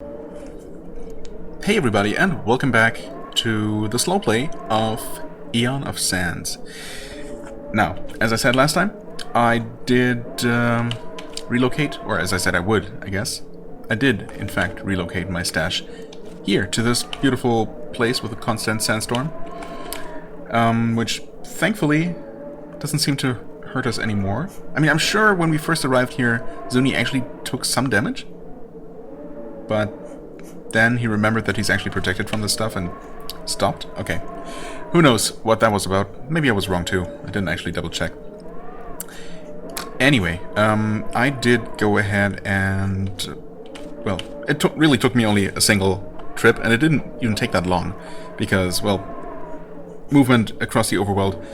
Hey everybody, and welcome back to the slow play of Aeon of Sands. Now, as I said last time, I did relocate, or as I said I would, I guess. I did, in fact, relocate my stash here to this beautiful place with a constant sandstorm, which thankfully doesn't seem to hurt us anymore. I mean, I'm sure when we first arrived here, Zuni actually took some damage, but then he remembered that he's actually protected from this stuff and stopped? Okay. Who knows what that was about. Maybe I was wrong too. I didn't actually double check. Anyway, I did go ahead and... well, it really took me only a single trip, and it didn't even take that long. Because, well, movement across the overworld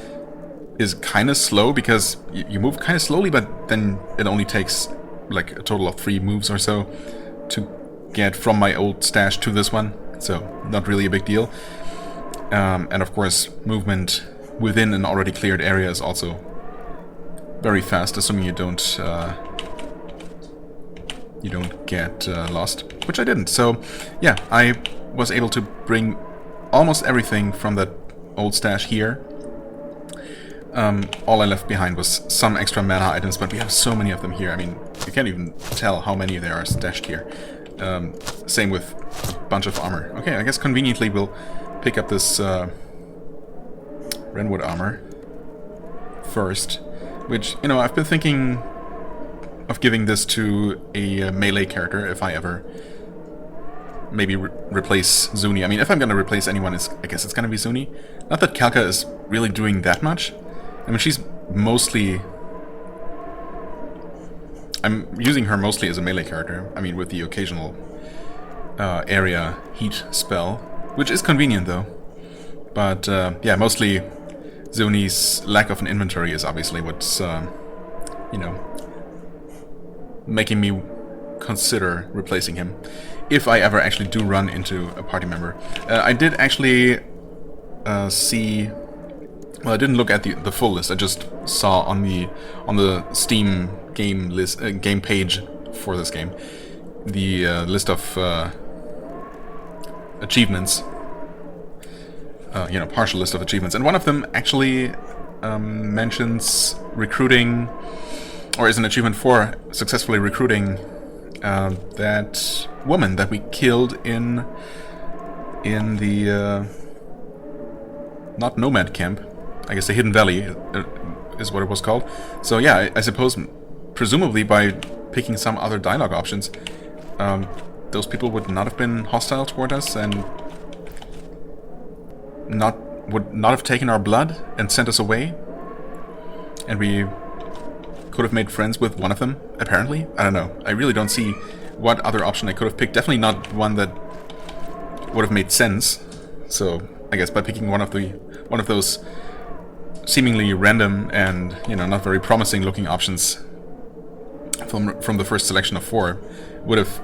is kind of slow because you move kind of slowly, but then it only takes like a total of 3 moves or so to get from my old stash to this one, so not really a big deal. And of course, movement within an already cleared area is also very fast, assuming you don't get lost, which I didn't. So yeah, I was able to bring almost everything from that old stash here. All I left behind was some extra mana items, but we have so many of them here. I mean, you can't even tell how many there are stashed here. Same with a bunch of armor. Okay, I guess conveniently we'll pick up this Renwood armor first, which, you know, I've been thinking of giving this to a melee character if I ever maybe replace Zuni. I mean, if I'm gonna replace anyone, I guess it's gonna be Zuni. Not that Kalka is really doing that much. I mean, she's mostly... I'm using her mostly as a melee character. I mean, with the occasional area heat spell, which is convenient though. But yeah, mostly Zuni's lack of an inventory is obviously what's, you know, making me consider replacing him if I ever actually do run into a party member. I did actually see... well, I didn't look at the full list. I just saw on the Steam game list, game page for this game, the list of achievements. You know, partial list of achievements, and one of them actually mentions recruiting, or is an achievement for successfully recruiting that woman that we killed in the not Nomad Camp. I guess the Hidden Valley is what it was called. So yeah, I suppose, presumably by picking some other dialogue options, those people would not have been hostile toward us and would not have taken our blood and sent us away. And we could have made friends with one of them, apparently. I don't know. I really don't see what other option I could have picked. Definitely not one that would have made sense. So I guess by picking one of those seemingly random and, you know, not very promising looking options from the first selection of 4 would have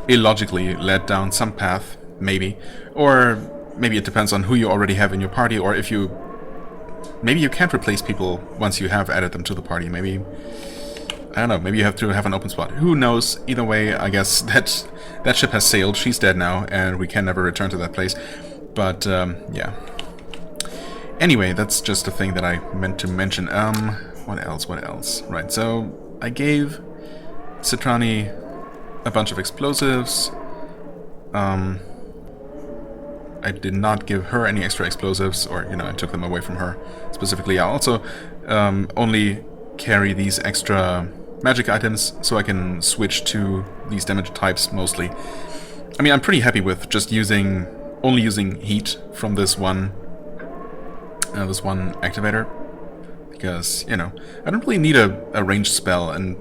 illogically led down some path, maybe. Or maybe it depends on who you already have in your party, or if you... maybe you can't replace people once you have added them to the party. Maybe... I don't know, maybe you have to have an open spot. Who knows? Either way, I guess that ship has sailed. She's dead now, and we can never return to that place. But, yeah. Anyway, that's just a thing that I meant to mention. What else? Right, so I gave Citrani a bunch of explosives. I did not give her any extra explosives, or, you know, I took them away from her specifically. I also only carry these extra magic items so I can switch to these damage types mostly. I mean, I'm pretty happy with just only using heat from this one activator, because, you know, I don't really need a ranged spell, and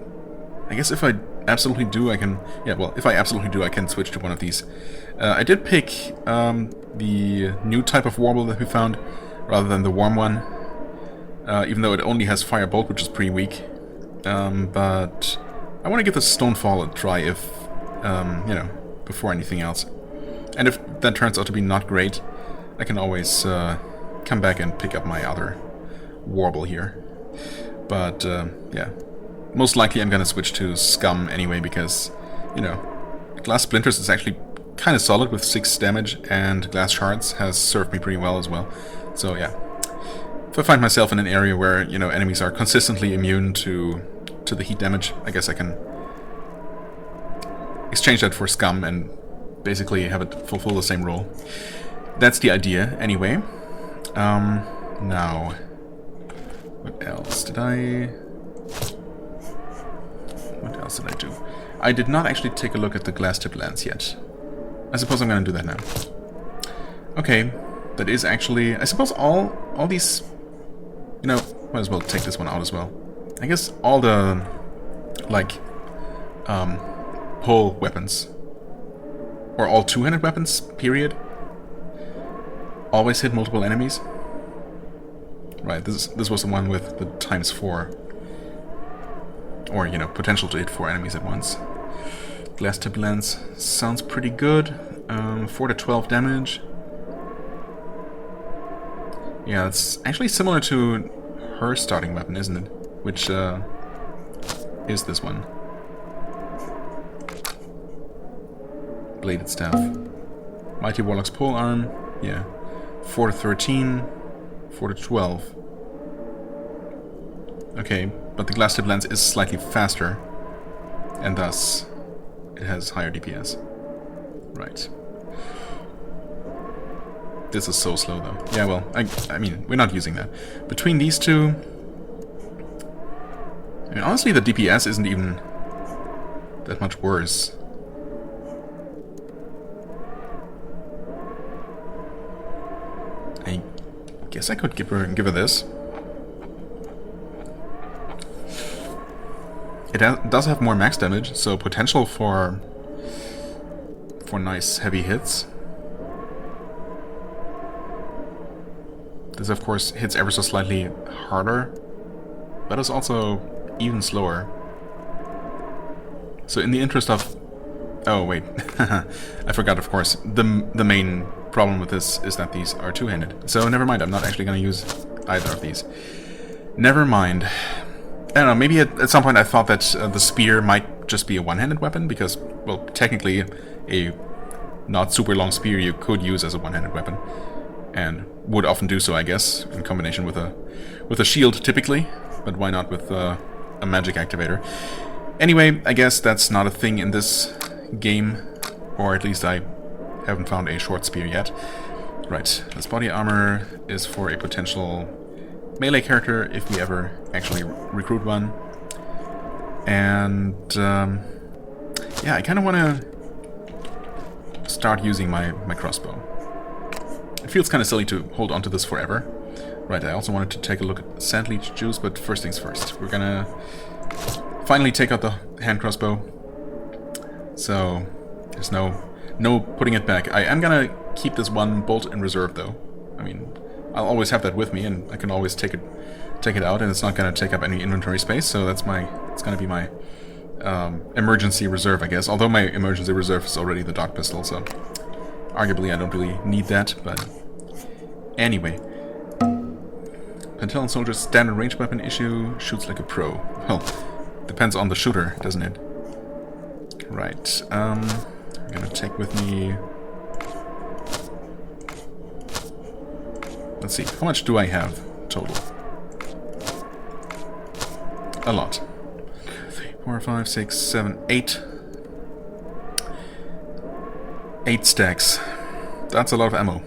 I guess if I absolutely do, I can... yeah, well, if I absolutely do, I can switch to one of these. I did pick the new type of warble that we found, rather than the warm one, even though it only has Firebolt, which is pretty weak. But I want to give the Stonefall a try, if, you know, before anything else. And if that turns out to be not great, I can always come back and pick up my other warble here. But, yeah. Most likely I'm gonna switch to Scum anyway, because, you know, Glass Splinters is actually kind of solid with 6 damage, and Glass Shards has served me pretty well as well. So yeah, if I find myself in an area where, you know, enemies are consistently immune to the heat damage, I guess I can exchange that for Scum and basically have it fulfill the same role. That's the idea, anyway. Now, what else did I do? I did not actually take a look at the glass tip lands yet. I suppose I'm gonna do that now. Okay, that is actually, I suppose all these, you know, might as well take this one out as well. I guess all the, like, pole weapons, or all two-handed weapons, period, always hit multiple enemies. Right, this was the one with the ×4. Or, you know, potential to hit 4 enemies at once. Glass tip lens sounds pretty good. 4 to 12 damage. Yeah, it's actually similar to her starting weapon, isn't it? Which is this one. Bladed Staff. Mighty Warlock's Polearm. Yeah. 4 to 13. 4 to 12. Okay, but the glass tip lens is slightly faster, and thus it has higher DPS. Right. This is so slow though. Yeah, well, I mean, we're not using that. Between these two, I mean, honestly, the DPS isn't even that much worse. I guess I could give her this. It does have more max damage, so potential for nice heavy hits. This, of course, hits ever so slightly harder, but is also even slower. So in the interest of... Oh, wait. I forgot, of course. The main problem with this is that these are two-handed. So never mind, I'm not actually going to use either of these. Never mind. I don't know, maybe at some point I thought that the spear might just be a one-handed weapon, because, well, technically a not super long spear you could use as a one-handed weapon, and would often do so, I guess, in combination with a shield typically, but why not with a magic activator? Anyway, I guess that's not a thing in this game, or at least I haven't found a short spear yet. Right, this body armor is for a potential melee character if we ever actually recruit one. And yeah, I kind of want to start using my crossbow. It feels kind of silly to hold onto this forever. Right, I also wanted to take a look at Sand Leech Juice, but first things first. We're gonna finally take out the hand crossbow. So there's no putting it back. I am gonna keep this one bolt in reserve though. I mean, I'll always have that with me, and I can always take it out, and it's not going to take up any inventory space. So it's going to be my emergency reserve, I guess. Although my emergency reserve is already the dark pistol, so arguably I don't really need that. But anyway, Pentellan Soldier's standard range weapon issue: shoots like a pro. Well, depends on the shooter, doesn't it? Right. I'm gonna take with me. Let's see, how much do I have total? A lot. 3, 4, 5, 6, 7, 8. 8 stacks. That's a lot of ammo.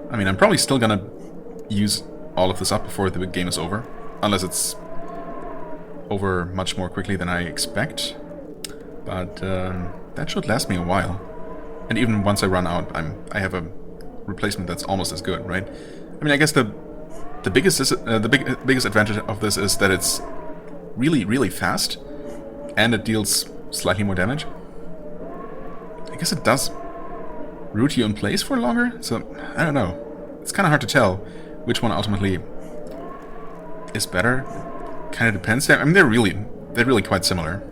I mean, I'm probably still gonna use all of this up before the game is over. Unless it's over much more quickly than I expect. But that should last me a while. And even once I run out, I have a replacement that's almost as good, right? I mean, I guess the biggest advantage of this is that it's really fast, and it deals slightly more damage. I guess it does root you in place for longer, so I don't know. It's kind of hard to tell which one ultimately is better. Kind of depends. I mean, they're really quite similar,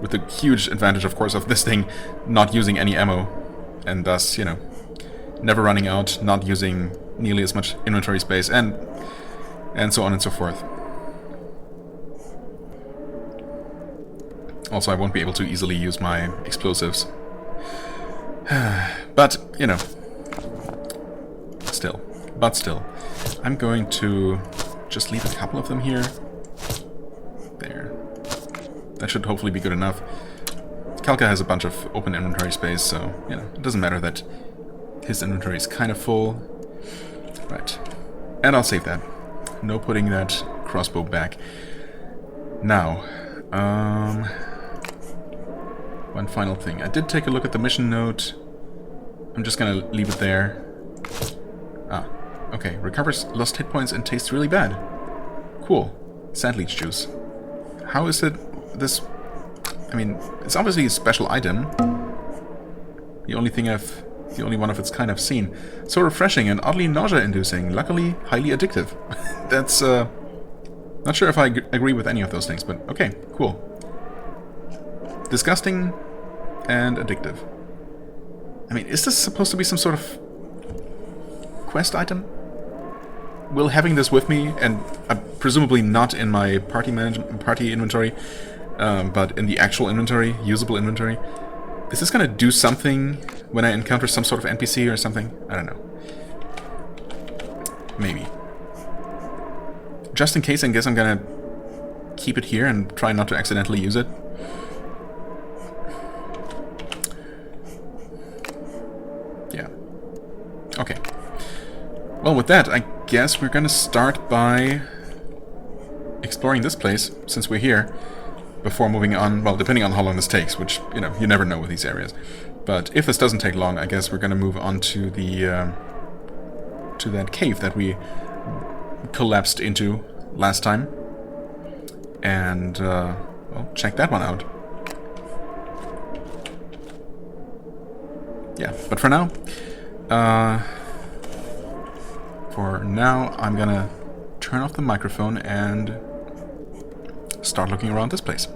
with the huge advantage, of course, of this thing not using any ammo, and thus, you know, never running out, not using nearly as much inventory space, and so on and so forth. Also, I won't be able to easily use my explosives. But, you know, still. I'm going to just leave a couple of them here. There. That should hopefully be good enough. Kalka has a bunch of open inventory space, so, you know, it doesn't matter that his inventory is kind of full. Right. And I'll save that. No putting that crossbow back. Now, one final thing. I did take a look at the mission note. I'm just gonna leave it there. Ah, okay. Recovers lost hit points and tastes really bad. Cool. Sand leech juice. How is it this... I mean, it's obviously a special item. The only one of its kind I've seen. So refreshing and oddly nausea-inducing. Luckily, highly addictive. That's, not sure if I agree with any of those things, but okay, cool. Disgusting and addictive. I mean, is this supposed to be some sort of quest item? Will having this with me, and presumably not in my party inventory, but in the actual inventory, usable inventory, is this gonna do something when I encounter some sort of NPC or something? I don't know. Maybe. Just in case, I guess I'm gonna keep it here and try not to accidentally use it. Yeah. Okay. Well, with that, I guess we're gonna start by exploring this place, since we're here, before moving on, well, depending on how long this takes, which, you know, you never know with these areas. But if this doesn't take long, I guess we're gonna move on to the, to that cave that we collapsed into last time. And, well, check that one out. Yeah, but for now, I'm gonna turn off the microphone and start looking around this place.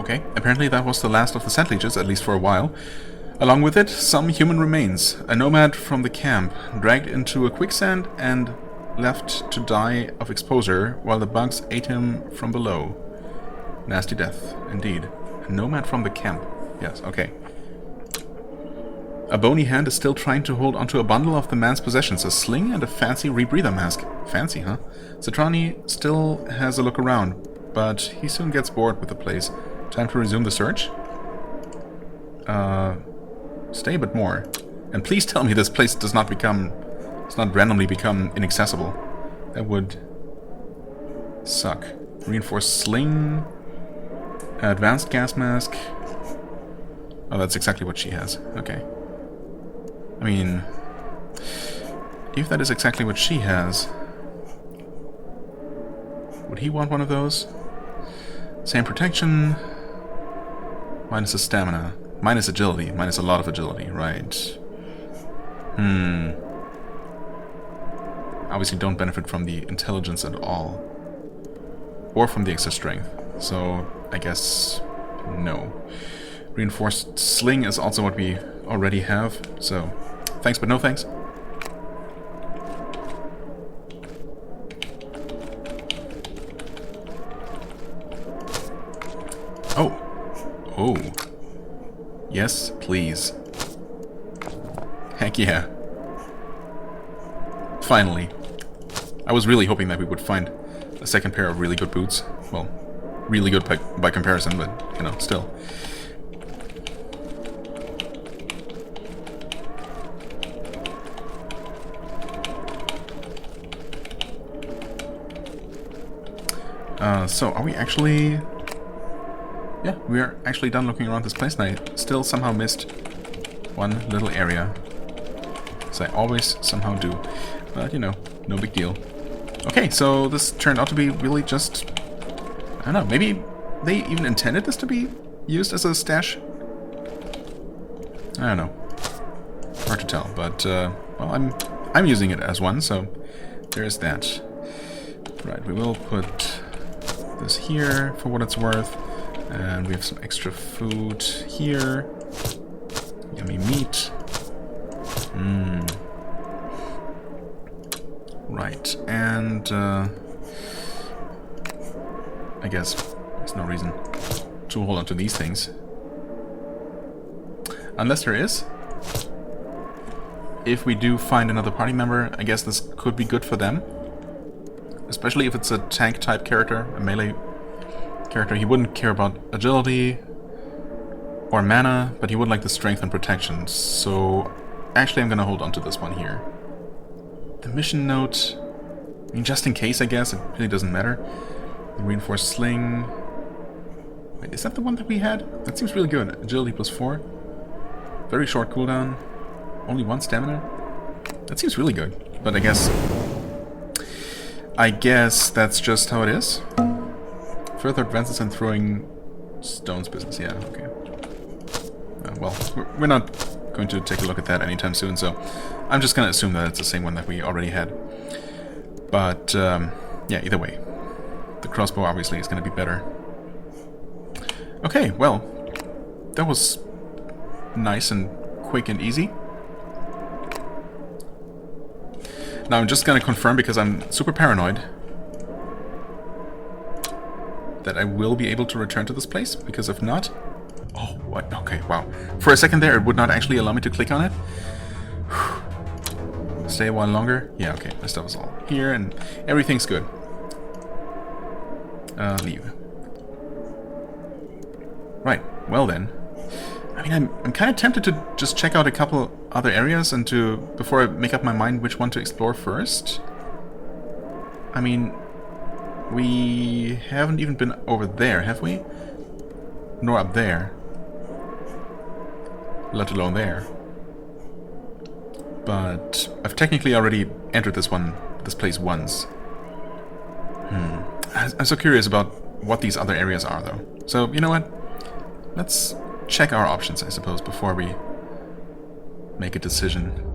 Okay, apparently that was the last of the sand leeches, at least for a while. Along with it, some human remains. A nomad from the camp, dragged into a quicksand and left to die of exposure while the bugs ate him from below. Nasty death, indeed. A nomad from the camp. Yes, okay. A bony hand is still trying to hold onto a bundle of the man's possessions, a sling and a fancy rebreather mask. Fancy, huh? Citrani still has a look around, but he soon gets bored with the place. Time to resume the search? Stay a bit more. And please tell me this place does not randomly become inaccessible. That would suck. Reinforced sling. Advanced gas mask. Oh, that's exactly what she has. Okay. I mean, if that is exactly what she has, would he want one of those? Same protection. Minus his stamina. Minus agility. Minus a lot of agility, right. Obviously don't benefit from the intelligence at all. Or from the extra strength. So, I guess no. Reinforced sling is also what we already have, so thanks but no thanks. Oh. Oh. Yes, please. Heck yeah. Finally. I was really hoping that we would find a second pair of really good boots. Well, really good by comparison, but, you know, still. So, are we actually... Yeah, we are actually done looking around this place, and I still somehow missed one little area. As I always somehow do. But, you know, no big deal. Okay, so this turned out to be really just... I don't know, maybe they even intended this to be used as a stash? I don't know. Hard to tell, but, well, I'm using it as one, so there's that. Right, we will put this here for what it's worth. And we have some extra food here. Yummy meat. Right, and I guess there's no reason to hold on to these things. Unless there is. If we do find another party member, I guess this could be good for them. Especially if it's a tank type character, a melee character. He wouldn't care about agility or mana, but he would like the strength and protection. So actually I'm gonna hold on to this one here. The mission note, I mean, just in case, I guess, it really doesn't matter. The reinforced sling. Wait, is that the one that we had? That seems really good. Agility +4. Very short cooldown. Only 1 stamina. That seems really good. But I guess that's just how it is. Further advances in throwing stones business. Yeah, okay. Well, we're not going to take a look at that anytime soon, so I'm just going to assume that it's the same one that we already had. But, yeah, either way. The crossbow obviously is going to be better. Okay, well, that was nice and quick and easy. Now I'm just going to confirm, because I'm super paranoid, that I will be able to return to this place, because if not... Oh, what? Okay, wow. For a second there, it would not actually allow me to click on it. Stay a while longer. Yeah, okay, my stuff is all here, and everything's good. Leave. Right, well then. I mean, I'm kind of tempted to just check out a couple other areas and before I make up my mind which one to explore first. I mean... We haven't even been over there, have we? Nor up there. Let alone there. But I've technically already entered this place once. I'm so curious about what these other areas are, though. So, you know what? Let's check our options, I suppose, before we make a decision.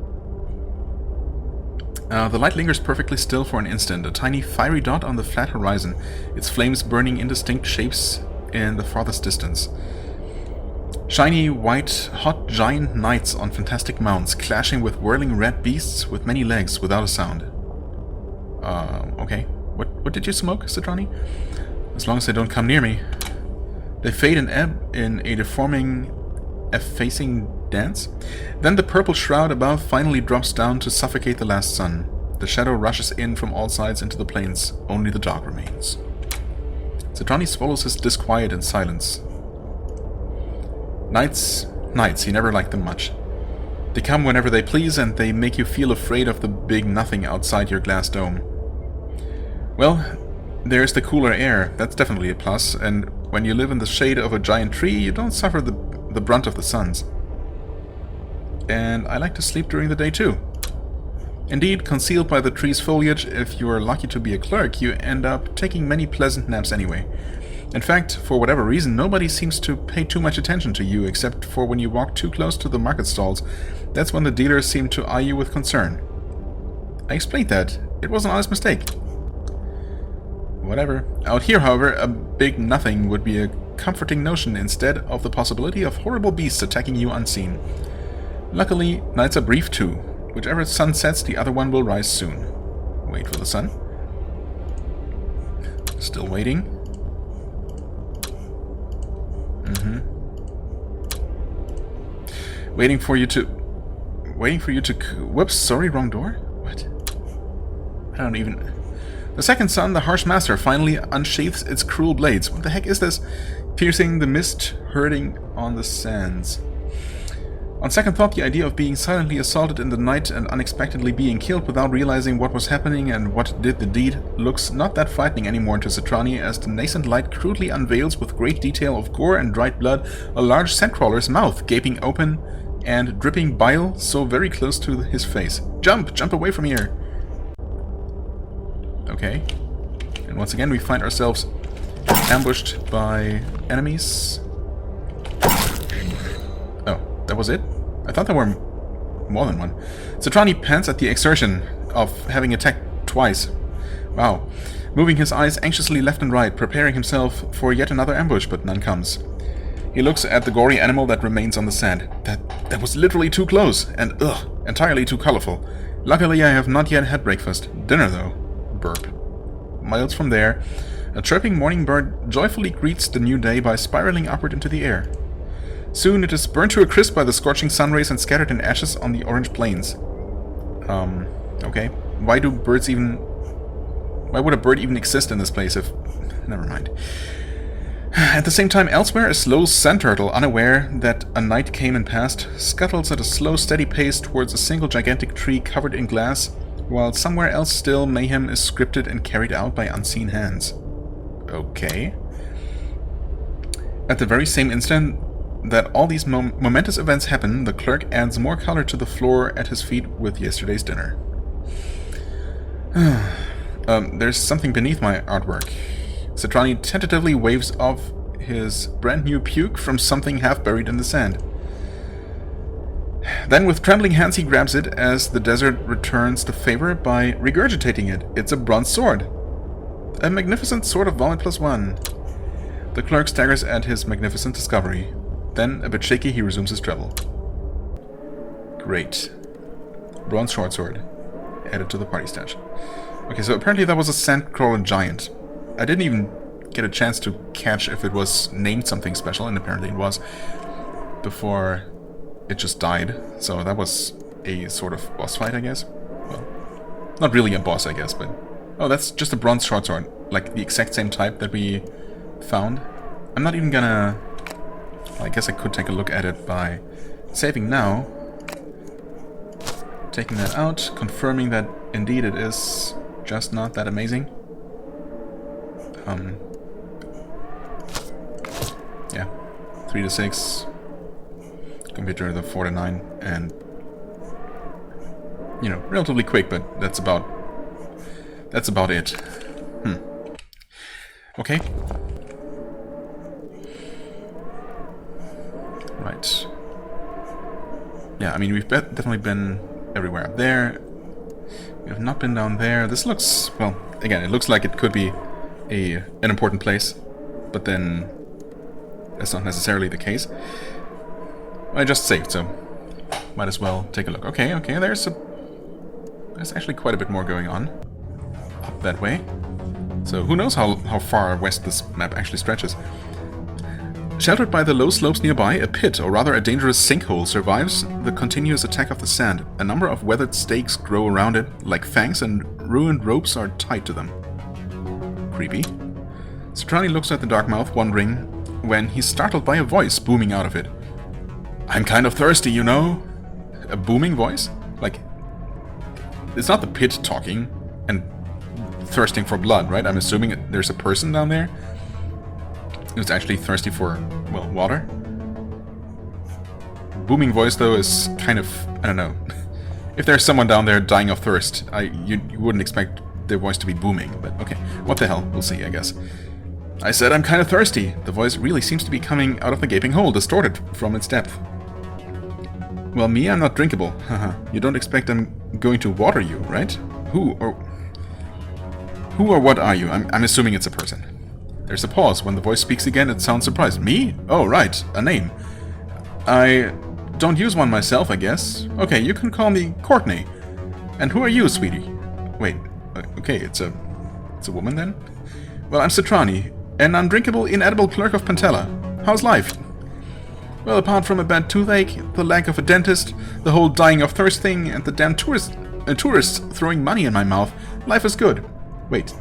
The light lingers perfectly still for an instant, a tiny fiery dot on the flat horizon, its flames burning indistinct shapes in the farthest distance. Shiny, white, hot giant knights on fantastic mounts, clashing with whirling red beasts with many legs without a sound. Okay. What did you smoke, Citrani? As long as they don't come near me. They fade and ebb in a deforming, effacing dance. Then the purple shroud above finally drops down to suffocate the last sun. The shadow rushes in from all sides into the plains. Only the dark remains. Citrani swallows his disquiet in silence. Knights, he never liked them much. They come whenever they please, and they make you feel afraid of the big nothing outside your glass dome. Well, there's the cooler air, that's definitely a plus, and when you live in the shade of a giant tree, you don't suffer the brunt of the suns. And I like to sleep during the day too. Indeed, concealed by the tree's foliage, if you are lucky to be a clerk, you end up taking many pleasant naps anyway. In fact, for whatever reason, nobody seems to pay too much attention to you, except for when you walk too close to the market stalls. That's when the dealers seem to eye you with concern. I explained that. It was an honest mistake. Whatever. Out here, however, a big nothing would be a comforting notion instead of the possibility of horrible beasts attacking you unseen. Luckily, nights are brief too. Whichever sun sets, the other one will rise soon. Wait for the sun. Still waiting. Waiting for you to... Whoops, sorry, wrong door? What? I don't even... The second sun, the harsh master, finally unsheathes its cruel blades. What the heck is this? Piercing the mist, hurting on the sands. On second thought, the idea of being silently assaulted in the night and unexpectedly being killed without realizing what was happening and what did the deed looks not that frightening anymore to Citrani as the nascent light crudely unveils with great detail of gore and dried blood a large sandcrawler's mouth gaping open and dripping bile so very close to his face. Jump! Jump away from here! Okay. And once again we find ourselves ambushed by enemies. Oh, that was it? I thought there were more than one. Citrani pants at the exertion of having attacked twice. Wow. Moving his eyes anxiously left and right, preparing himself for yet another ambush, but none comes. He looks at the gory animal that remains on the sand. That was literally too close, and entirely too colorful. Luckily I have not yet had breakfast. Dinner though. Burp. Miles from there, a chirping morning bird joyfully greets the new day by spiraling upward into the air. Soon it is burned to a crisp by the scorching sun rays and scattered in ashes on the orange plains. Okay. Why would a bird even exist in this place if... Never mind. At the same time, elsewhere, a slow sand turtle, unaware that a night came and passed, scuttles at a slow, steady pace towards a single gigantic tree covered in glass, while somewhere else still mayhem is scripted and carried out by unseen hands. Okay. At the very same instant that all these momentous events happen, the clerk adds more color to the floor at his feet with yesterday's dinner. There's something beneath my artwork. Citrani tentatively waves off his brand new puke from something half buried in the sand. Then with trembling hands he grabs it as the desert returns the favor by regurgitating it. It's a bronze sword. A magnificent sword of vomit +1. The clerk staggers at his magnificent discovery. Then, a bit shaky, he resumes his travel. Great. Bronze short sword. Added to the party stash. Okay, so apparently that was a sandcrawler giant. I didn't even get a chance to catch if it was named something special, and apparently it was, before it just died. So that was a sort of boss fight, I guess. Well, not really a boss, I guess, but... Oh, that's just a bronze short sword. Like the exact same type that we found. I'm not even gonna... I guess I could take a look at it by saving now. Taking that out, confirming that indeed it is just not that amazing. Yeah, 3 to 6 compared to the 4 to 9, and you know, relatively quick, but that's about it. Okay. Right. Yeah, I mean, we've definitely been everywhere up there. We have not been down there. This looks, well, again, it looks like it could be an important place, but then that's not necessarily the case. I just saved, so might as well take a look. Okay, there's actually quite a bit more going on up that way. So who knows how far west this map actually stretches. Sheltered by the low slopes nearby, a pit, or rather a dangerous sinkhole, survives the continuous attack of the sand. A number of weathered stakes grow around it, like fangs, and ruined ropes are tied to them. Creepy. Citrani looks at the dark mouth, wondering, when he's startled by a voice booming out of it. I'm kind of thirsty, you know? A booming voice? Like, it's not the pit talking and thirsting for blood, right? I'm assuming there's a person down there who's actually thirsty for, well, water. Booming voice, though, is kind of, I don't know. If there's someone down there dying of thirst, you wouldn't expect their voice to be booming, but okay. What the hell? We'll see, I guess. I said I'm kind of thirsty. The voice really seems to be coming out of the gaping hole, distorted from its depth. Well, me, I'm not drinkable. Haha. You don't expect I'm going to water you, right? Who or what are you? I'm assuming it's a person. There's a pause. When the voice speaks again, it sounds surprised. Me? Oh, right. A name. I don't use one myself, I guess. Okay, you can call me Courtney. And who are you, sweetie? Wait. Okay, it's a woman then? Well, I'm Citrani, an undrinkable, inedible clerk of Pantella. How's life? Well, apart from a bad toothache, the lack of a dentist, the whole dying of thirst thing, and the damn tourists throwing money in my mouth, life is good. Wait.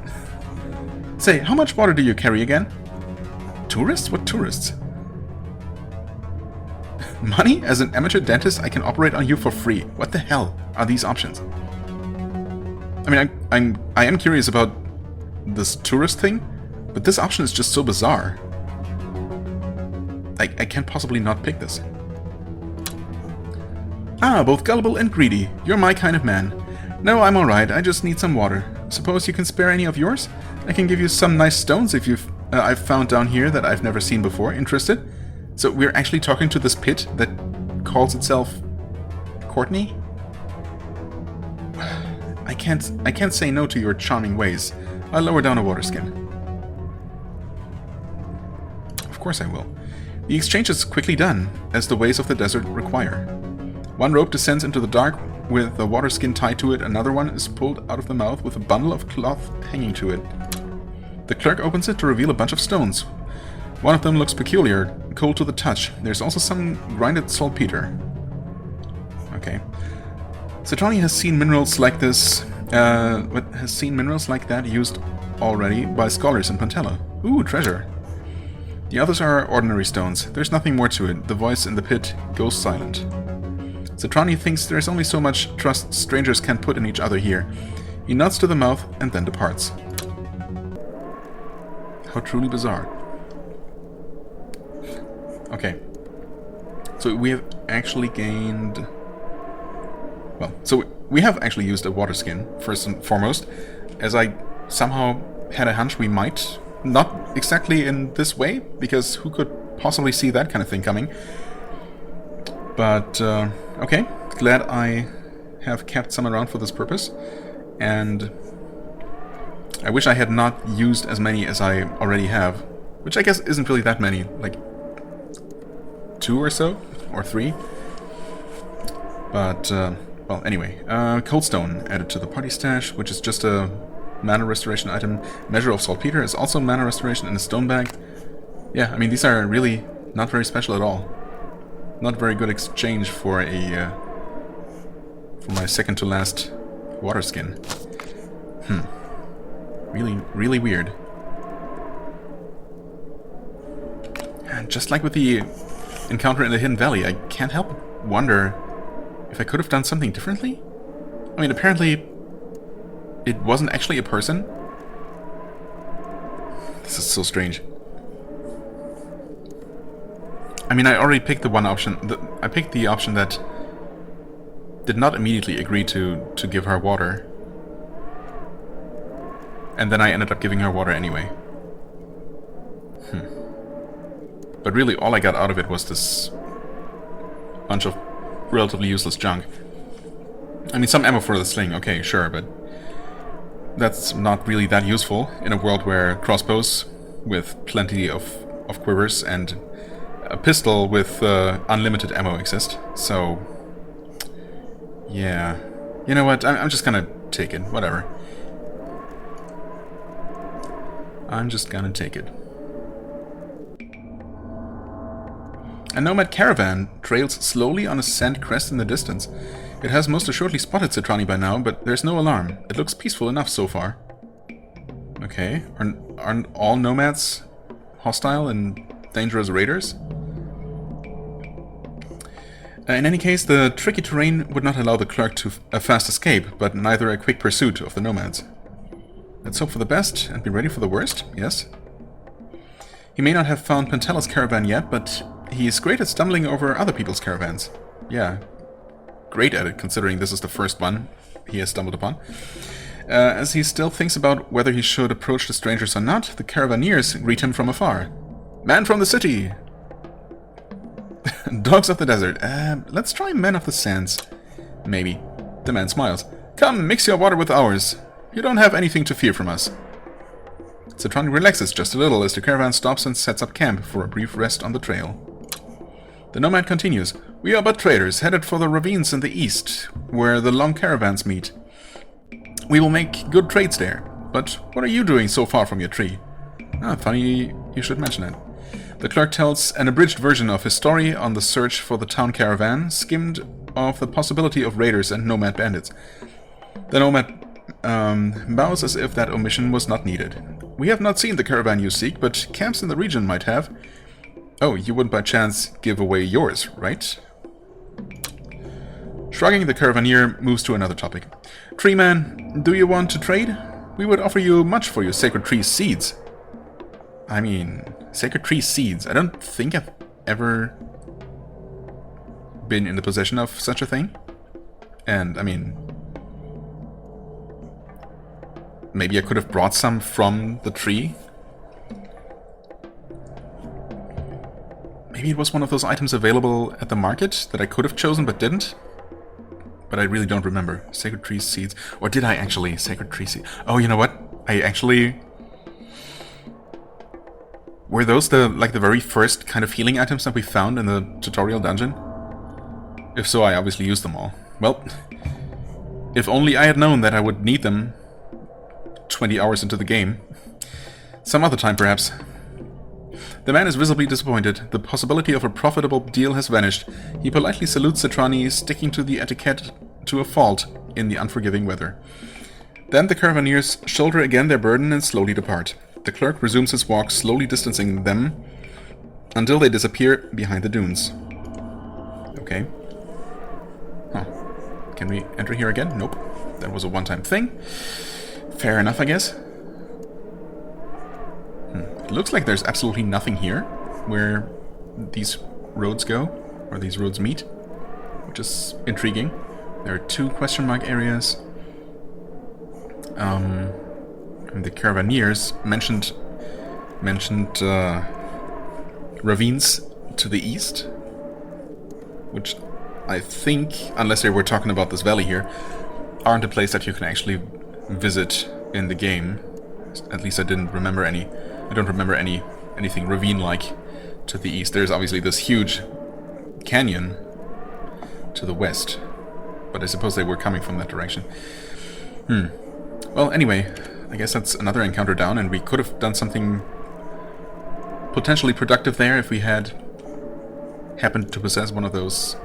Say, how much water do you carry again? Tourists? What tourists? Money? As an amateur dentist, I can operate on you for free. What the hell are these options? I mean, I am curious about this tourist thing, but this option is just so bizarre. I can't possibly not pick this. Ah, both gullible and greedy. You're my kind of man. No, I'm alright. I just need some water. Suppose you can spare any of yours? I can give you some nice stones if I've found down here that I've never seen before. Interested? So we're actually talking to this pit that calls itself Courtney? I can't say no to your charming ways. I'll lower down a water skin. Of course I will. The exchange is quickly done, as the ways of the desert require. One rope descends into the dark with the water skin tied to it, another one is pulled out of the mouth with a bundle of cloth hanging to it. The clerk opens it to reveal a bunch of stones. One of them looks peculiar, cold to the touch. There's also some grinded saltpeter. Okay. Citrani has seen minerals like this, has seen minerals like that used already by scholars in Pantella. Ooh, treasure. The others are ordinary stones. There's nothing more to it. The voice in the pit goes silent. Citrani thinks there's only so much trust strangers can put in each other here. He nods to the mouth and then departs. How truly bizarre. Okay. So we have actually gained... Well, so we have actually used a water skin, first and foremost, as I somehow had a hunch we might. Not exactly in this way, because who could possibly see that kind of thing coming? But, okay. Glad I have kept some around for this purpose. And I wish I had not used as many as I already have. Which I guess isn't really that many. Like 2 or so? Or 3? But, well, anyway. Coldstone added to the party stash, which is just a mana restoration item. Measure of saltpeter is also mana restoration in a stone bag. Yeah, I mean, these are really not very special at all. Not very good exchange for a for my second to last water skin. Really weird. And just like with the encounter in the Hidden Valley, I can't help but wonder if I could have done something differently. I mean, apparently it wasn't actually a person. This is so strange. I mean, I already picked the one option. I picked the option that did not immediately agree to give her water. And then I ended up giving her water anyway. But really, all I got out of it was this bunch of relatively useless junk. I mean, some ammo for the sling, okay, sure, but that's not really that useful in a world where crossbows with plenty of quivers and a pistol with unlimited ammo exist, so yeah. You know what, I'm just gonna take it, whatever. I'm just gonna take it. A nomad caravan trails slowly on a sand crest in the distance. It has most assuredly spotted Citrani by now, but there's no alarm. It looks peaceful enough so far. Okay, aren't all nomads hostile and dangerous raiders? In any case, the tricky terrain would not allow the clerk to a fast escape, but neither a quick pursuit of the nomads. Let's hope for the best and be ready for the worst, yes? He may not have found Pentella's caravan yet, but he is great at stumbling over other people's caravans. Yeah, great at it, considering this is the first one he has stumbled upon. As he still thinks about whether he should approach the strangers or not, the caravaneers greet him from afar. Man from the city! Dogs of the desert. Let's try Men of the Sands. Maybe. The man smiles. Come, mix your water with ours. You don't have anything to fear from us. Citrani relaxes just a little as the caravan stops and sets up camp for a brief rest on the trail. The nomad continues. We are but traders, headed for the ravines in the east, where the long caravans meet. We will make good trades there. But what are you doing so far from your tree? Ah, funny you should mention it. The clerk tells an abridged version of his story on the search for the town caravan, skimmed of the possibility of raiders and nomad bandits. The nomad bows as if that omission was not needed. We have not seen the caravan you seek, but camps in the region might have. Oh, you wouldn't by chance give away yours, right? Shrugging, the caravaneer moves to another topic. Tree man, do you want to trade? We would offer you much for your sacred tree seeds. I mean, sacred tree seeds. I don't think I've ever been in the possession of such a thing. And, I mean, maybe I could have brought some from the tree. Maybe it was one of those items available at the market that I could have chosen but didn't. But I really don't remember. Sacred tree seeds. Or did I actually? Sacred tree seeds. Oh, you know what? I actually... Were those the very first kind of healing items that we found in the tutorial dungeon? If so, I obviously used them all. Well, if only I had known that I would need them 20 hours into the game. Some other time, perhaps. The man is visibly disappointed. The possibility of a profitable deal has vanished. He politely salutes Citrani, sticking to the etiquette to a fault in the unforgiving weather. Then the caravaneers shoulder again their burden and slowly depart. The clerk resumes his walk, slowly distancing them until they disappear behind the dunes. Okay. Huh. Can we enter here again? Nope. That was a one-time thing. Fair enough, I guess. It looks like there's absolutely nothing here where these roads go, or these roads meet, which is intriguing. There are 2 question mark areas. And the caravaneers mentioned ravines to the east, which I think, unless they were talking about this valley here, aren't a place that you can actually visit in the game. At least I don't remember anything ravine-like to the east. There's obviously this huge canyon to the west, but I suppose they were coming from that direction. Well, anyway, I guess that's another encounter down, and we could have done something potentially productive there if we had happened to possess one of those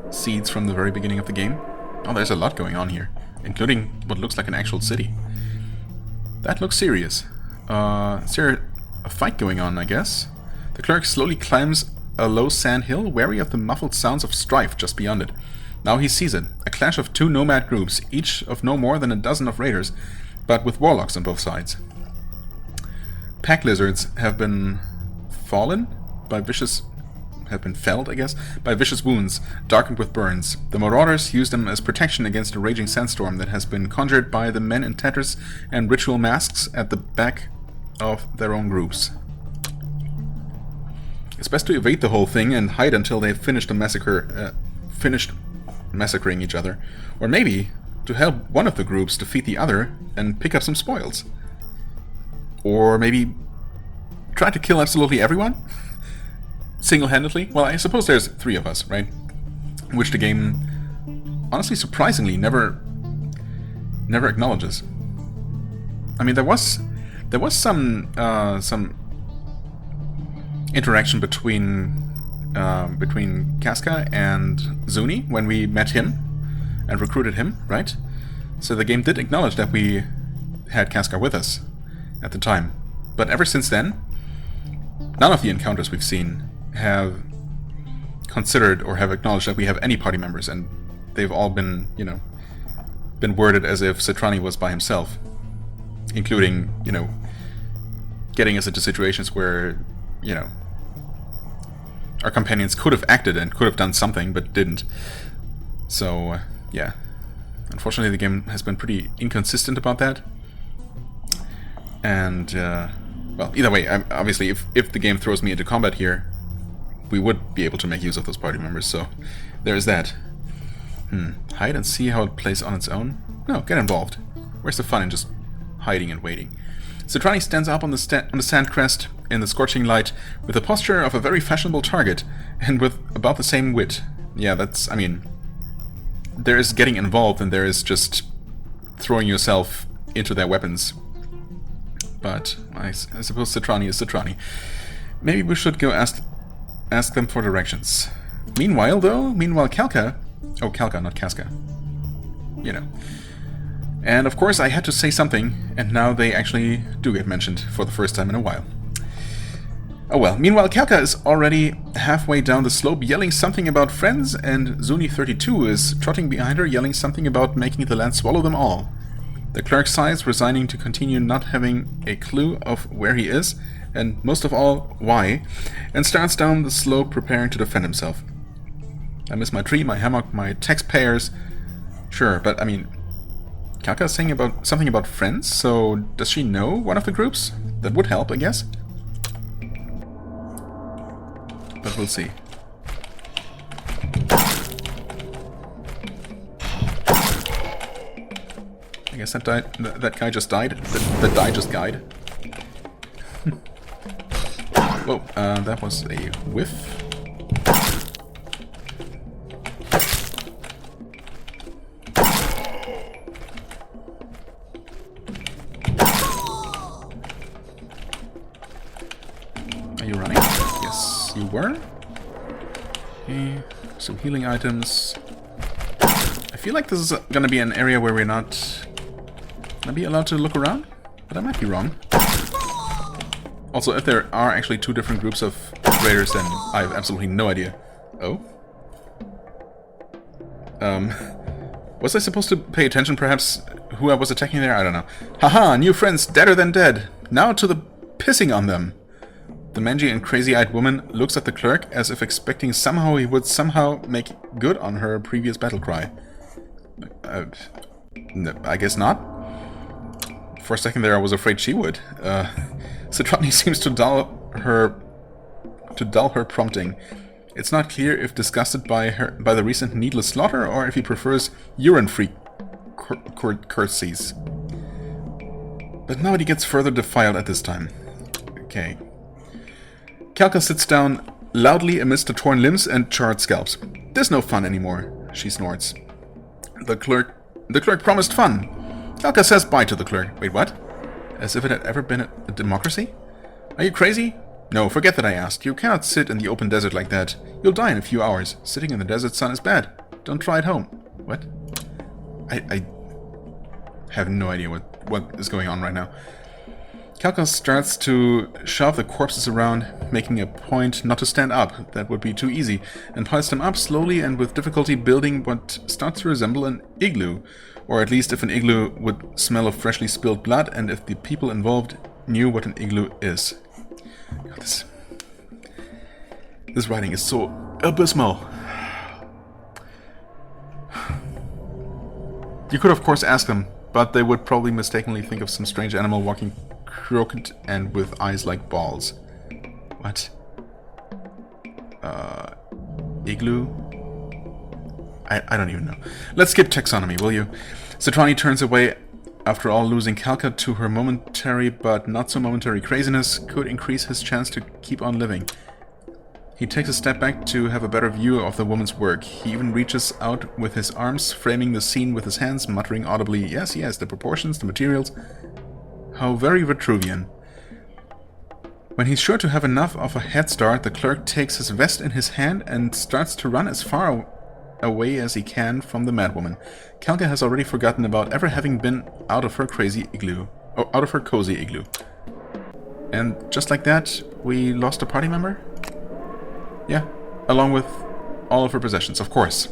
seeds from the very beginning of the game. Oh, there's a lot going on here, including what looks like an actual city. That looks serious. Is there a fight going on, I guess? The clerk slowly climbs a low sand hill, wary of the muffled sounds of strife just beyond it. Now he sees it, a clash of 2 nomad groups, each of no more than a dozen of raiders, but with warlocks on both sides. Pack lizards have been felled, I guess, by vicious wounds, darkened with burns. The marauders use them as protection against a raging sandstorm that has been conjured by the men in tatters and ritual masks at the back of their own groups. It's best to evade the whole thing and hide until they've finished massacring each other. Or maybe to help one of the groups defeat the other and pick up some spoils. Or maybe try to kill absolutely everyone? single-handedly. Well, I suppose there's 3 of us, right? Which the game, honestly, surprisingly, never acknowledges. I mean, there was some interaction between Casca and Zuni when we met him and recruited him, right? So the game did acknowledge that we had Casca with us at the time. But ever since then, none of the encounters we've seen have considered or have acknowledged that we have any party members, and they've all been, you know, been worded as if Citrani was by himself, including, you know, getting us into situations where, you know, our companions could have acted and could have done something, but didn't. So, yeah. Unfortunately, the game has been pretty inconsistent about that. And, well, either way, obviously, if the game throws me into combat here, we would be able to make use of those party members, so there's that. Hide and see how it plays on its own? No, get involved. Where's the fun in just hiding and waiting? Citrani stands up on the sand crest in the scorching light with the posture of a very fashionable target and with about the same wit. Yeah, that's, I mean, there is getting involved and there is just throwing yourself into their weapons. But I suppose Citrani is Citrani. Maybe we should go ask them for directions. Meanwhile, Calca... Oh, Calca, not Casca. You know. And of course I had to say something, and now they actually do get mentioned for the first time in a while. Oh well. Meanwhile, Calca is already halfway down the slope yelling something about friends, and Zuni32 is trotting behind her yelling something about making the land swallow them all. The clerk sighs, resigning to continue not having a clue of where he is, and most of all, why, and starts down the slope preparing to defend himself. I miss my tree, my hammock, my taxpayers. Sure, but I mean, Calca is saying something about friends, so does she know one of the groups? That would help, I guess. But we'll see. I guess that guy just died. The die just died. Whoa, that was a whiff. Are you running? Yes, you were. Okay, some healing items. I feel like this is gonna be an area where we're not gonna be allowed to look around, but I might be wrong. Also, if there are actually 2 different groups of raiders, then I have absolutely no idea. Oh? Was I supposed to pay attention, perhaps, who I was attacking there? I don't know. Haha, new friends, deader than dead. Now to the pissing on them. The mangy and crazy-eyed woman looks at the clerk as if expecting somehow he would somehow make good on her previous battle cry. I guess not. For a second there I was afraid she would. Citrani seems to dull her prompting. It's not clear if disgusted by the recent needless slaughter or if he prefers urine-free curtsies. But nobody gets further defiled at this time. Okay. Calca sits down loudly amidst the torn limbs and charred scalps. There's no fun anymore, she snorts. The clerk promised fun. Calca says bye to the clerk. Wait, what? As if it had ever been a democracy? Are you crazy? No, forget that I asked. You cannot sit in the open desert like that. You'll die in a few hours. Sitting in the desert sun is bad. Don't try it home. What? I have no idea what is going on right now. Calca starts to shove the corpses around, making a point not to stand up. That would be too easy, and piles them up slowly and with difficulty, building what starts to resemble an igloo. Or at least if an igloo would smell of freshly spilled blood, and if the people involved knew what an igloo is. God, this writing is so abysmal. You could of course ask them, but they would probably mistakenly think of some strange animal walking crooked and with eyes like balls. What? Igloo? I don't even know. Let's skip taxonomy, will you? Citrani turns away. After all, losing Calca to her momentary but not so momentary craziness could increase his chance to keep on living. He takes a step back to have a better view of the woman's work. He even reaches out with his arms, framing the scene with his hands, muttering audibly, yes, yes, the proportions, the materials. How very Vitruvian. When he's sure to have enough of a head start, the clerk takes his vest in his hand and starts to run as far away as he can from the madwoman. Kalka has already forgotten about ever having been out of her crazy igloo. Or out of her cozy igloo. And just like that, we lost a party member? Yeah, along with all of her possessions, of course.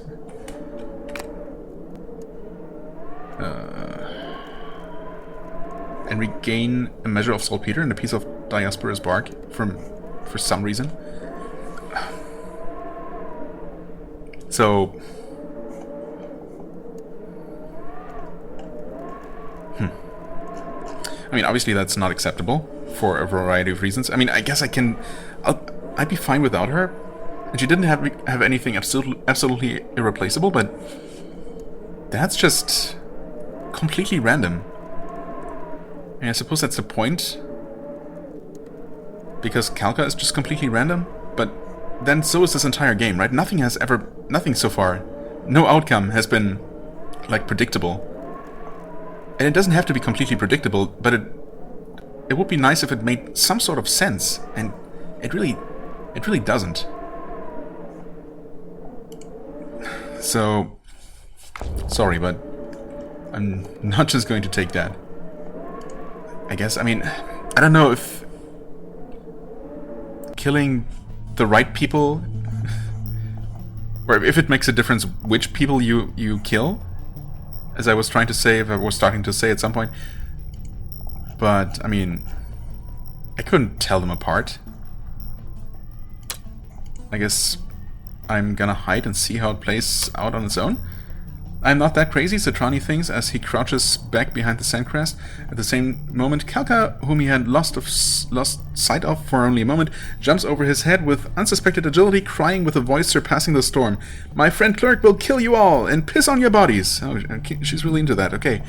And regain a measure of saltpeter and a piece of diasporous bark for some reason. So... I mean, obviously that's not acceptable for a variety of reasons. I mean, I guess I'd be fine without her. And she didn't have anything absolutely irreplaceable, but that's just completely random. And I suppose that's the point. Because Kalka is just completely random, but then so is this entire game, right? Nothing so far, no outcome has been, like, predictable. And it doesn't have to be completely predictable, but it would be nice if it made some sort of sense, and it really doesn't. So, sorry, but I'm not just going to take that. I guess, I mean, I don't know if killing the right people, or if it makes a difference which people you kill, as I was starting to say at some point. But, I mean, I couldn't tell them apart. I guess I'm gonna hide and see how it plays out on its own. I'm not that crazy, Citrani thinks as he crouches back behind the sandcrest. At the same moment, Kalka, whom he had lost sight of for only a moment, jumps over his head with unsuspected agility, crying with a voice surpassing the storm. My friend Clerk will kill you all and piss on your bodies. Oh, okay, she's really into that, okay.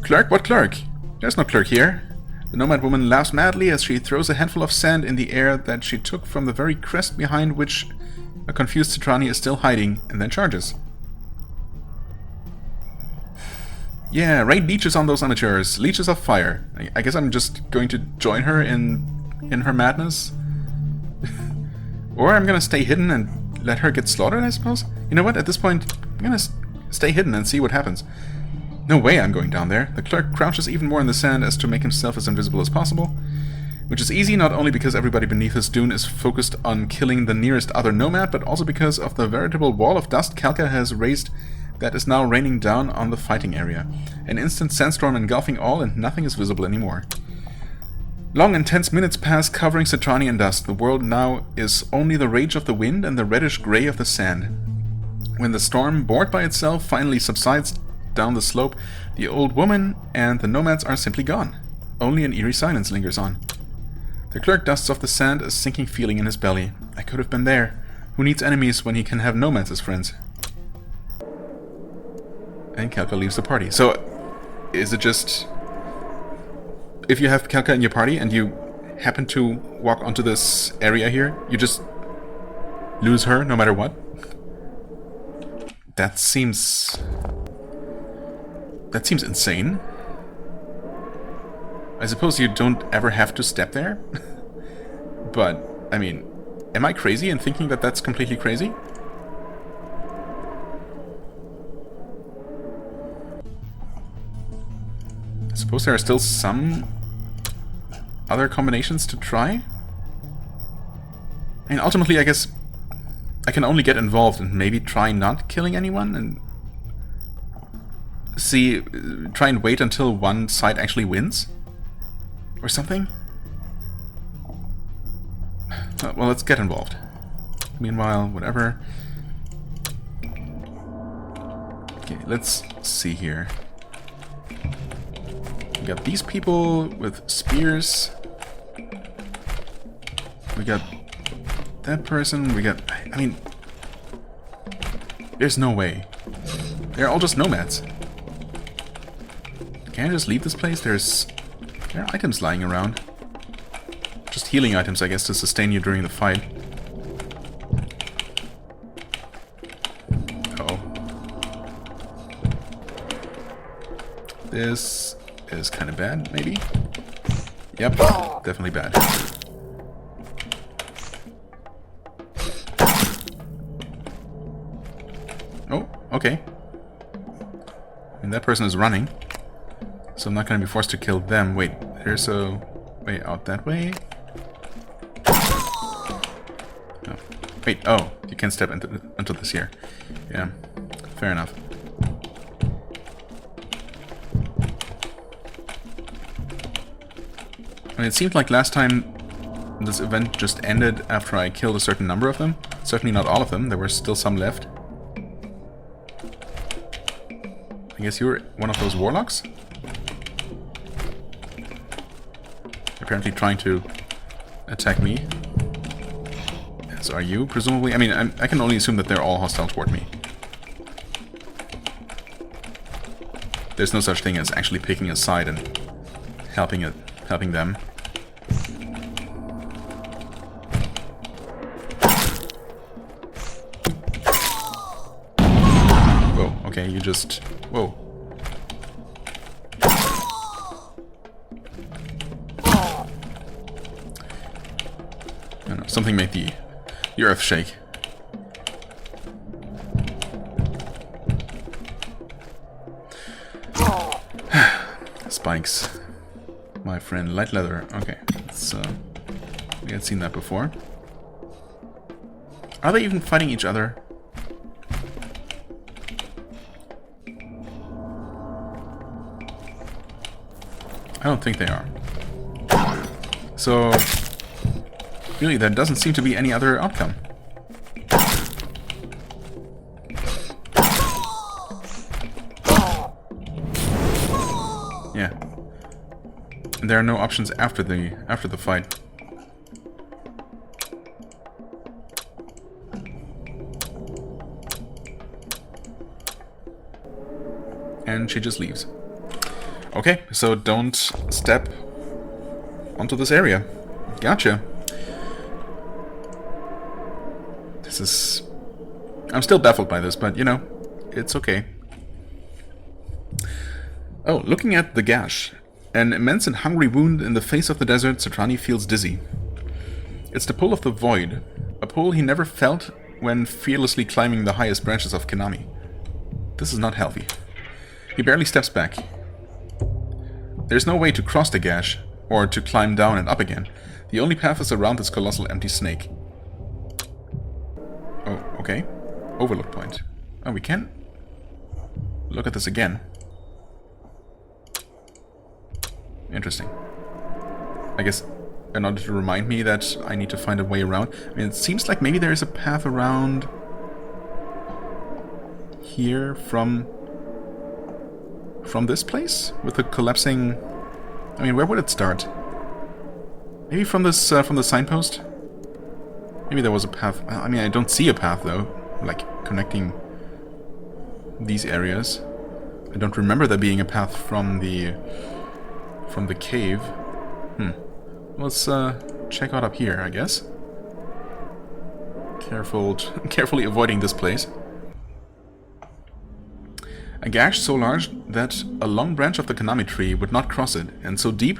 Clerk? What clerk? There's no clerk here. The nomad woman laughs madly as she throws a handful of sand in the air that she took from the very crest behind which a confused Citrani is still hiding, and then charges. Yeah, rain leeches on those amateurs. Leeches of fire. I guess I'm just going to join her in her madness. Or I'm gonna stay hidden and let her get slaughtered, I suppose? You know what, at this point, I'm gonna stay hidden and see what happens. No way I'm going down there. The clerk crouches even more in the sand as to make himself as invisible as possible. Which is easy not only because everybody beneath his dune is focused on killing the nearest other nomad, but also because of the veritable wall of dust Kalka has raised that is now raining down on the fighting area. An instant sandstorm engulfing all, and nothing is visible anymore. Long intense minutes pass, covering Citrani in dust. The world now is only the rage of the wind and the reddish grey of the sand. When the storm, bored by itself, finally subsides down the slope, the old woman and the nomads are simply gone. Only an eerie silence lingers on. The clerk dusts off the sand, a sinking feeling in his belly. I could have been there. Who needs enemies when he can have nomads as friends? And Kalka leaves the party. So, is it just... if you have Kalka in your party and you happen to walk onto this area here, you just lose her no matter what? That seems insane. I suppose you don't ever have to step there. But, I mean, am I crazy in thinking that that's completely crazy? I suppose there are still some other combinations to try? I mean, ultimately, I guess I can only get involved and maybe try not killing anyone and try and wait until one side actually wins? Or something? Well, let's get involved. Meanwhile, whatever. Okay, let's see here. We got these people with spears. We got that person. We got... I mean... there's no way. They're all just nomads. Can I just leave this place? There are items lying around. Just healing items, I guess, to sustain you during the fight. This is kind of bad, maybe? Yep, definitely bad. Oh, okay. And that person is running, so I'm not going to be forced to kill them. Wait, there's a way out that way? Oh. Wait, oh, you can step into this here. Yeah, fair enough. I mean, it seemed like last time this event just ended after I killed a certain number of them. Certainly not all of them, there were still some left. I guess you were one of those warlocks? Apparently trying to attack me. As are you, presumably. I mean, I can only assume that they're all hostile toward me. There's no such thing as actually picking a side and helping them. Whoa, okay, you just... Whoa. I don't know, something made the earth shake. Spikes. My friend, light leather. Okay, we had seen that before. Are they even fighting each other? I don't think they are. So, really, there doesn't seem to be any other outcome. Yeah. There are no options after the fight. And she just leaves. Okay, so don't step onto this area. Gotcha. This is... I'm still baffled by this, but you know, it's okay. Oh, looking at the gash. An immense and hungry wound in the face of the desert, Satrani feels dizzy. It's the pull of the void, a pull he never felt when fearlessly climbing the highest branches of Konami. This is not healthy. He barely steps back. There's no way to cross the gash, or to climb down and up again. The only path is around this colossal empty snake. Oh, okay. Overlook point. Oh, we can look at this again. Interesting. I guess in order to remind me that I need to find a way around. I mean, it seems like maybe there is a path around here from this place with the collapsing. I mean, where would it start? Maybe from this from the signpost. Maybe there was a path. I mean, I don't see a path though, like connecting these areas. I don't remember there being a path from the cave. Let's check out up here, I guess. Carefully avoiding this place. A gash so large that a long branch of the Konami tree would not cross it, and so deep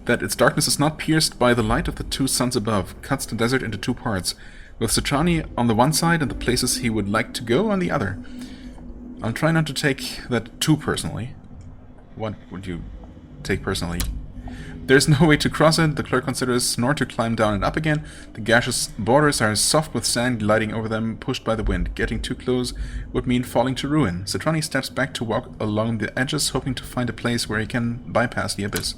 that its darkness is not pierced by the light of the two suns above, cuts the desert into two parts, with Satrani on the one side and the places he would like to go on the other. I'll try not to take that too personally. What would you take personally? There's no way to cross it, the clerk considers, nor to climb down and up again. The gaseous borders are soft with sand gliding over them, pushed by the wind. Getting too close would mean falling to ruin. Satrani steps back to walk along the edges, hoping to find a place where he can bypass the abyss.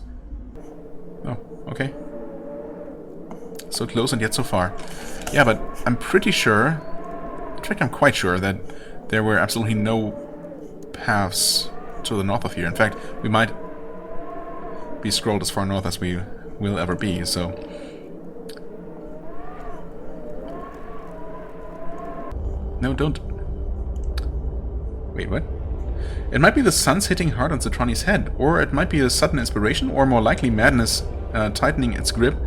Oh, okay. So close and yet so far. Yeah, but I'm pretty sure... In fact, I'm quite sure that there were absolutely no paths to the north of here. In fact, we might be scrolled as far north as we will ever be, so... No, don't... Wait, what? It might be the sun's hitting hard on Satrani's head, or it might be a sudden inspiration, or more likely madness tightening its grip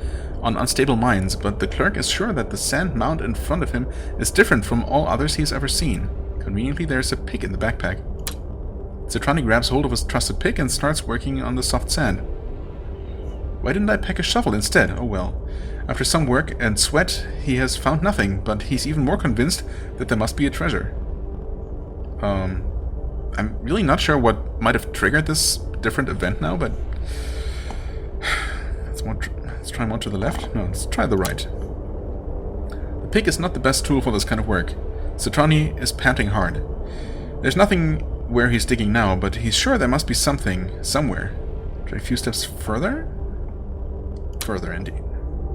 on unstable minds, but the clerk is sure that the sand mound in front of him is different from all others he has ever seen. Conveniently, there's a pick in the backpack. Citrani grabs hold of his trusted pick and starts working on the soft sand. Why didn't I pack a shovel instead? Oh well. After some work and sweat, he has found nothing, but he's even more convinced that there must be a treasure. I'm really not sure what might have triggered this different event now, but... Let's try one to the left. No, let's try the right. The pick is not the best tool for this kind of work. Citrani is panting hard. There's nothing where he's digging now, but he's sure there must be something somewhere. Try a few steps further? Further, indeed.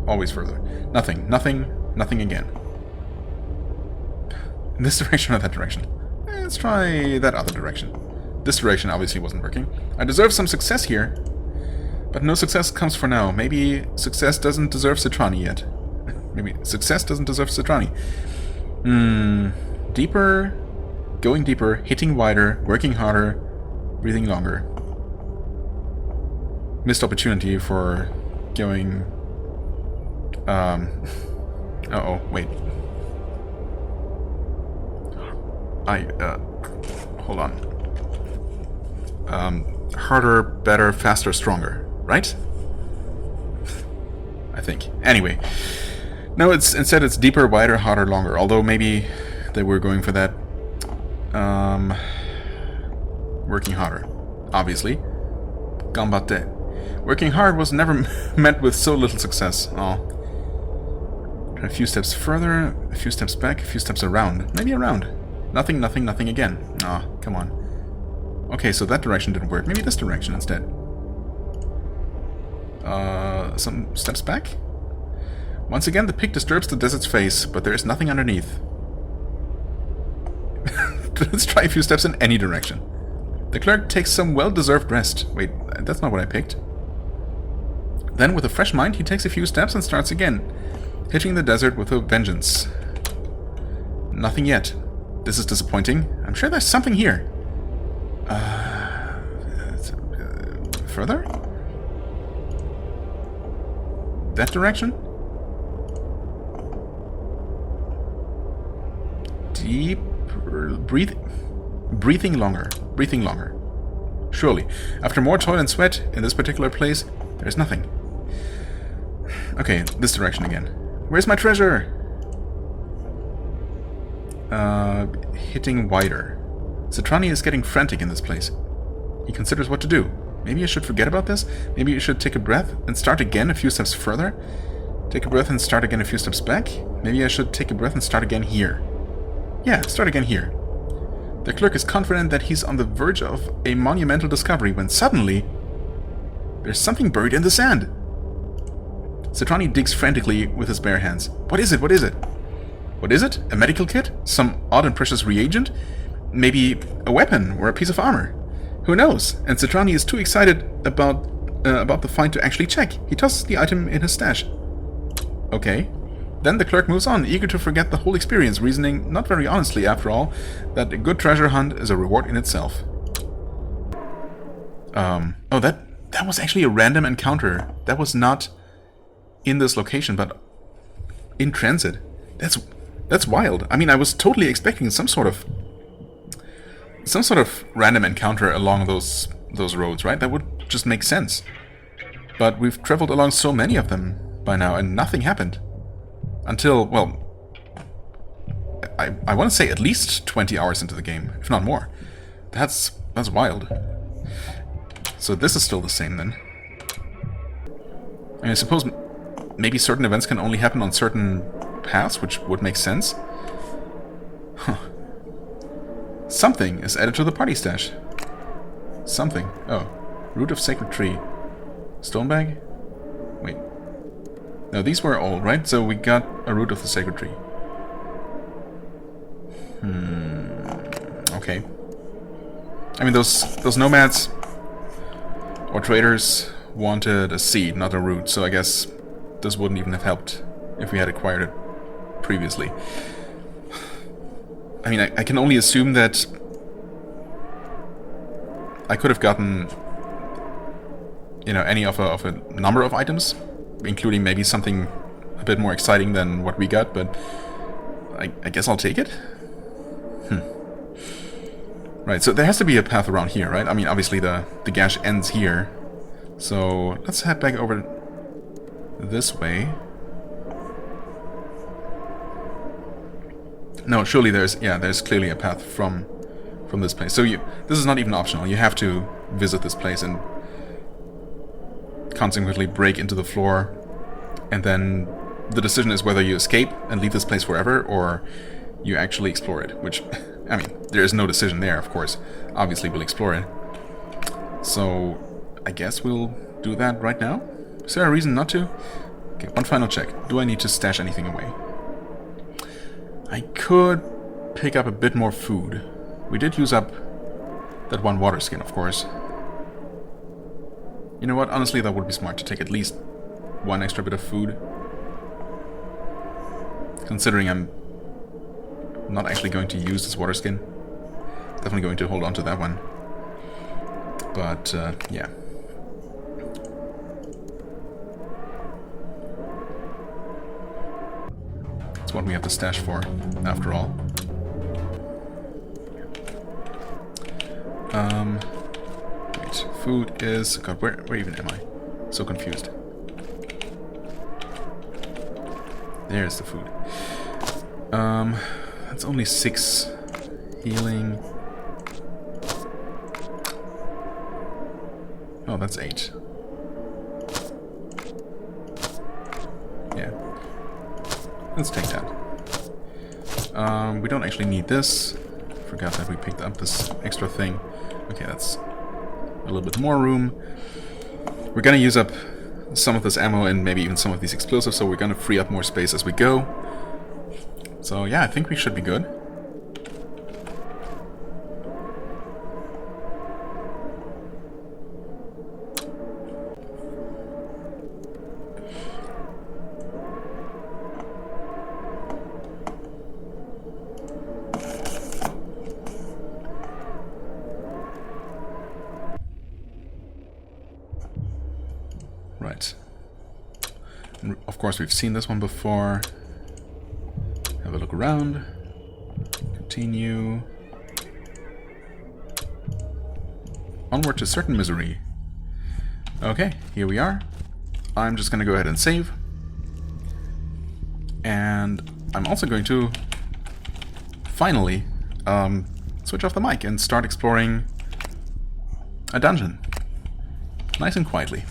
Always further. Nothing, nothing, nothing again. In this direction or that direction? Let's try that other direction. This direction obviously wasn't working. I deserve some success here, but no success comes for now. Maybe success doesn't deserve Citrani yet. Maybe success doesn't deserve Citrani. Deeper, going deeper, hitting wider, working harder, breathing longer. Missed opportunity for going... Uh-oh, wait. Hold on. Harder, better, faster, stronger, right? I think. Anyway. No, instead it's deeper, wider, harder, longer. Although maybe they were going for that. Working harder. Obviously. Gambatte. Working hard was never met with so little success. Oh. Try a few steps further, a few steps back, a few steps around. Maybe around. Nothing, nothing, nothing again. Ah, oh, come on. Okay, so that direction didn't work. Maybe this direction instead. Some steps back? Once again, the pick disturbs the desert's face, but there is nothing underneath. Let's try a few steps in any direction. The clerk takes some well-deserved rest. Wait, that's not what I picked. Then, with a fresh mind, he takes a few steps and starts again, hitting the desert with a vengeance. Nothing yet. This is disappointing. I'm sure there's something here. Further? That direction? Deeper. Breathing longer. Breathing longer. Surely. After more toil and sweat in this particular place, there's nothing. Okay, this direction again. Where's my treasure? Hitting wider. Citrani is getting frantic in this place. He considers what to do. Maybe I should forget about this? Maybe I should take a breath and start again a few steps further? Take a breath and start again a few steps back? Maybe I should take a breath and start again here. Yeah, start again here. The clerk is confident that he's on the verge of a monumental discovery when suddenly there's something buried in the sand. Citrani digs frantically with his bare hands. What is it? What is it? What is it? A medical kit? Some odd and precious reagent? Maybe a weapon or a piece of armor? Who knows? And Citrani is too excited about the find to actually check. He tosses the item in his stash. Okay. Then the clerk moves on, eager to forget the whole experience, reasoning, not very honestly after all, that a good treasure hunt is a reward in itself. Oh, that was actually a random encounter. That was not in this location, but in transit. That's wild. I mean, I was totally expecting some sort of random encounter along those roads, right? That would just make sense. But we've traveled along so many of them by now, and nothing happened. Until, well, I want to say at least 20 hours into the game, if not more. That's wild. So this is still the same then. I suppose maybe certain events can only happen on certain paths, which would make sense. Huh. Something is added to the party stash. Something. Oh. Root of Sacred Tree. Stone bag? Wait. No, these were all, right? So we got a root of the Sacred Tree. Okay. I mean, those nomads or traders wanted a seed, not a root, so I guess this wouldn't even have helped if we had acquired it previously. I mean, I can only assume that I could have gotten, you know, any of a number of items, including maybe something a bit more exciting than what we got, but I guess I'll take it. Right, so there has to be a path around here, right? I mean, obviously the gash ends here. So let's head back over this way. No, surely there's clearly a path from this place. So this is not even optional. You have to visit this place and consequently break into the floor, and then the decision is whether you escape and leave this place forever or you actually explore it, which, I mean, there is no decision there, of course. Obviously we'll explore it. So I guess we'll do that right now. Is there a reason not to? Okay, one final check. Do I need to stash anything away? I could pick up a bit more food. We did use up that one water skin, of course. You know what? Honestly, that would be smart to take at least one extra bit of food. Considering I'm not actually going to use this water skin. Definitely going to hold on to that one. But, yeah. That's what we have the stash for, after all. Wait, food is... God, where even am I? So confused. There's the food. That's only 6 healing. Oh, that's 8. Yeah. Let's take that. We don't actually need this. Forgot that we picked up this extra thing. Okay, that's a little bit more room. We're gonna use up some of this ammo and maybe even some of these explosives, so we're gonna free up more space as we go. So yeah, I think we should be good. Right. And of course, we've seen this one before. Have a look around. Continue. Onward to certain misery. Okay, here we are. I'm just going to go ahead and save. And I'm also going to finally switch off the mic and start exploring a dungeon. Nice and quietly.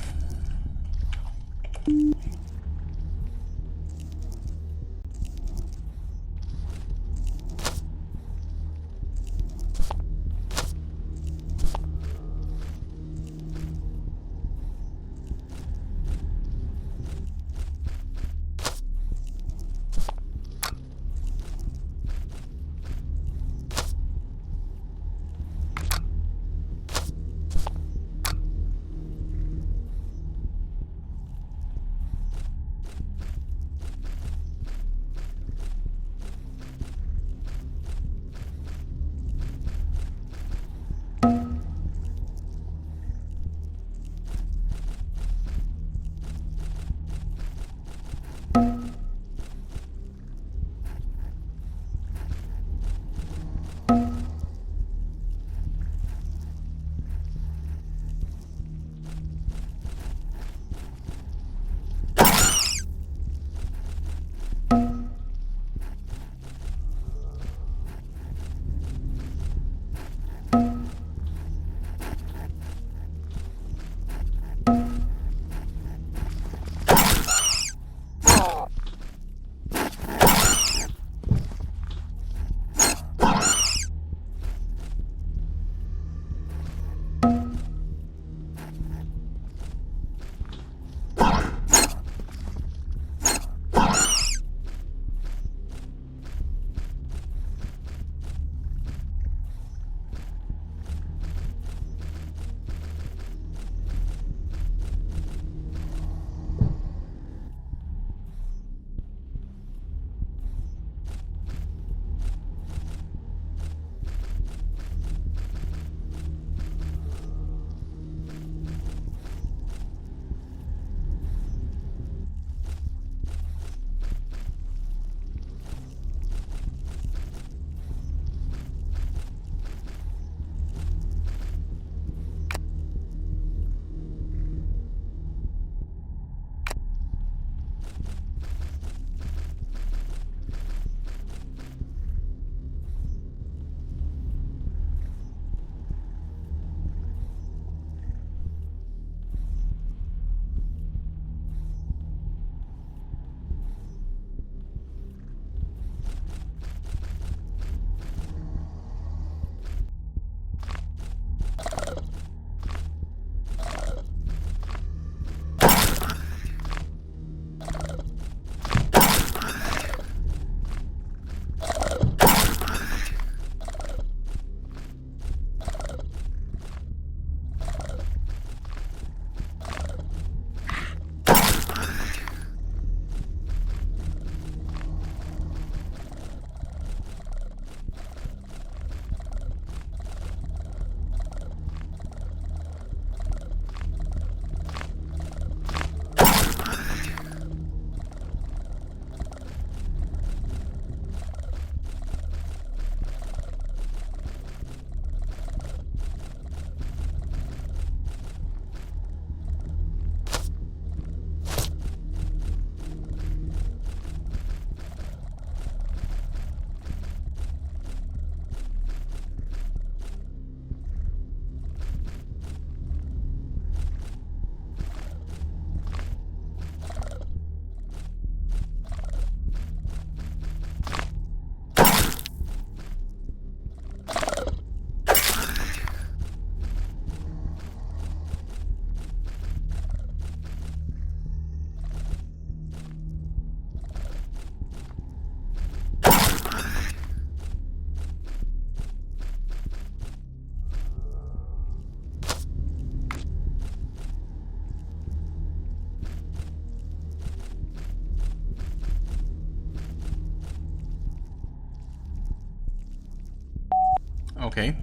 Okay.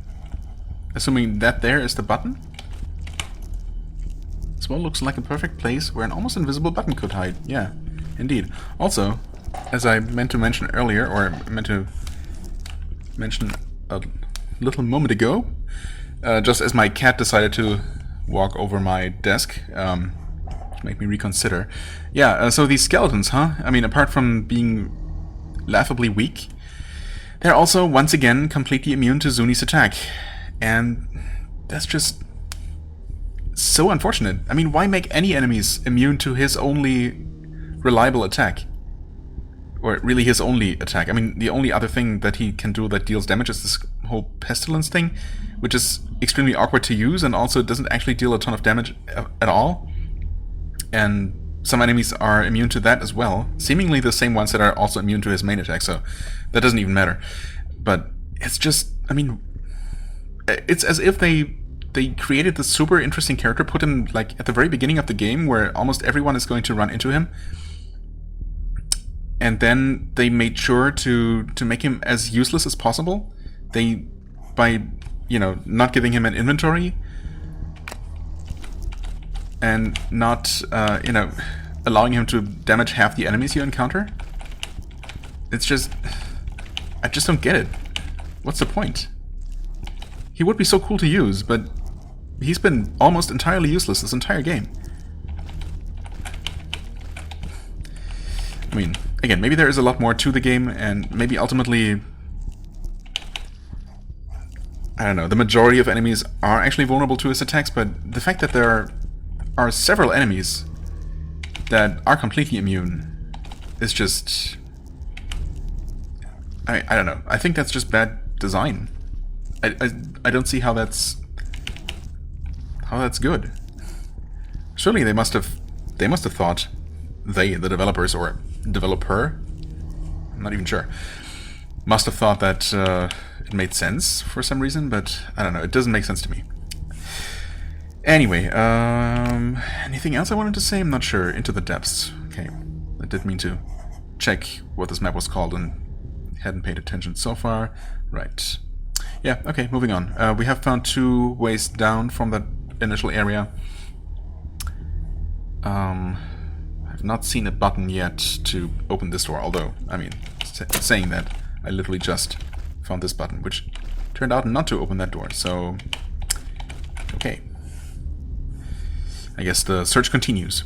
Assuming that there is the button. This wall looks like a perfect place where an almost invisible button could hide. Yeah, indeed. Also, as I meant to mention earlier, or meant to mention a little moment ago, just as my cat decided to walk over my desk, to make me reconsider. Yeah, so these skeletons, huh? I mean, apart from being laughably weak, they're also, once again, completely immune to Zuni's attack. And that's just so unfortunate. I mean, why make any enemies immune to his only reliable attack? Or really his only attack. I mean, the only other thing that he can do that deals damage is this whole pestilence thing, which is extremely awkward to use and also doesn't actually deal a ton of damage at all. And some enemies are immune to that as well. Seemingly the same ones that are also immune to his main attack, so that doesn't even matter. But it's just, I mean, it's as if they created this super interesting character, put him like at the very beginning of the game where almost everyone is going to run into him. And then they made sure to make him as useless as possible. By, you know, not giving him an inventory and not, you know, allowing him to damage half the enemies you encounter. It's just, I just don't get it. What's the point? He would be so cool to use, but he's been almost entirely useless this entire game. I mean, again, maybe there is a lot more to the game, and maybe ultimately, I don't know, the majority of enemies are actually vulnerable to his attacks, but the fact that there are several enemies that are completely immune is just... I don't know. I think that's just bad design. I don't see how that's good. Surely they must have thought, the developers or developer, I'm not even sure, must have thought that it made sense for some reason, but I don't know, it doesn't make sense to me. Anyway, anything else I wanted to say? I'm not sure. Into the Depths. Okay, I did mean to check what this map was called and hadn't paid attention so far. Right. Yeah, okay, moving on. We have found 2 ways down from that initial area. I've not seen a button yet to open this door, although, I mean, saying that, I literally just found this button, which turned out not to open that door, so... Okay. I guess the search continues.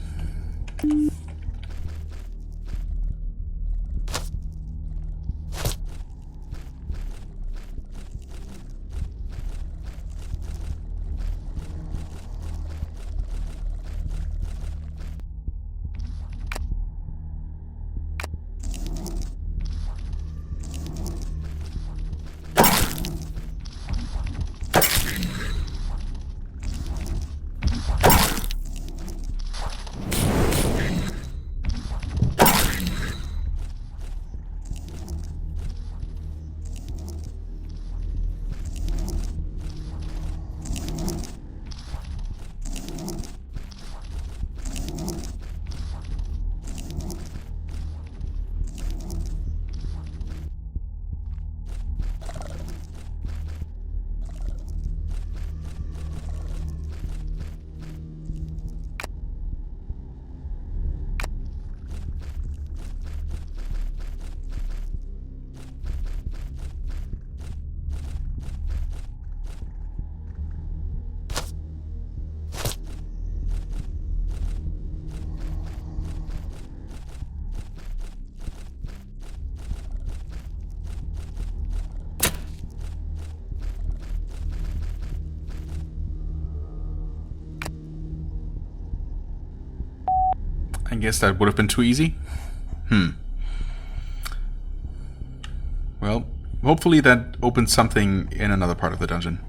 I guess that would have been too easy. Well, hopefully that opens something in another part of the dungeon.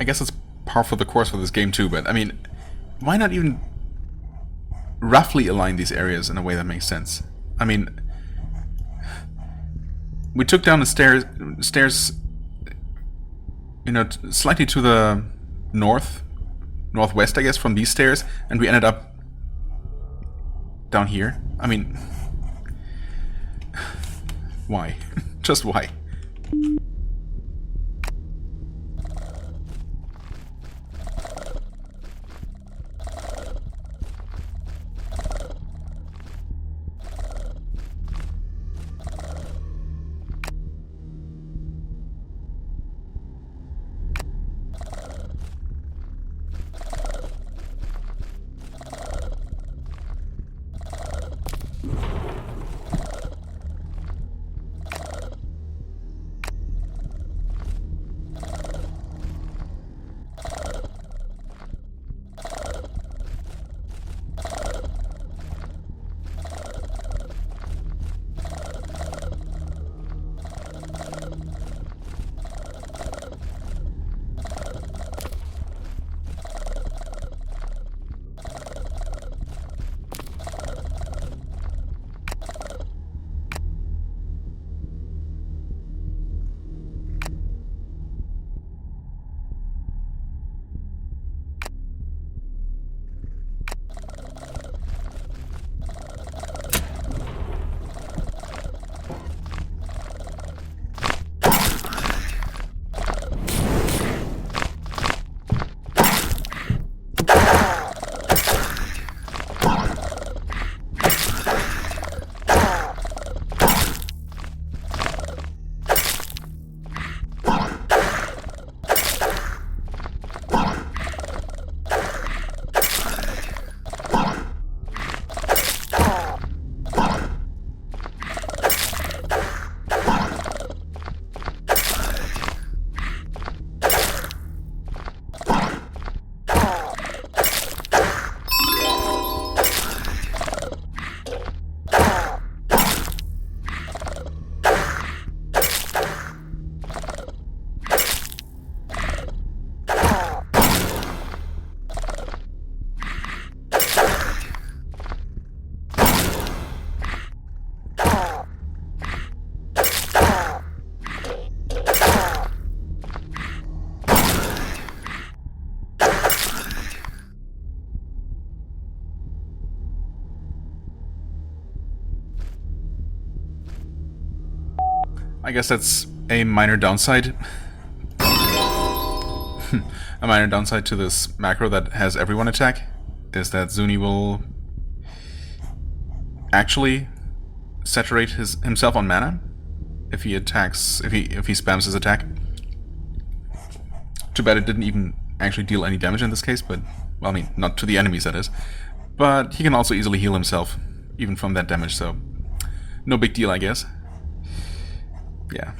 guess it's par for the course for this game too, but I mean, why not even roughly align these areas in a way that makes sense? I mean, we took down the stairs, you know, slightly to the northwest, I guess, from these stairs, and we ended up down here. I mean, why? Just why? I guess that's a minor downside. A minor downside to this macro that has everyone attack is that Zuni will actually saturate himself on mana if he attacks, if he spams his attack. Too bad it didn't even actually deal any damage in this case, but, well, I mean, not to the enemies, that is. But he can also easily heal himself, even from that damage, so no big deal, I guess. Yeah.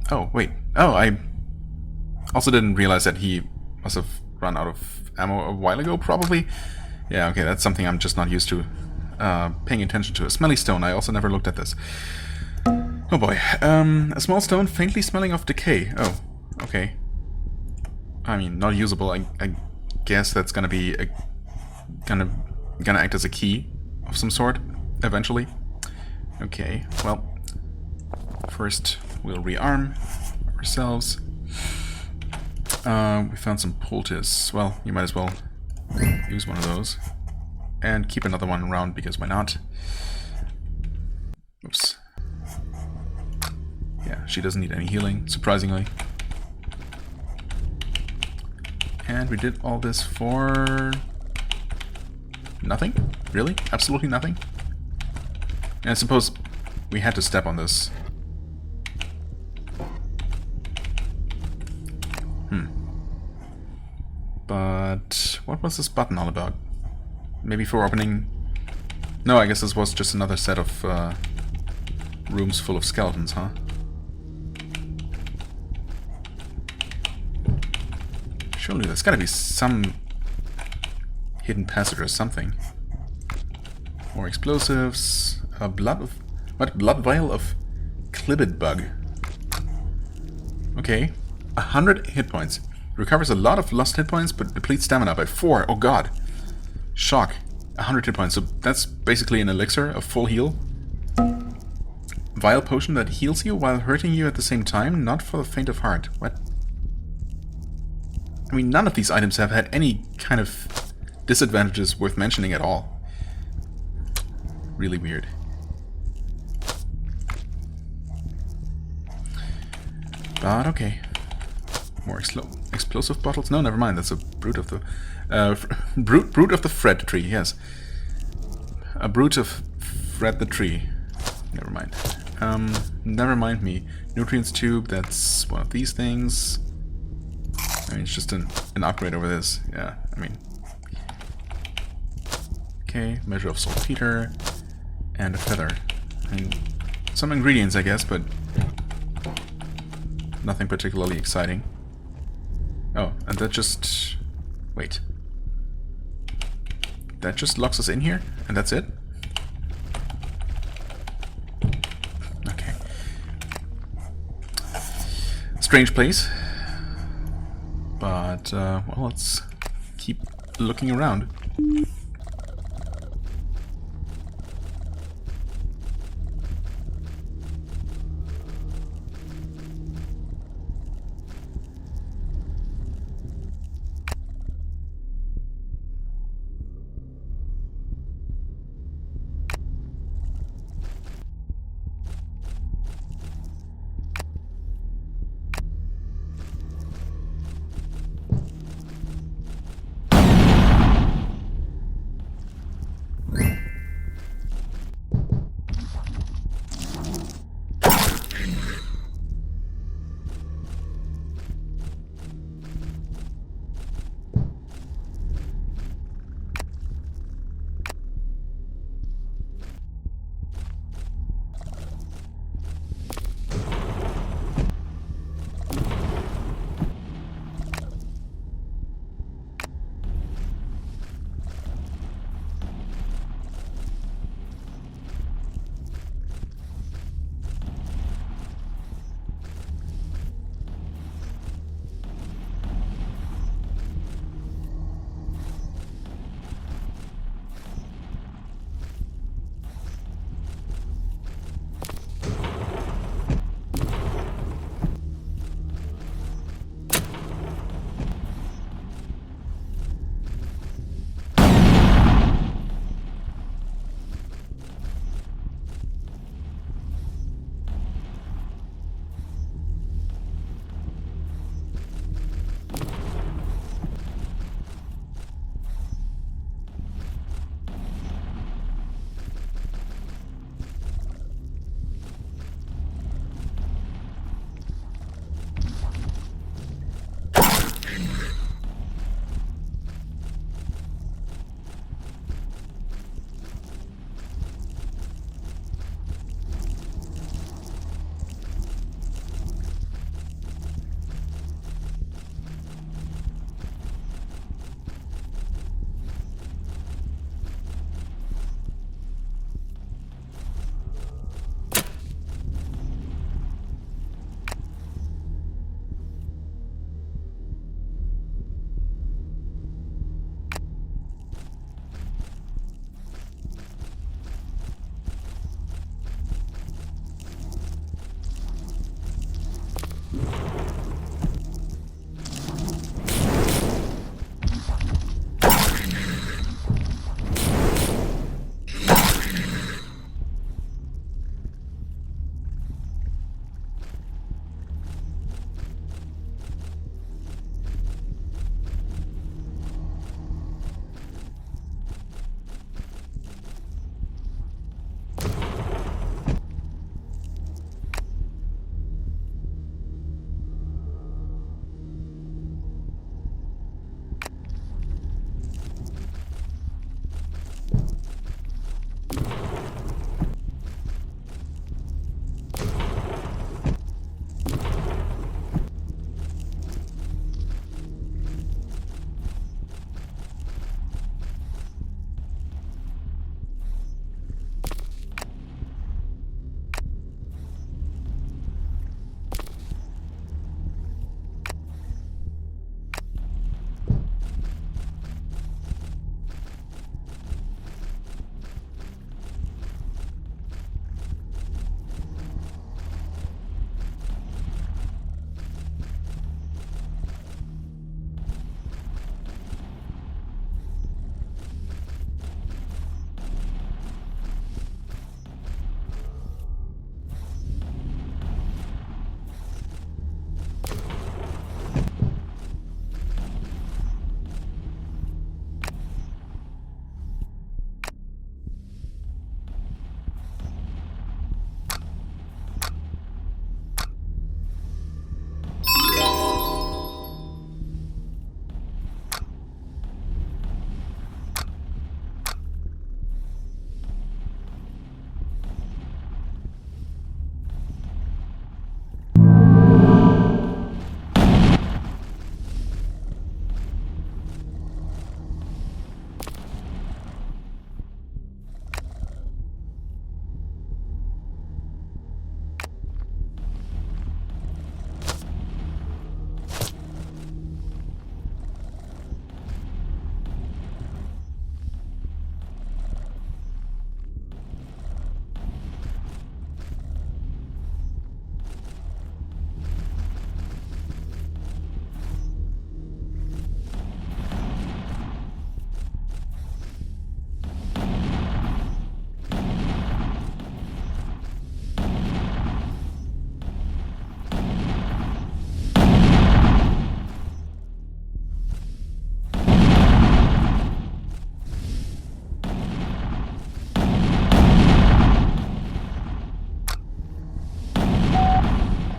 Oh, wait. Oh, I also didn't realize that he must have run out of ammo a while ago, probably. Yeah, okay, that's something I'm just not used to paying attention to. A smelly stone, I also never looked at this. Oh boy. A small stone faintly smelling of decay. Oh, okay. I mean, not usable. I guess that's gonna be gonna act as a key of some sort, eventually. Okay, well, first we'll rearm ourselves. We found some poultice. Well, you might as well use one of those. And keep another one around, because why not? Oops. Yeah, she doesn't need any healing, surprisingly. And we did all this for nothing? Really? Absolutely nothing? And I suppose we had to step on this. But what was this button all about? Maybe for opening... No, I guess this was just another set of rooms full of skeletons, huh? Surely there's gotta be some hidden passage or something. More explosives. A blood of... What? Blood vial of Clibbit bug. Okay. 100 hit points. Recovers a lot of lost hit points, but depletes stamina by 4. Oh god. Shock. 100 hit points. So that's basically an elixir, a full heal. Vile potion that heals you while hurting you at the same time. Not for the faint of heart. What? I mean, none of these items have had any kind of disadvantages worth mentioning at all. Really weird. But okay. More explosive bottles? No, never mind. That's a brute of the brute of the Fred tree. Yes, a brute of Fred the tree. Never mind. Never mind me. Nutrients tube. That's one of these things. I mean, it's just an upgrade over this. Yeah. I mean. Okay. Measure of saltpeter and a feather. I mean, some ingredients, I guess, but nothing particularly exciting. Oh, and that just... Wait. That just locks us in here? And that's it? Okay. Strange place. But, well, let's keep looking around.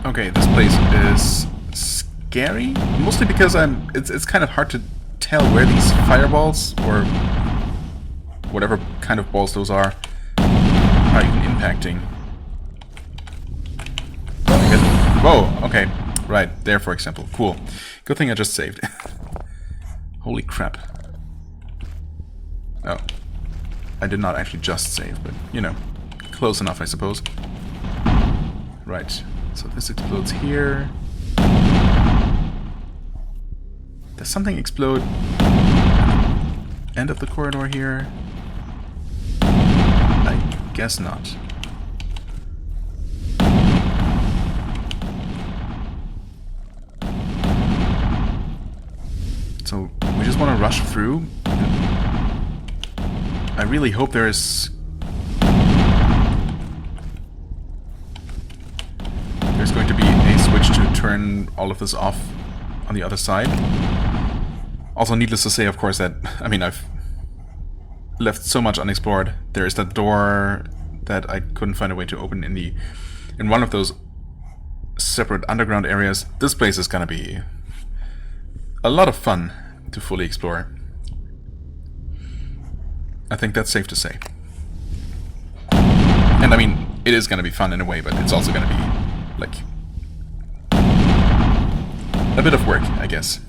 Okay, this place is scary, mostly because it's kind of hard to tell where these fireballs or whatever kind of balls those are even impacting. Whoa, okay. Right, there for example. Cool. Good thing I just saved. Holy crap. Oh. I did not actually just save, but, you know, close enough, I suppose. Right. So this explodes here. Does something explode at the end of the corridor here? I guess not. So we just want to rush through. I really hope there's going to be a switch to turn all of this off on the other side. Also, needless to say, of course, that I've left so much unexplored. There is that door that I couldn't find a way to open in one of those separate underground areas. This place is gonna be a lot of fun to fully explore. I think that's safe to say. And I mean, it is gonna be fun in a way, but it's also gonna be like a bit of work, I guess.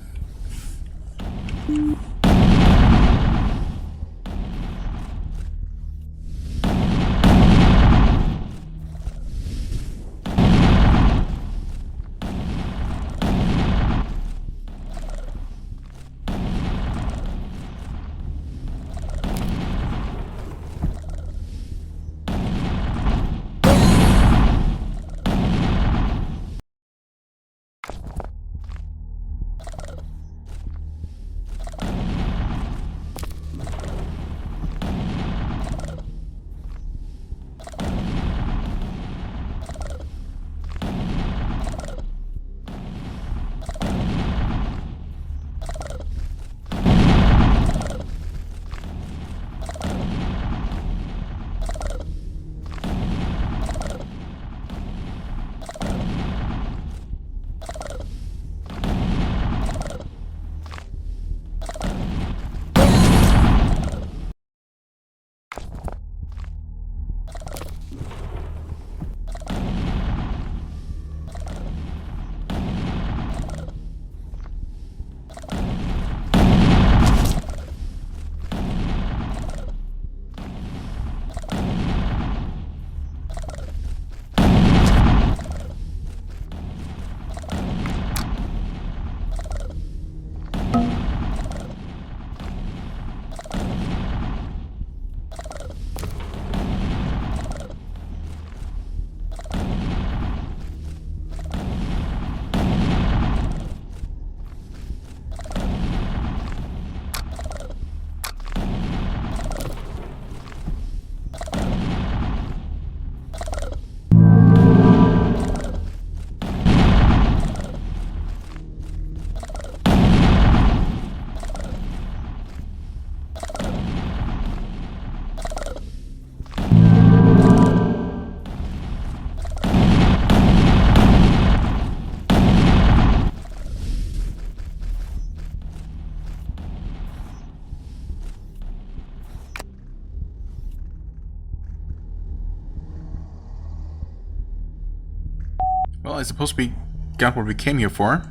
Well, I suppose we got what we came here for,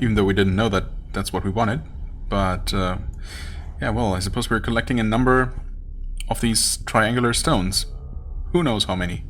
even though we didn't know that that's what we wanted. But, yeah, well, I suppose we're collecting a number of these triangular stones. Who knows how many?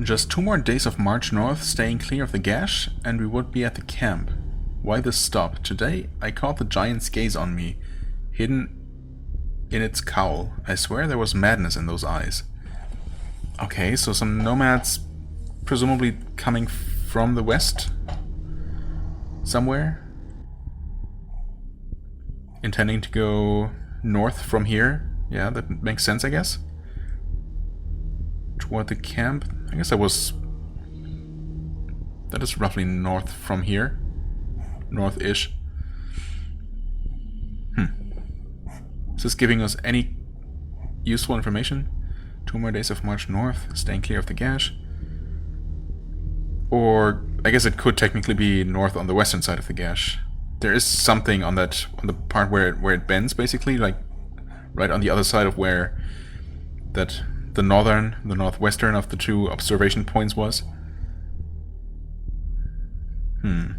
Just 2 more days of march north, staying clear of the gash, and we would be at the camp. Why this stop? Today I caught the giant's gaze on me, hidden in its cowl. I swear there was madness in those eyes. Okay, so some nomads presumably coming from the west somewhere, intending to go north from here. Yeah, that makes sense, I guess. Toward the camp. I guess that is roughly north from here. North-ish. Is this giving us any useful information? 2 more days of march north, staying clear of the gash. Or I guess it could technically be north on the western side of the gash. There is something on the part where it bends, basically, like right on the other side of where the northwestern of the 2 observation points was. And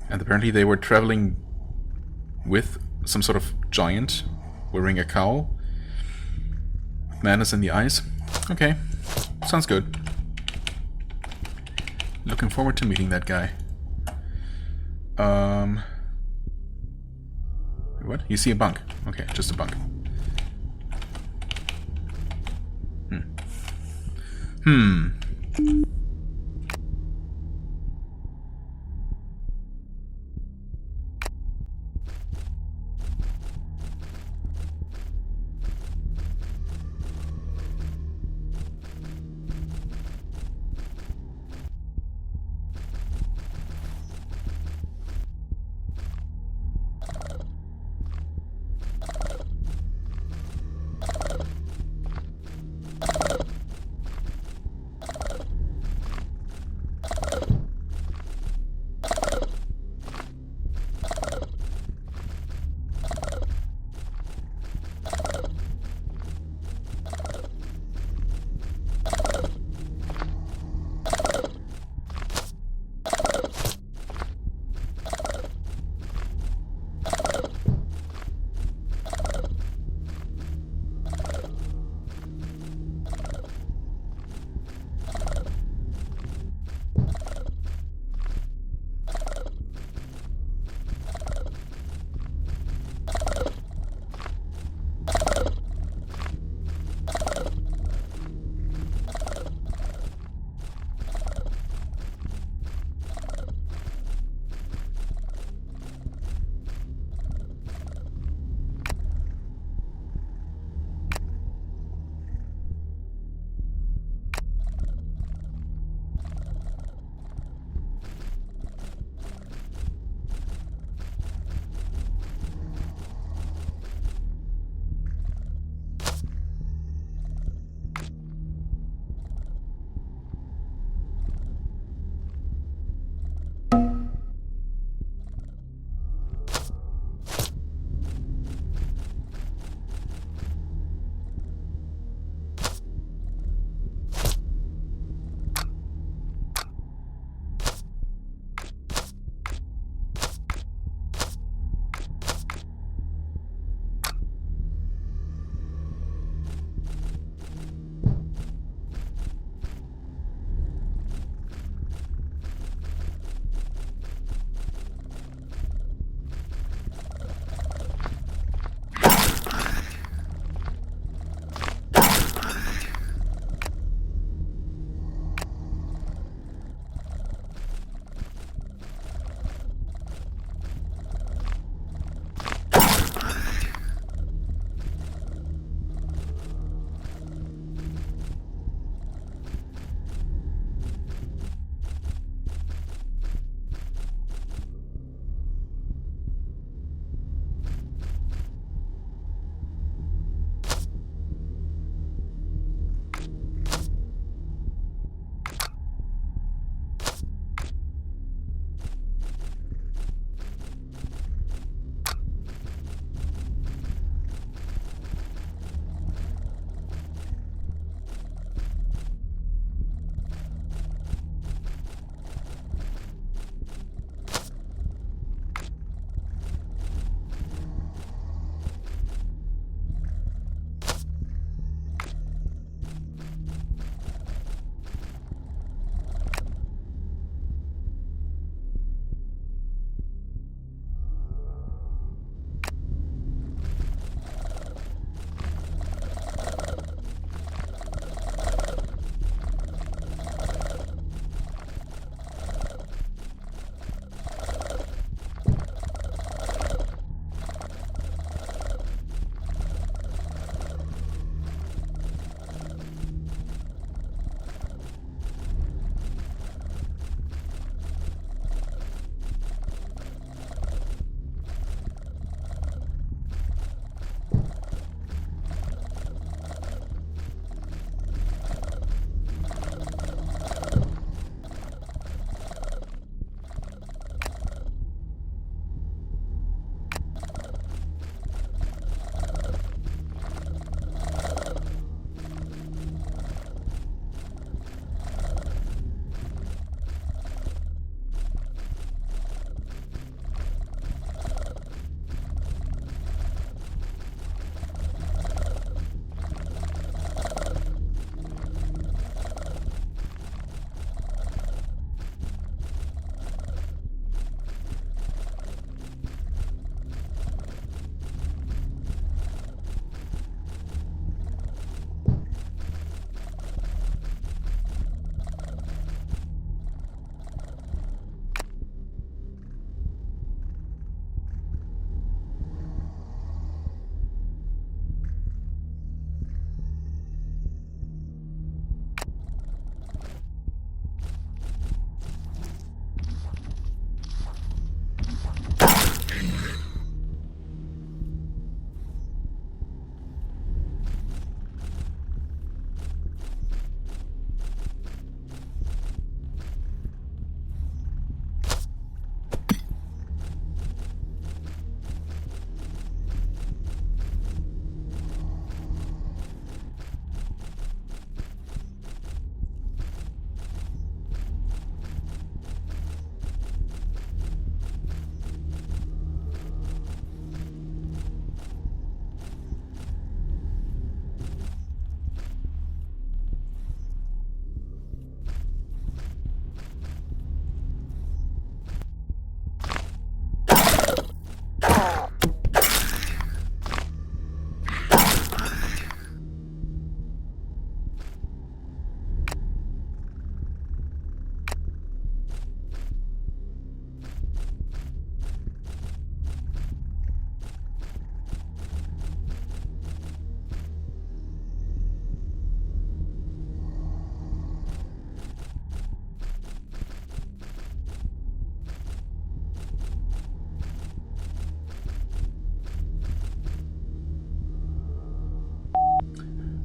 apparently they were traveling with some sort of giant wearing a cowl. Madness in the eyes. Okay, sounds good. Looking forward to meeting that guy. What? You see a bunk. Okay, just a bunk.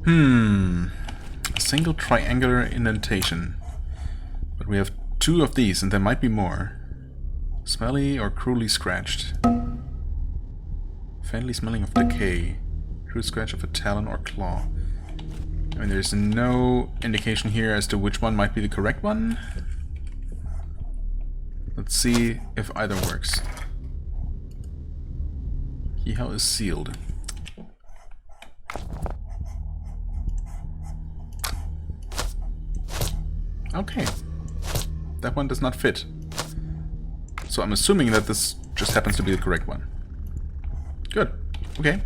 A single triangular indentation. But we have 2 of these, and there might be more. Smelly or cruelly scratched. Faintly smelling of decay. Crude scratch of a talon or claw. I mean, there's no indication here as to which one might be the correct one. Let's see if either works. Keyhole is sealed. Okay. That one does not fit. So I'm assuming that this just happens to be the correct one. Good. Okay.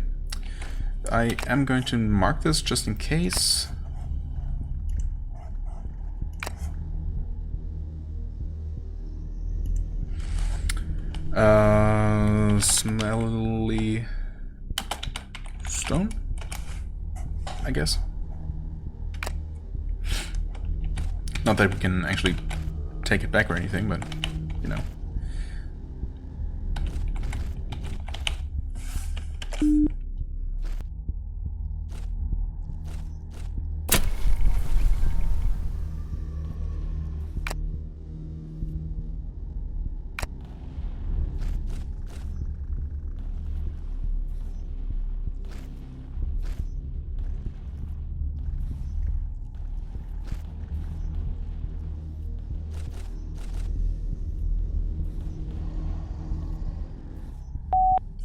I am going to mark this just in case. Smelly stone, I guess. Not that we can actually take it back or anything, but, you know.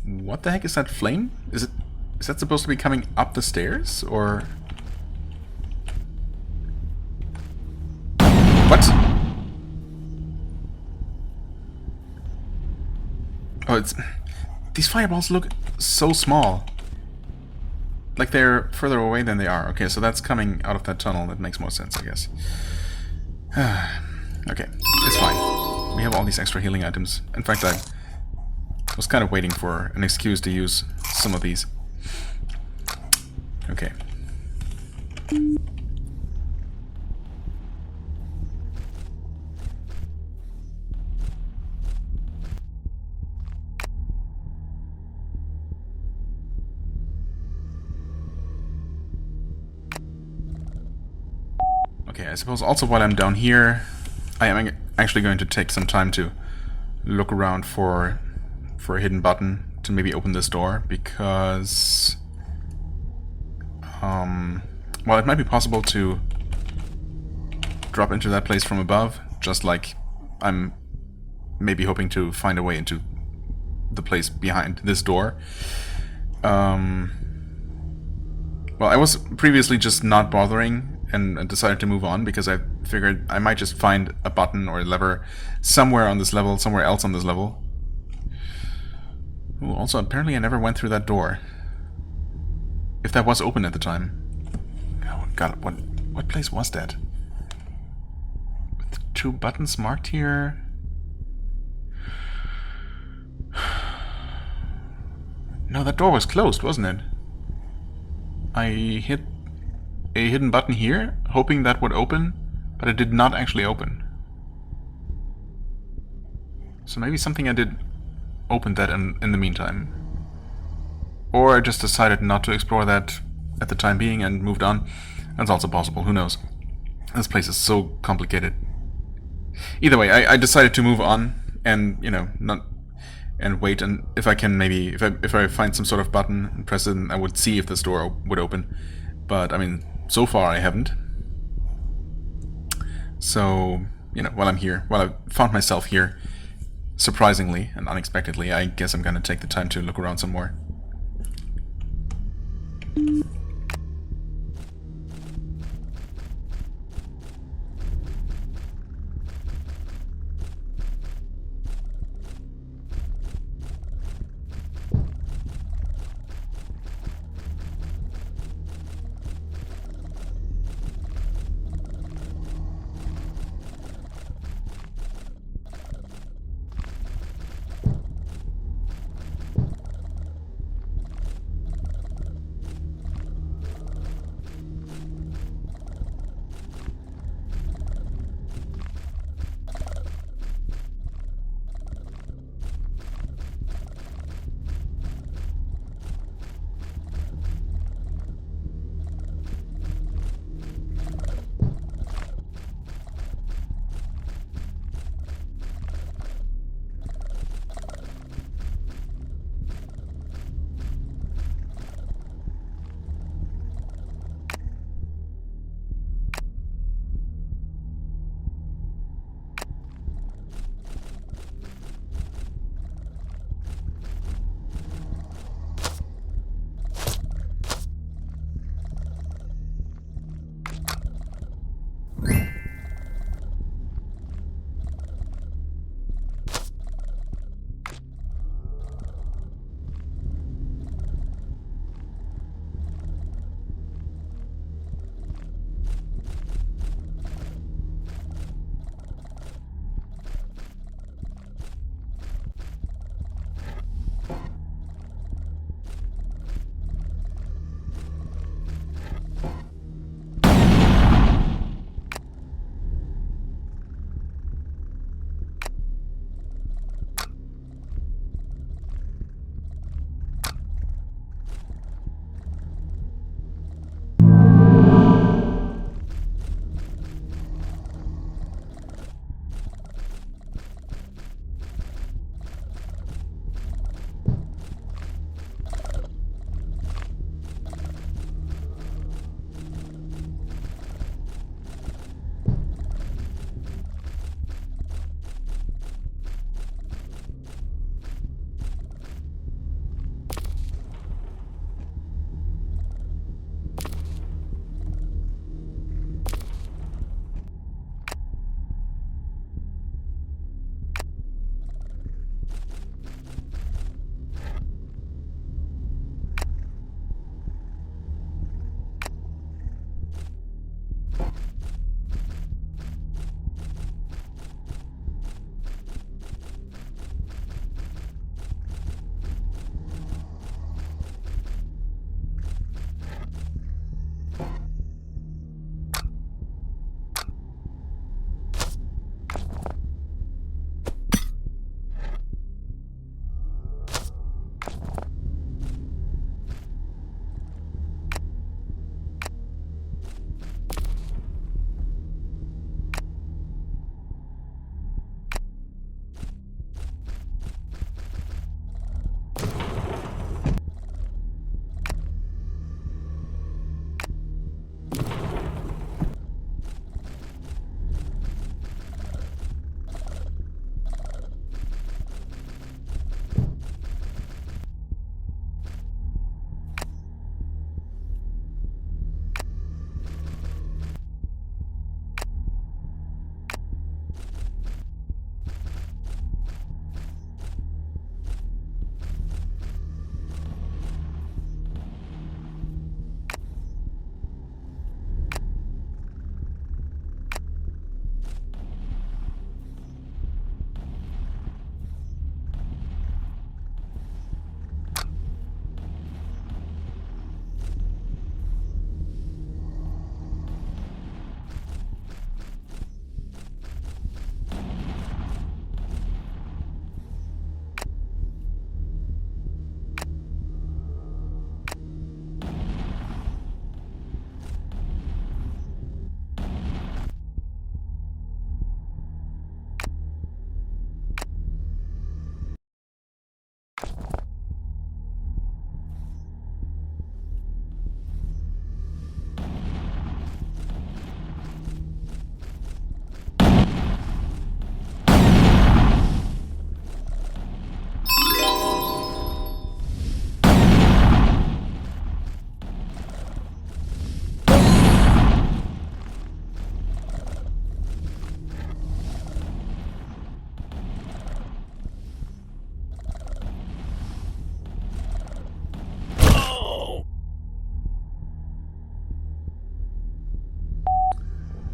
What the heck is that flame? Is that supposed to be coming up the stairs, or what? Oh, these fireballs look so small. Like they're further away than they are. Okay, so that's coming out of that tunnel. That makes more sense, I guess. Okay, it's fine. We have all these extra healing items. In fact, I was kind of waiting for an excuse to use some of these. Okay. Okay, I suppose also while I'm down here, I am actually going to take some time to look around for a hidden button to maybe open this door, because well, it might be possible to drop into that place from above, just like I'm maybe hoping to find a way into the place behind this door. Well, I was previously just not bothering and decided to move on because I figured I might just find a button or a lever somewhere on this level, somewhere else on this level. Ooh, also, apparently I never went through that door. If that was open at the time. Oh god, what place was that? With 2 buttons marked here. No, that door was closed, wasn't it? I hit a hidden button here, hoping that would open, but it did not actually open. So maybe something I did opened that in the meantime. Or I just decided not to explore that at the time being and moved on. That's also possible, who knows. This place is so complicated. Either way, I decided to move on and, you know, and wait, and if I can maybe, if I find some sort of button and press it, I would see if this door would open. But, I mean, so far I haven't. So, you know, while I'm here, while I found myself here, surprisingly and unexpectedly, I guess I'm gonna take the time to look around some more.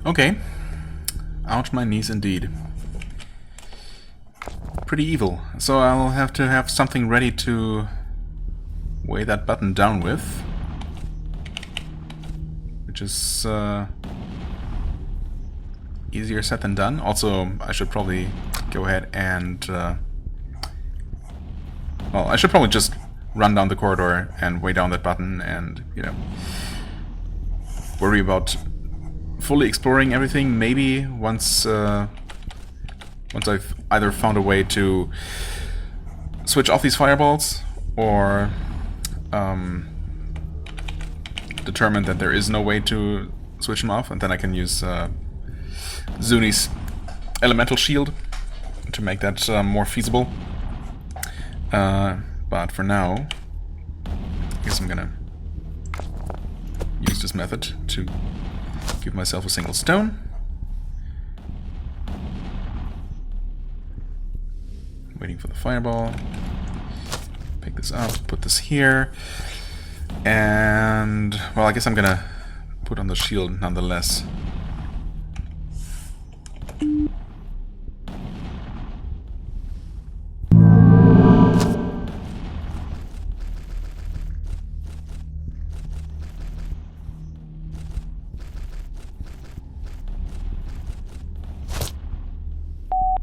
Okay. Ouch my knees indeed. Pretty evil. So I'll have to have something ready to weigh that button down with. Which is easier said than done. Also, I should probably go ahead and... well, I should probably just run down the corridor and weigh down that button and, you know, worry about fully exploring everything, maybe once I've either found a way to switch off these fireballs or determine that there is no way to switch them off, and then I can use Zuni's elemental shield to make that more feasible. But for now, I guess I'm gonna use this method to give myself a single stone. Waiting for the fireball. Pick this up, put this here. And, well, I guess I'm gonna put on the shield nonetheless.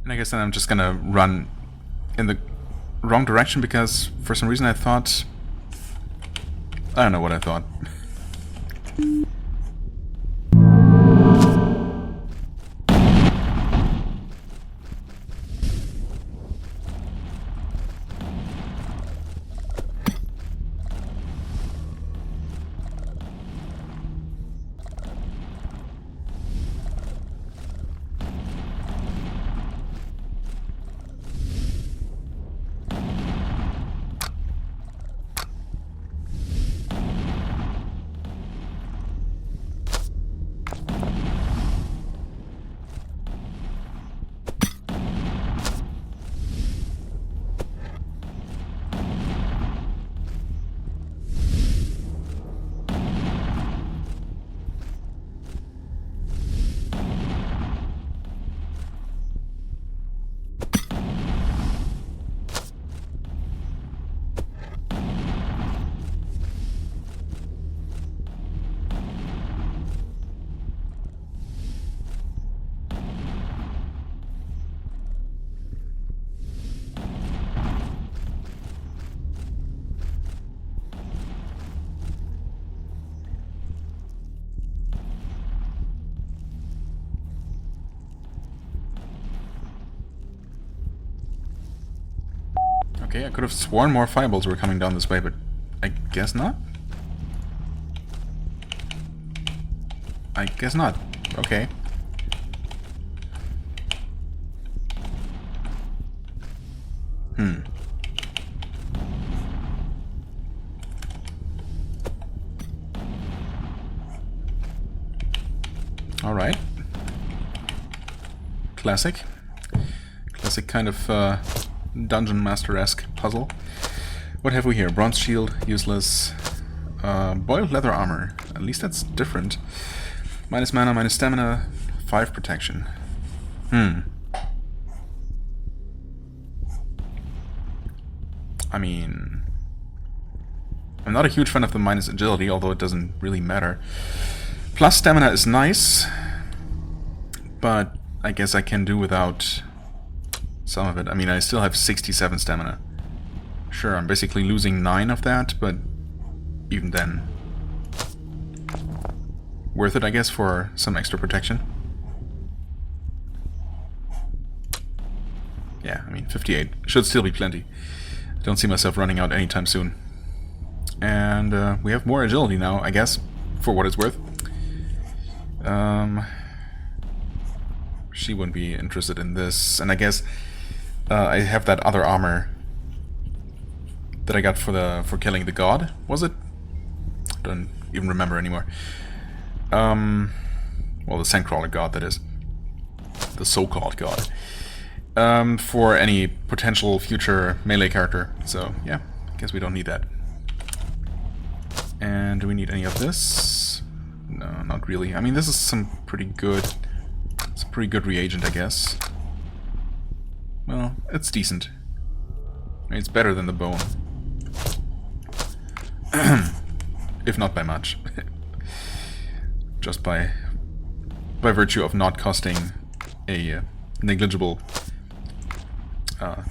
And I guess then I'm just gonna run in the wrong direction because for some reason I thought... I don't know what I thought. Okay, I could have sworn more fireballs were coming down this way, but I guess not? I guess not. Okay. Alright. Classic. Classic kind of Dungeon Master-esque puzzle. What have we here? Bronze shield, useless. Boiled leather armor. At least that's different. Minus mana, minus stamina, 5 protection. I mean... I'm not a huge fan of the minus agility, although it doesn't really matter. Plus stamina is nice, but I guess I can do without some of it. I mean, I still have 67 stamina. Sure, I'm basically losing 9 of that, but even then... worth it, I guess, for some extra protection. Yeah, I mean, 58 should still be plenty. I don't see myself running out anytime soon. And we have more agility now, I guess, for what it's worth. She wouldn't be interested in this, and I guess I have that other armor that I got for killing the god. Was it? Don't even remember anymore. Well, the Sandcrawler god, that is. The so-called god. For any potential future melee character. So, yeah, I guess we don't need that. And do we need any of this? No, not really. I mean, this is some pretty good... It's a pretty good reagent, I guess. Well, it's decent. I mean, it's better than the bone. If not by much. Just by virtue of not costing a negligible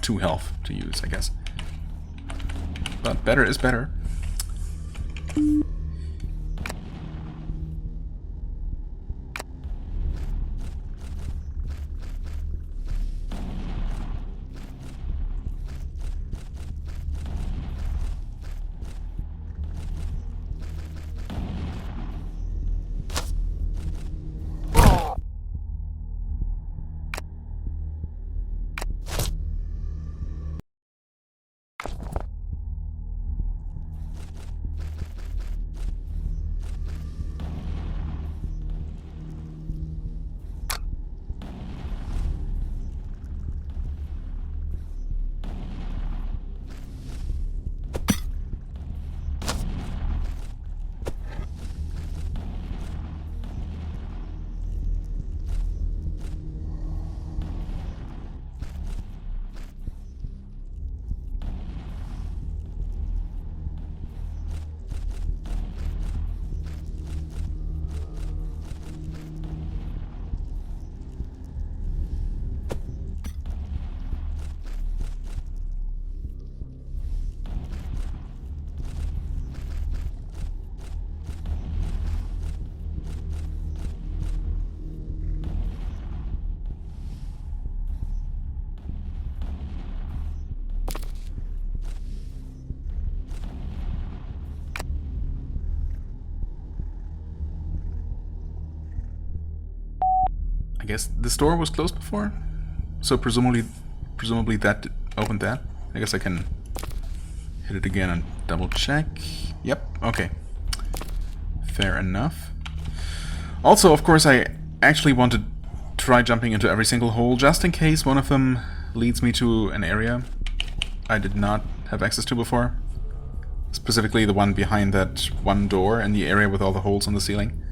2 health to use, I guess. But better is better. I guess this door was closed before, so presumably that opened that. I guess I can hit it again and double check. Yep, okay. Fair enough. Also, of course, I actually want to try jumping into every single hole, just in case one of them leads me to an area I did not have access to before. Specifically the one behind that one door in the area with all the holes on the ceiling.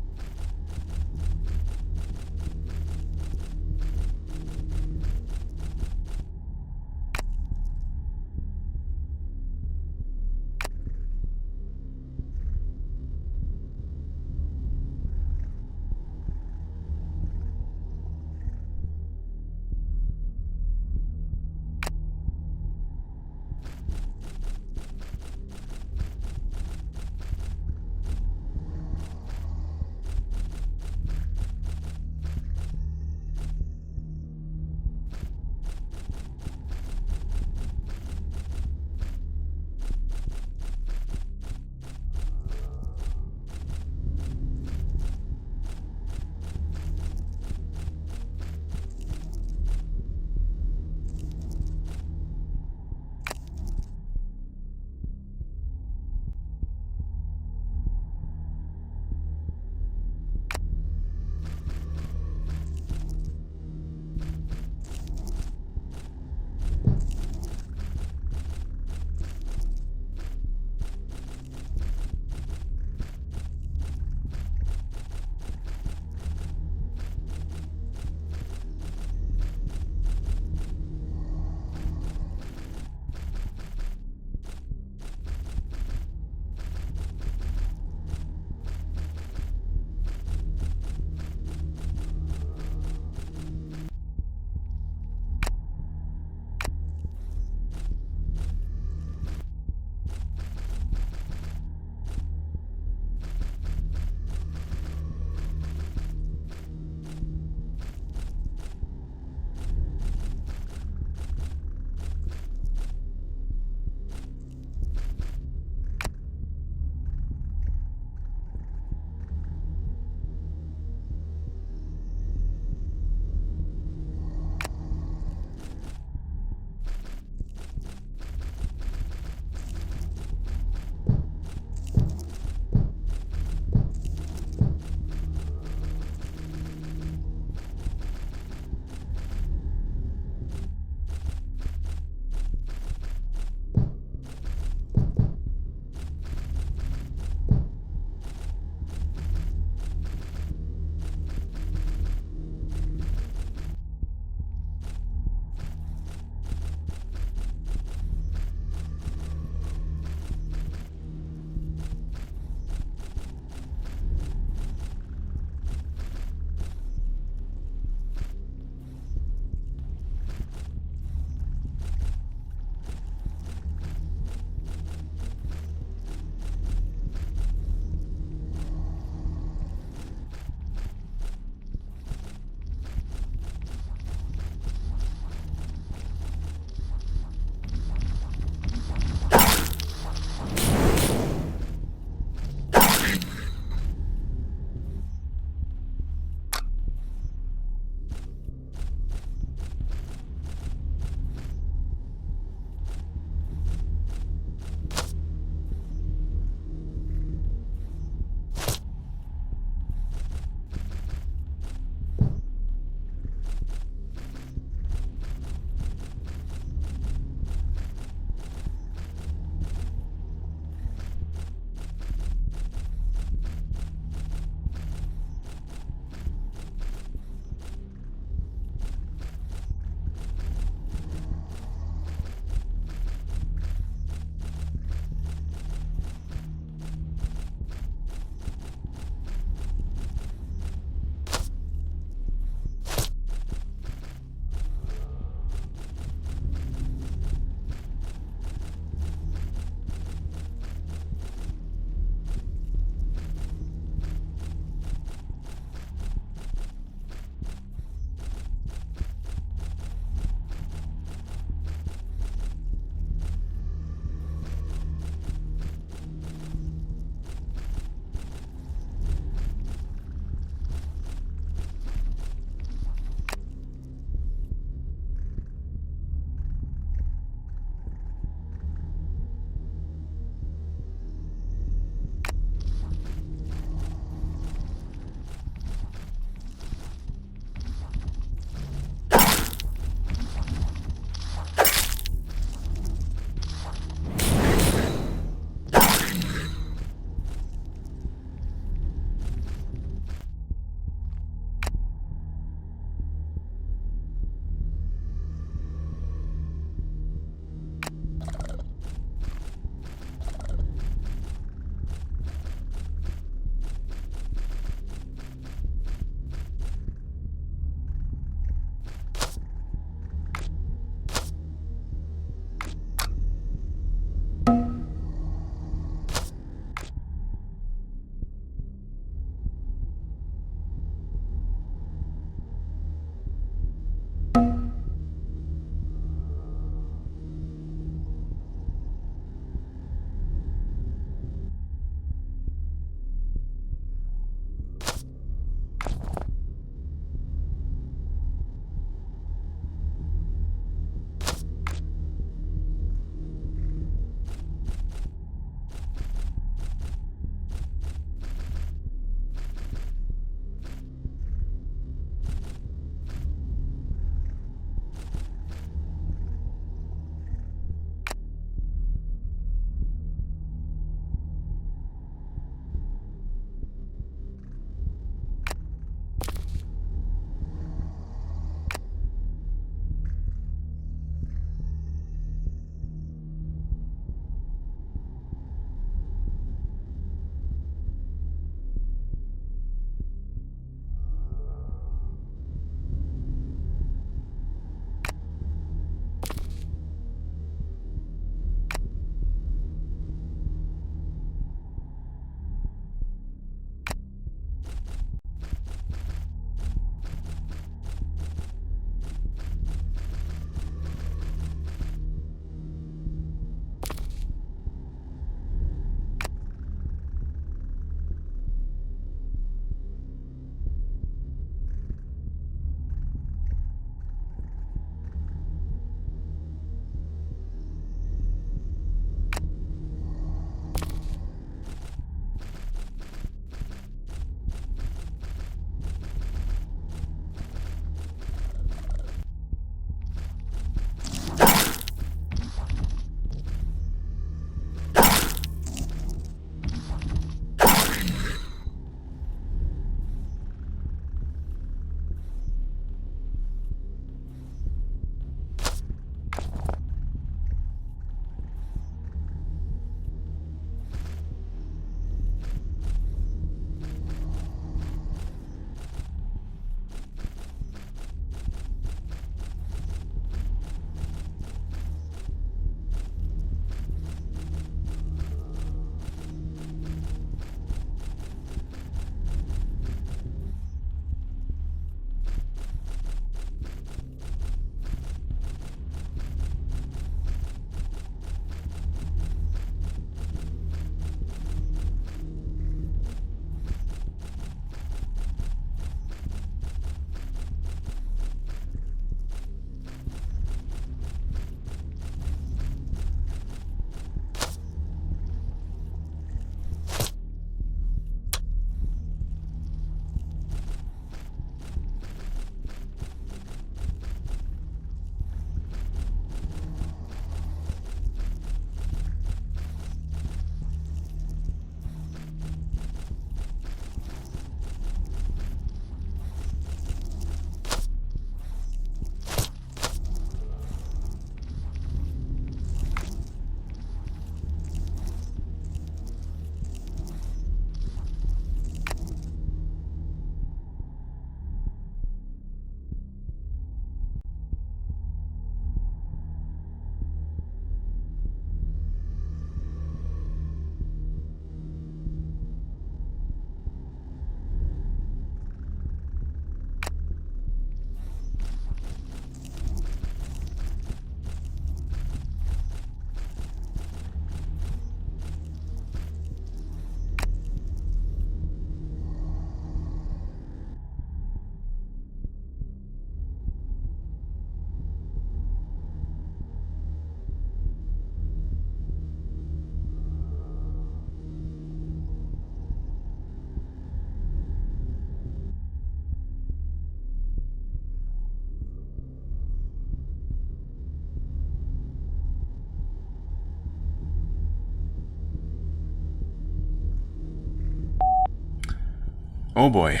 Oh boy.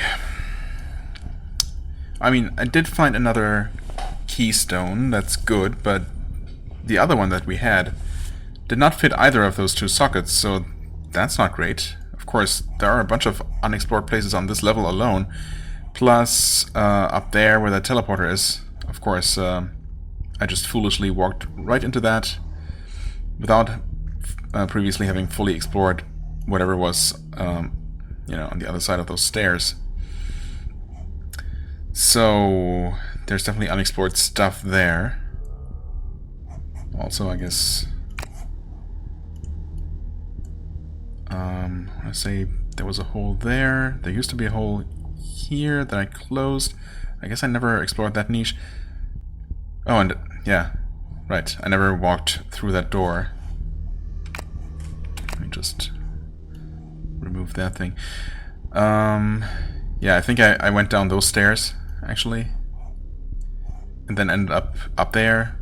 I mean, I did find another keystone, that's good, but the other one that we had did not fit either of those two sockets, so that's not great. Of course, there are a bunch of unexplored places on this level alone, plus up there where that teleporter is. Of course, I just foolishly walked right into that without previously having fully explored whatever was, you know, on the other side of those stairs. So there's definitely unexplored stuff there. Also, I guess, I say there was a hole there. There used to be a hole here that I closed. I guess I never explored that niche. Oh, and yeah, right. I never walked through that door. Let me just remove that thing. Yeah, I think I went down those stairs, actually. And then ended up there,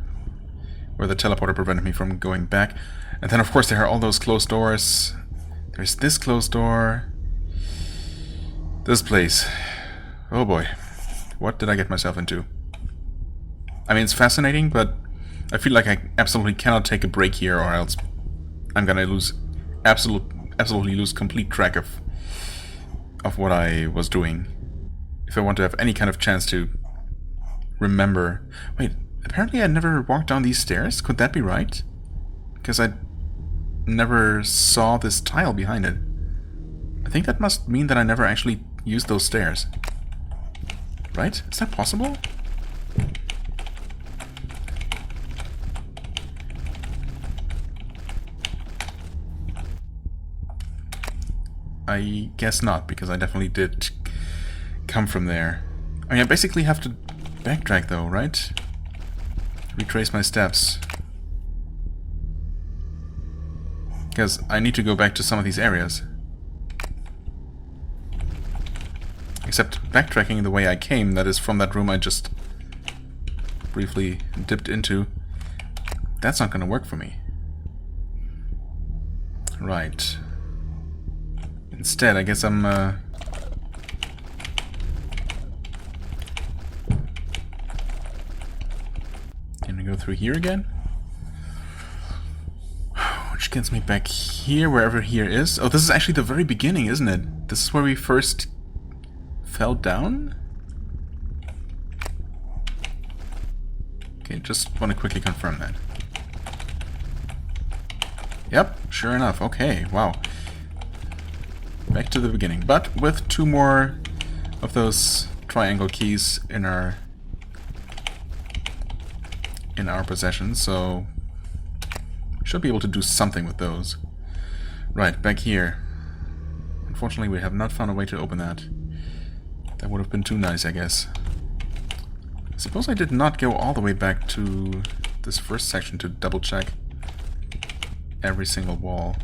where the teleporter prevented me from going back. And then, of course, there are all those closed doors. There's this closed door. This place. Oh boy. What did I get myself into? I mean, it's fascinating, but I feel like I absolutely cannot take a break here, or else I'm gonna lose absolutely lose complete track of what I was doing. If I want to have any kind of chance to remember. Wait, apparently I never walked down these stairs? Could that be right? Because I never saw this tile behind it. I think that must mean that I never actually used those stairs. Right? Is that possible? I guess not, because I definitely did come from there. I mean, I basically have to backtrack though, right? Retrace my steps. Because I need to go back to some of these areas. Except backtracking the way I came, that is from that room I just briefly dipped into, that's not going to work for me. Right. Instead, I guess I'm gonna go through here again. Which gets me back here, wherever here is. Oh, this is actually the very beginning, isn't it? This is where we first fell down? Okay, just want to quickly confirm that. Yep, sure enough. Okay, wow. Back to the beginning, but with 2 more of those triangle keys in our possession, so should be able to do something with those. Right, back here. Unfortunately, we have not found a way to open that. That would have been too nice, I guess. I suppose I did not go all the way back to this first section to double check every single wall.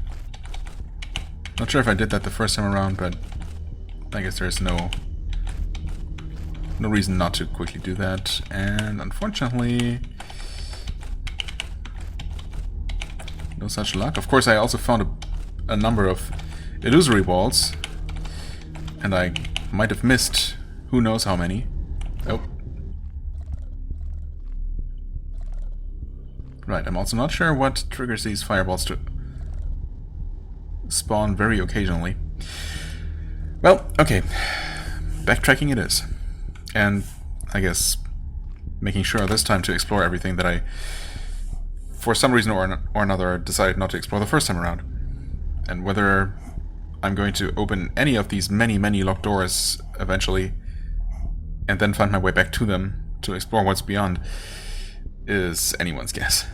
Not sure if I did that the first time around, but I guess there's no reason not to quickly do that. And unfortunately, no such luck. Of course, I also found a number of illusory walls, and I might have missed who knows how many. Oh. Right, I'm also not sure what triggers these fireballs to spawn very occasionally. Well, okay. Backtracking it is. And I guess making sure this time to explore everything that I, for some reason or another, decided not to explore the first time around. And whether I'm going to open any of these many locked doors eventually and then find my way back to them to explore what's beyond is anyone's guess.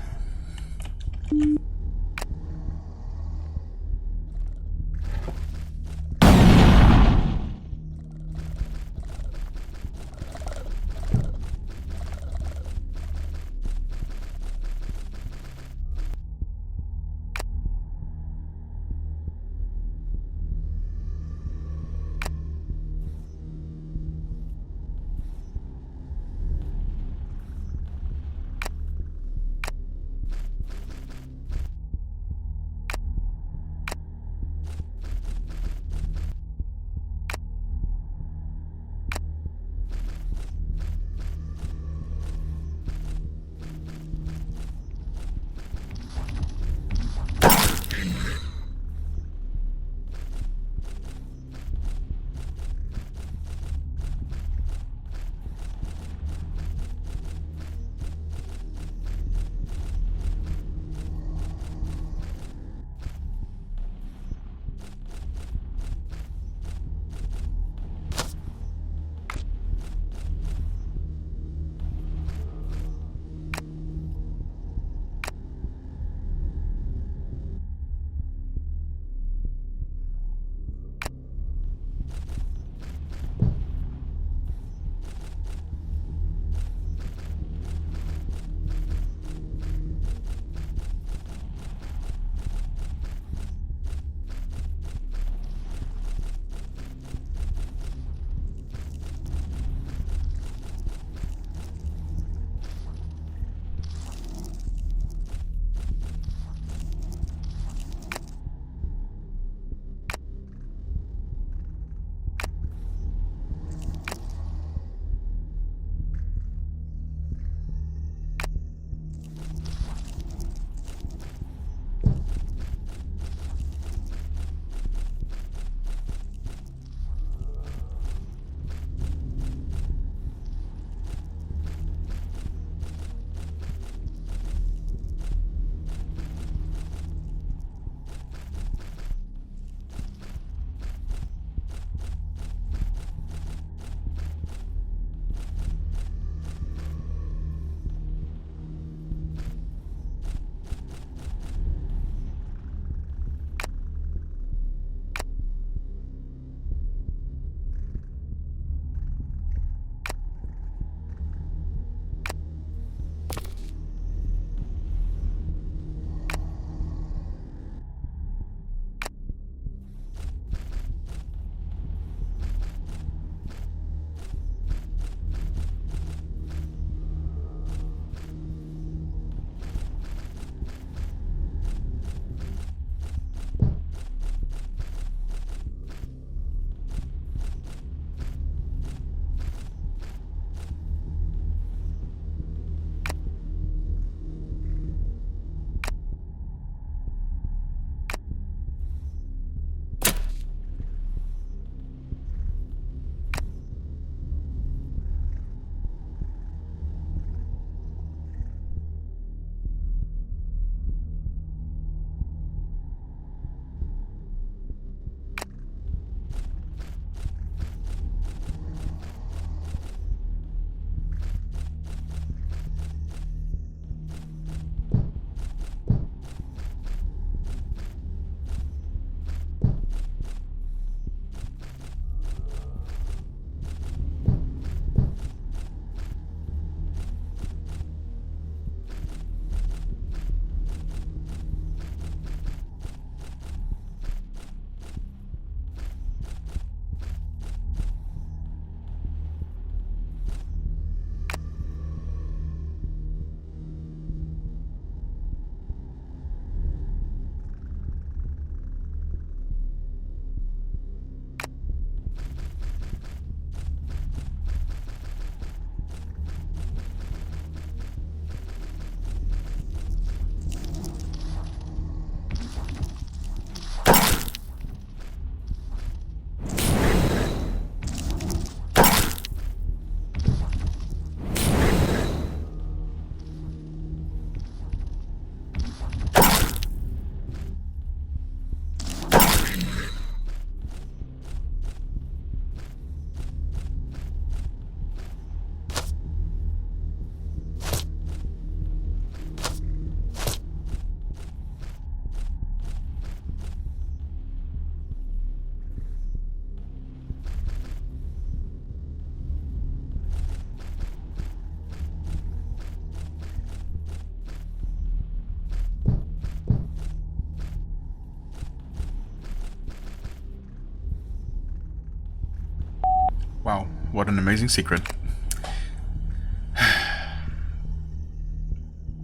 Wow, what an amazing secret.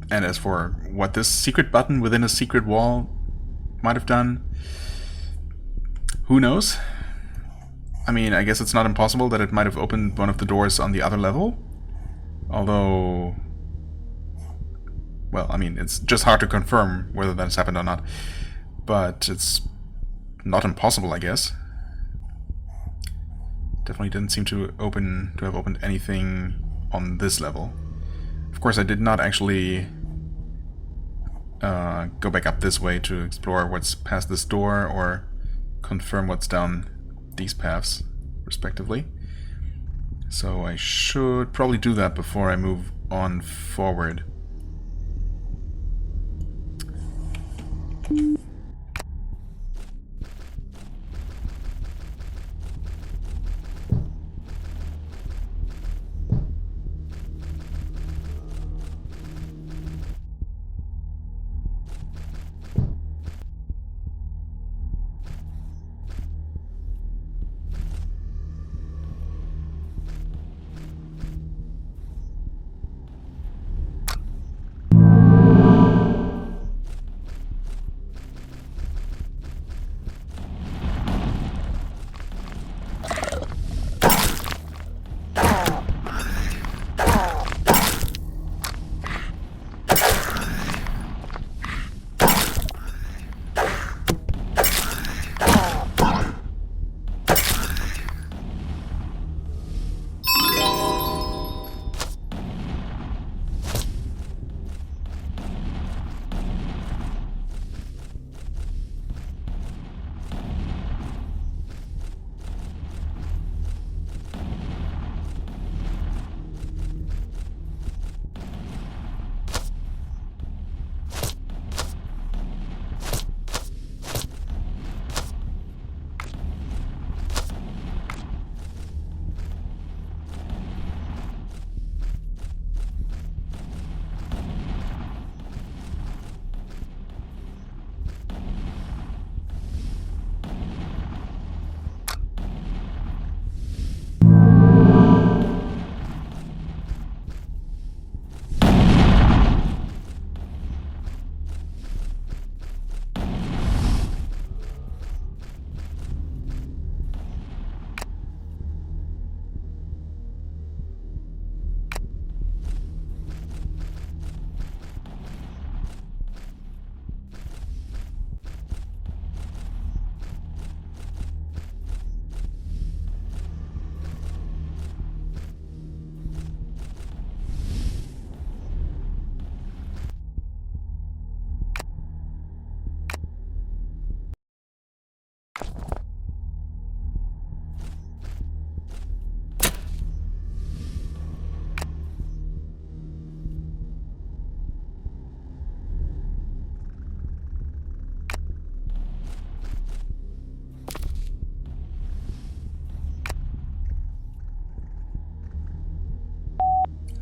And as for what this secret button within a secret wall might have done, who knows? I mean, I guess it's not impossible that it might have opened one of the doors on the other level. Although, well, I mean, it's just hard to confirm whether that has happened or not. But it's not impossible, I guess. Definitely didn't seem to have opened anything on this level. Of course, I did not actually go back up this way to explore what's past this door or confirm what's down these paths, respectively. So I should probably do that before I move on forward.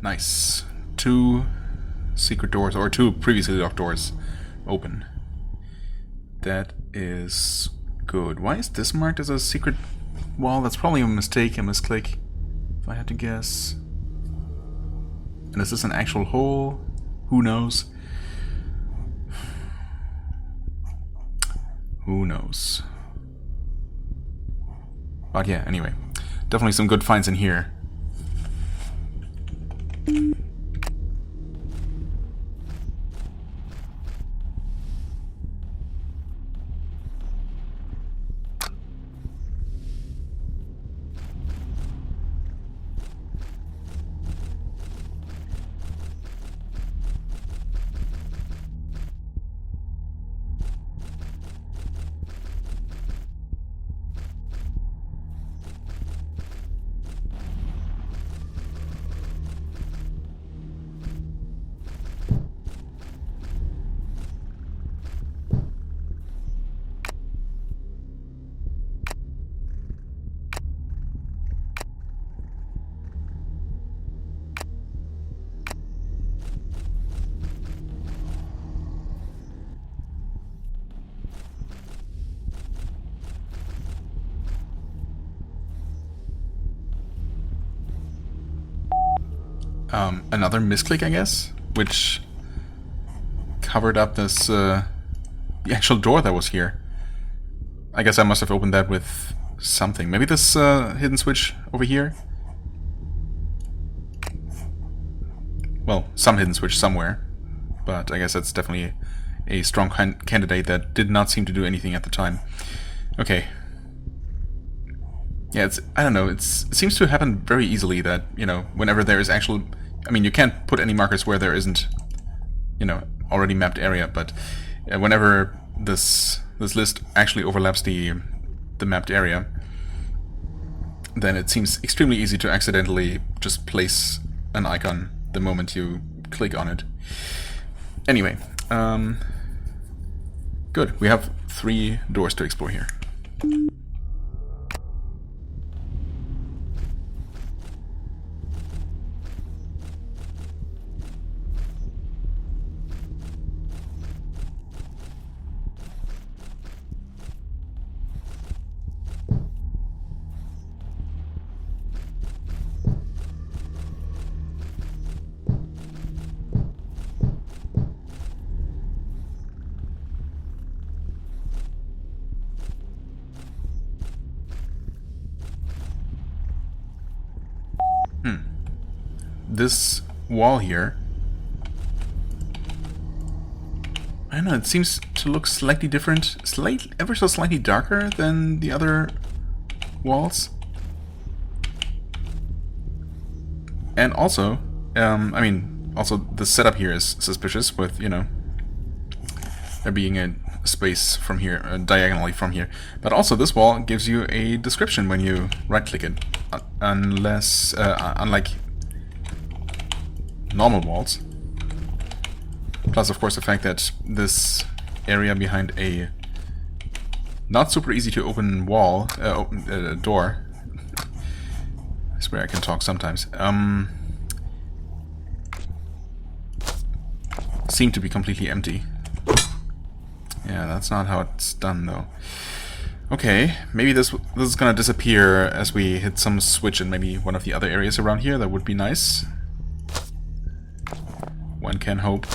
Nice. 2 secret doors, or 2 previously locked doors, open. That is good. Why is this marked as a secret wall? That's probably a mistake, a misclick, if I had to guess. And is this an actual hole? Who knows? Who knows? But yeah, anyway. Definitely some good finds in here. another misclick, I guess, which covered up this the actual door that was here. I guess I must have opened that with something. Maybe this hidden switch over here? Well, some hidden switch somewhere. But I guess that's definitely a strong candidate that did not seem to do anything at the time. Okay. Yeah, I don't know, it seems to happen very easily that, you know, whenever there is actual... I mean, you can't put any markers where there isn't, you know, already mapped area, but whenever this list actually overlaps the mapped area, then it seems extremely easy to accidentally just place an icon the moment you click on it. Anyway, good. We have 3 doors to explore here. This wall here, I don't know, it seems to look slightly different, ever so slightly darker than the other walls. And also, I mean, also the setup here is suspicious with, you know, there being a space from here, diagonally from here. But also this wall gives you a description when you right-click it, unless, unlike normal walls. Plus, of course, the fact that this area behind a not super easy to open wall, door, I swear I can talk sometimes, seem to be completely empty. Yeah, that's not how it's done, though. Okay, maybe this is gonna disappear as we hit some switch in maybe one of the other areas around here. That would be nice. One can hope.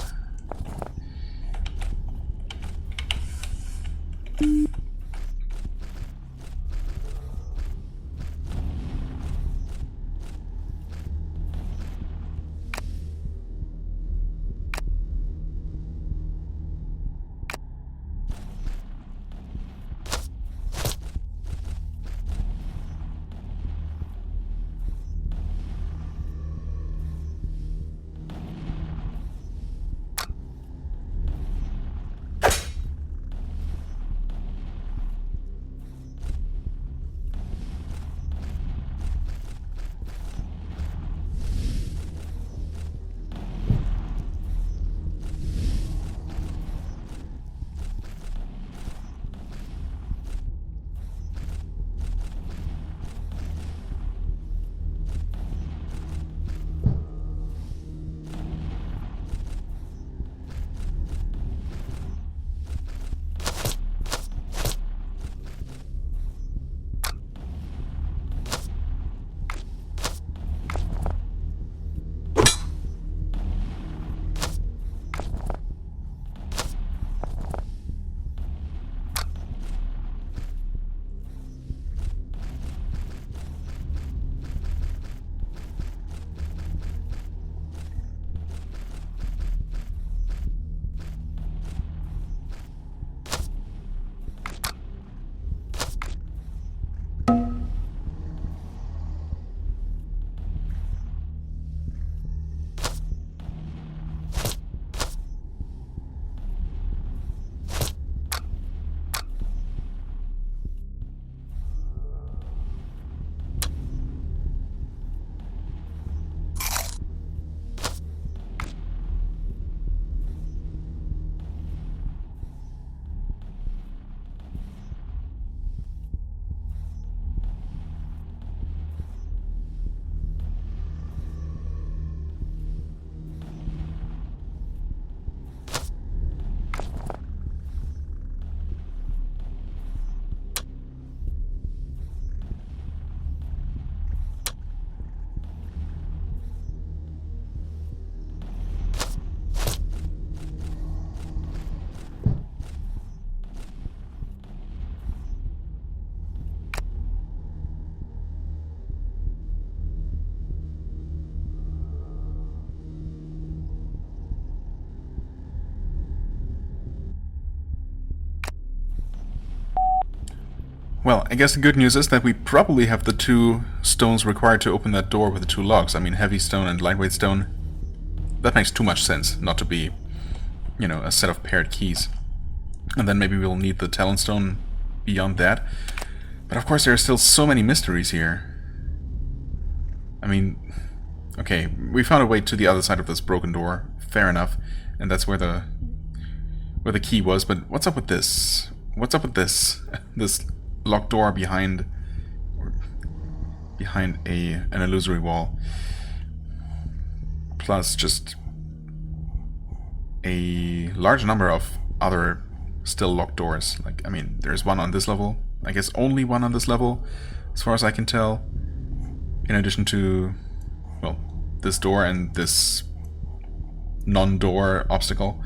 Well, I guess the good news is that we probably have the 2 stones required to open that door with the 2 logs. I mean, heavy stone and lightweight stone. That makes too much sense not to be, you know, a set of paired keys. And then maybe we'll need the talon stone beyond that. But of course there are still so many mysteries here. I mean, okay, we found a way to the other side of this broken door. Fair enough. And that's where the key was, but what's up with this? What's up with this? This locked door behind an illusory wall. Plus just a large number of other still locked doors. Like, I mean, there's one on this level. I guess only one on this level, as far as I can tell. In addition to, well, this door and this non-door obstacle.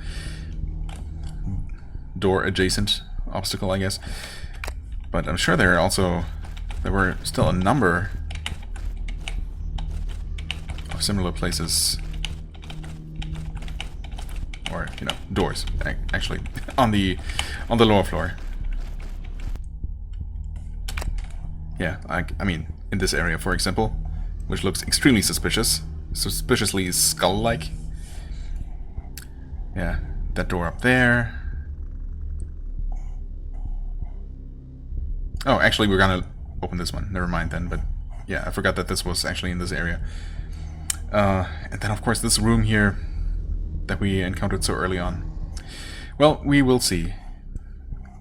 Door adjacent obstacle, I guess. But I'm sure there were still a number of similar places, or, you know, doors actually on the lower floor. Yeah, I mean, in this area, for example, which looks extremely suspiciously skull-like. Yeah, that door up there. Oh, actually, we're gonna open this one. Never mind then, but yeah, I forgot that this was actually in this area. And then, of course, this room here that we encountered so early on. Well, we will see.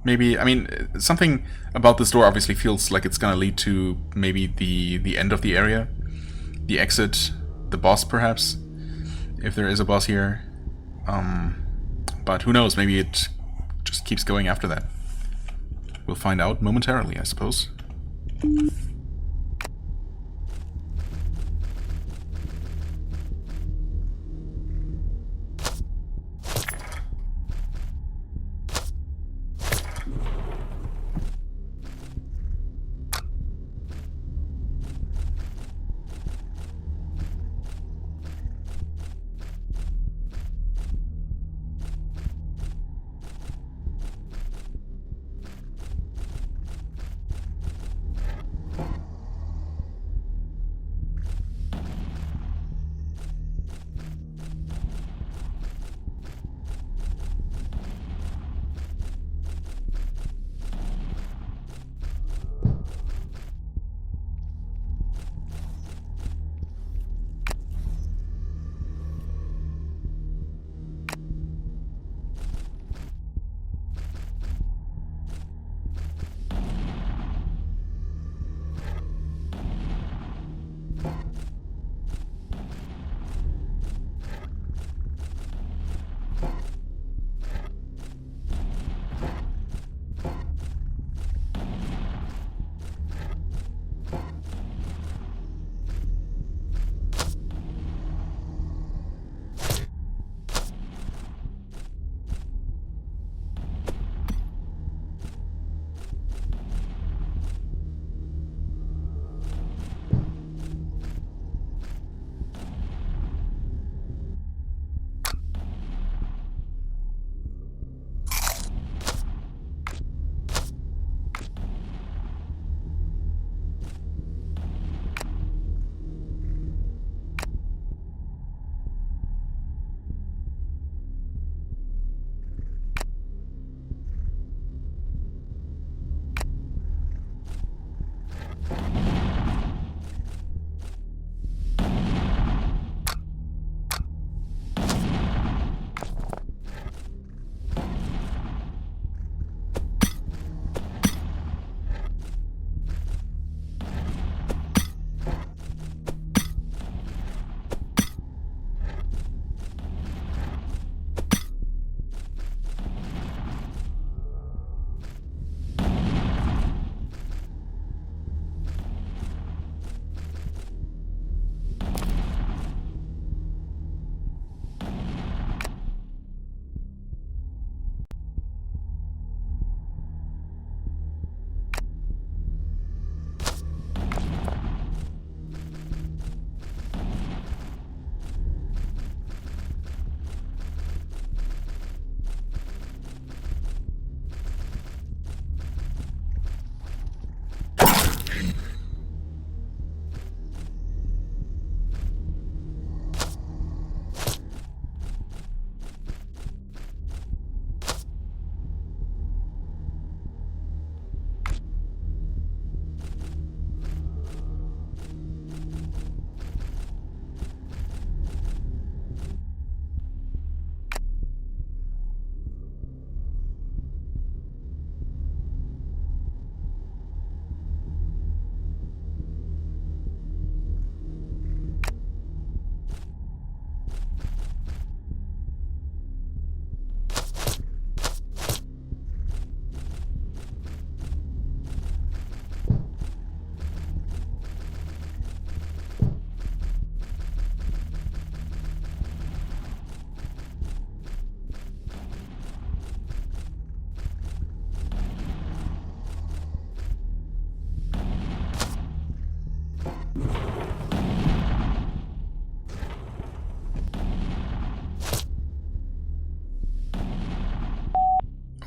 Maybe, I mean, something about this door obviously feels like it's gonna lead to maybe the end of the area. The exit, the boss, perhaps, if there is a boss here. But who knows, maybe it just keeps going after that. We'll find out momentarily, I suppose.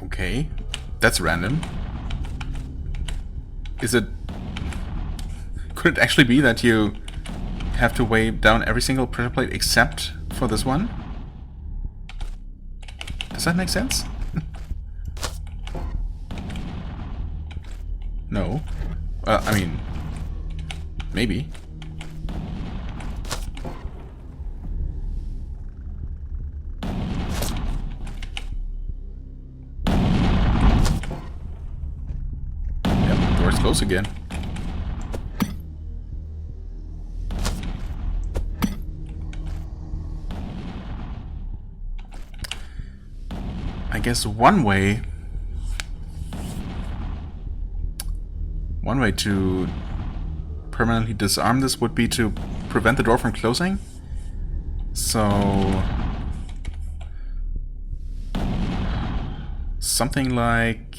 Okay, that's random. Is it... Could it actually be that you have to weigh down every single pressure plate except for this one? Does that make sense? No. I mean, maybe. Yep, door's closed again. I guess one way to permanently disarm this would be to prevent the door from closing. So something like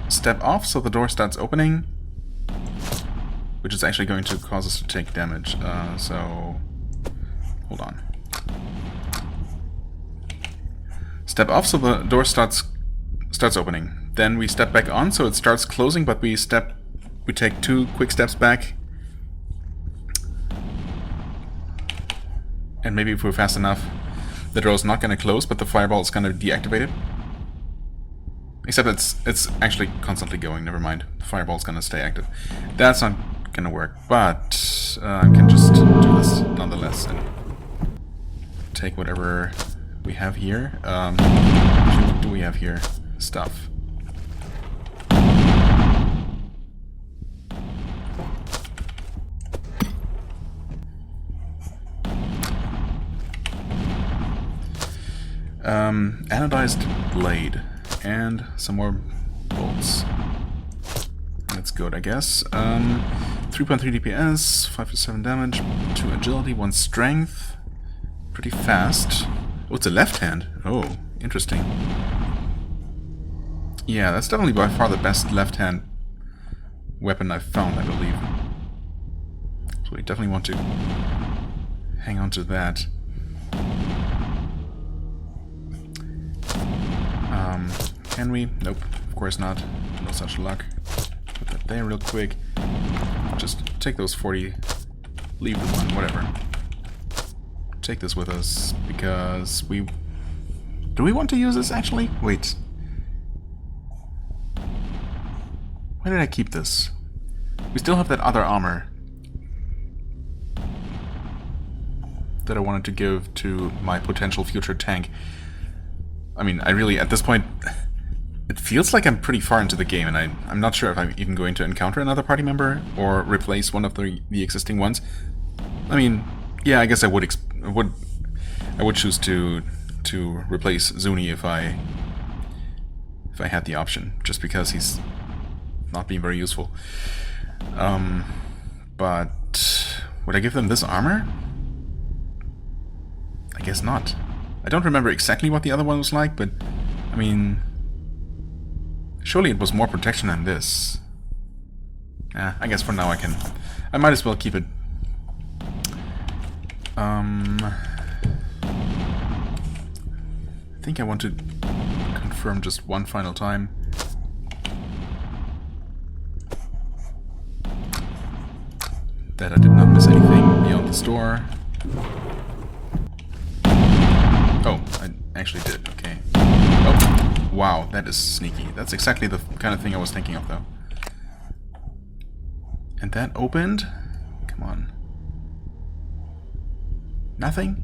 step off so the door starts opening, which is actually going to cause us to take damage. So hold on. Step off so the door starts opening. Then we step back on so it starts closing, but we take 2 quick steps back. And maybe if we're fast enough, the door is not going to close, but the fireball is going to deactivate it. Except it's actually constantly going. Never mind. The fireball is going to stay active. That's not going to work, but I can just do this nonetheless and take whatever we have here. What do we have here? Stuff. Anodized blade and some more bolts. That's good, I guess. 3.3 DPS, 5 to 7 damage, 2 agility, 1 strength. Pretty fast. Oh, it's a left hand. Oh, interesting. Yeah, that's definitely by far the best left hand weapon I've found, I believe. So we definitely want to hang on to that. Can we? Nope, of course not. No such luck. Put that there real quick. Just take those 40, leave the one, whatever. Take this with us, because we... Do we want to use this, actually? Wait. Why did I keep this? We still have that other armor that I wanted to give to my potential future tank. I mean, I really, at this point... It feels like I'm pretty far into the game, and I'm not sure if I'm even going to encounter another party member or replace one of the existing ones. I mean, yeah, I guess I would choose to replace Zuni if I had the option, just because he's not being very useful. But would I give them this armor? I guess not. I don't remember exactly what the other one was like, but I mean, surely it was more protection than this. I guess for now I might as well keep it. I think I want to confirm just one final time. That I did not miss anything beyond the store. Oh, I actually did, okay. Oh, wow, that is sneaky. That's exactly the kind of thing I was thinking of, though. And that opened? Come on. Nothing?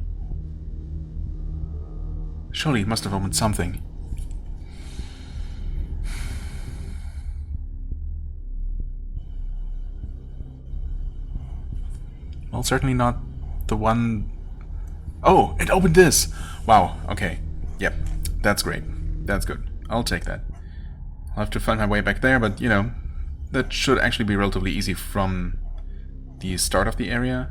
Surely it must have opened something. Well, certainly not the one... Oh, it opened this! Wow, okay. Yep, that's great. That's good. I'll take that. I'll have to find my way back there, but, you know, that should actually be relatively easy from the start of the area.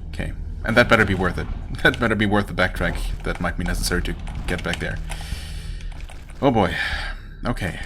Okay. And that better be worth it. That better be worth the backtrack that might be necessary to get back there. Oh boy. Okay.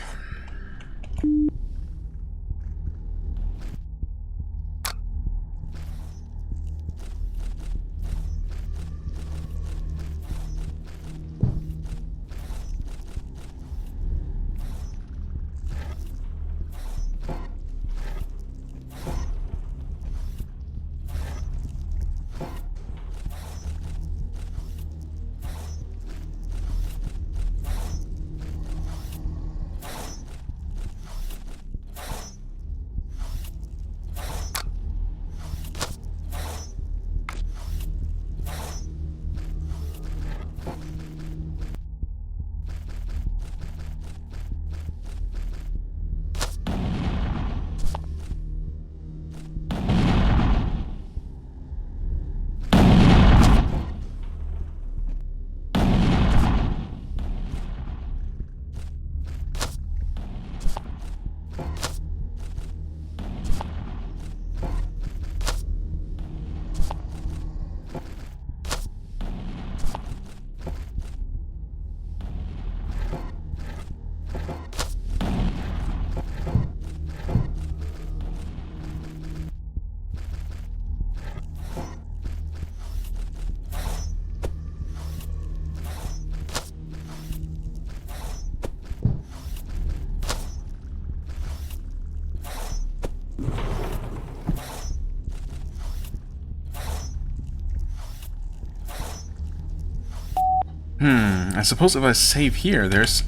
I suppose if I save here, there's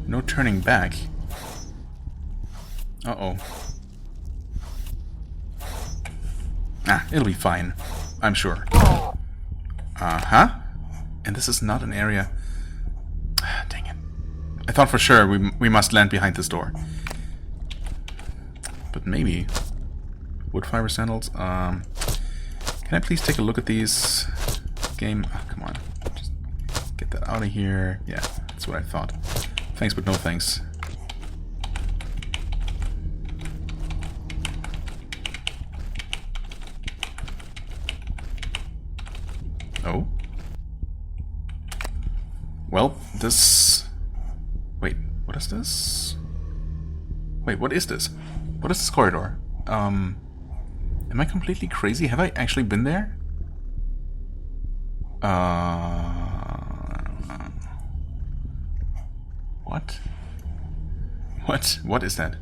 no turning back. Uh-oh. Ah, it'll be fine. I'm sure. Uh-huh. And this is not an area... Ah, dang it. I thought for sure we must land behind this door. But maybe... Wood fiber sandals. Can I please take a look at these? Game... Oh, come on. Just get that out of here. Yeah, that's what I thought. Thanks, but no thanks. Oh. Well, this... Wait, what is this? Wait, what is this? What is this corridor? Am I completely crazy? Have I actually been there? What? What is that?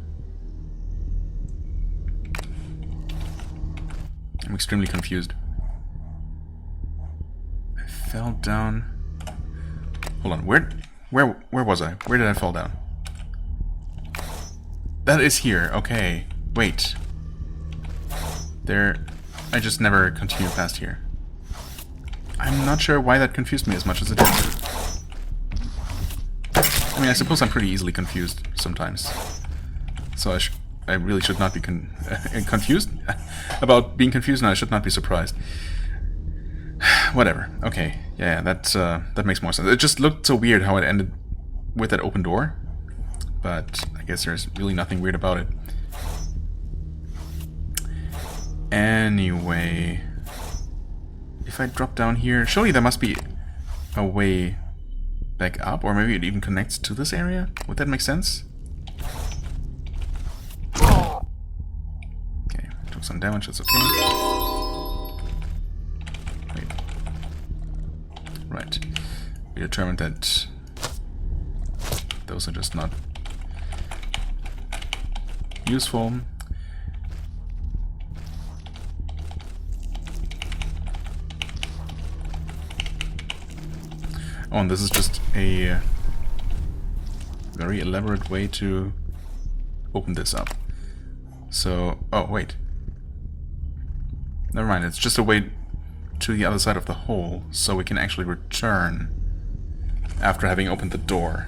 I'm extremely confused. I fell down. Hold on, where was I? Where did I fall down? That is here, okay. Wait. There... I just never continued past here. I'm not sure why that confused me as much as it did. I mean, I suppose I'm pretty easily confused sometimes. So I really should not be confused about being confused, and I should not be surprised. Whatever. Okay. Yeah, that makes more sense. It just looked so weird how it ended with that open door. But I guess there's really nothing weird about it. Anyway, if I drop down here, surely there must be a way back up, or maybe it even connects to this area? Would that make sense? Okay, took some damage, that's okay. Wait. Right. We determined that those are just not useful. Oh, and this is just a very elaborate way to open this up. So, oh wait. Never mind, it's just a way to the other side of the hole, so we can actually return after having opened the door.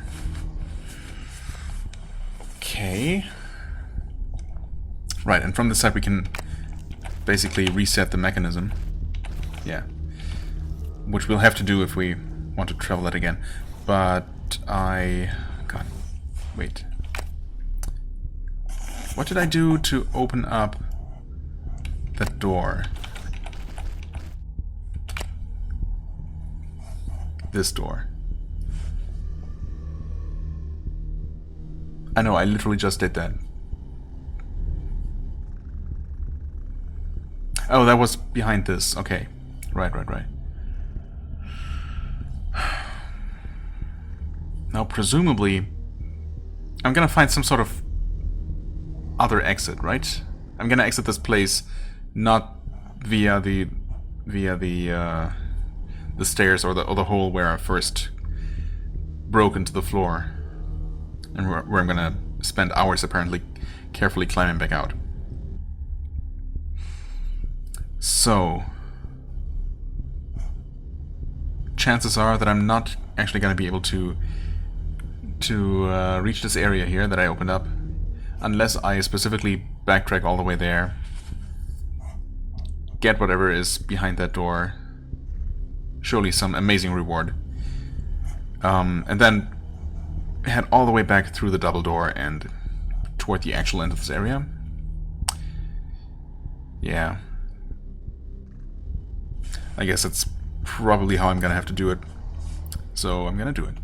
Okay. Right, and from this side we can basically reset the mechanism. Yeah. Which we'll have to do if we want to travel that again. But God, wait. What did I do to open up that door? this door. I know, I literally just did that. Oh, that was behind this. Okay. Right. Now, presumably, I'm gonna find some sort of other exit, right? I'm gonna exit this place not via the stairs or the hole where I first broke into the floor, and where I'm gonna spend hours apparently carefully climbing back out. So, chances are that I'm not actually gonna be able to reach this area here that I opened up, unless I specifically backtrack all the way there, get whatever is behind that door, surely some amazing reward, and then head all the way back through the double door and toward the actual end of this area. Yeah. I guess that's probably how I'm gonna have to do it. So I'm gonna do it.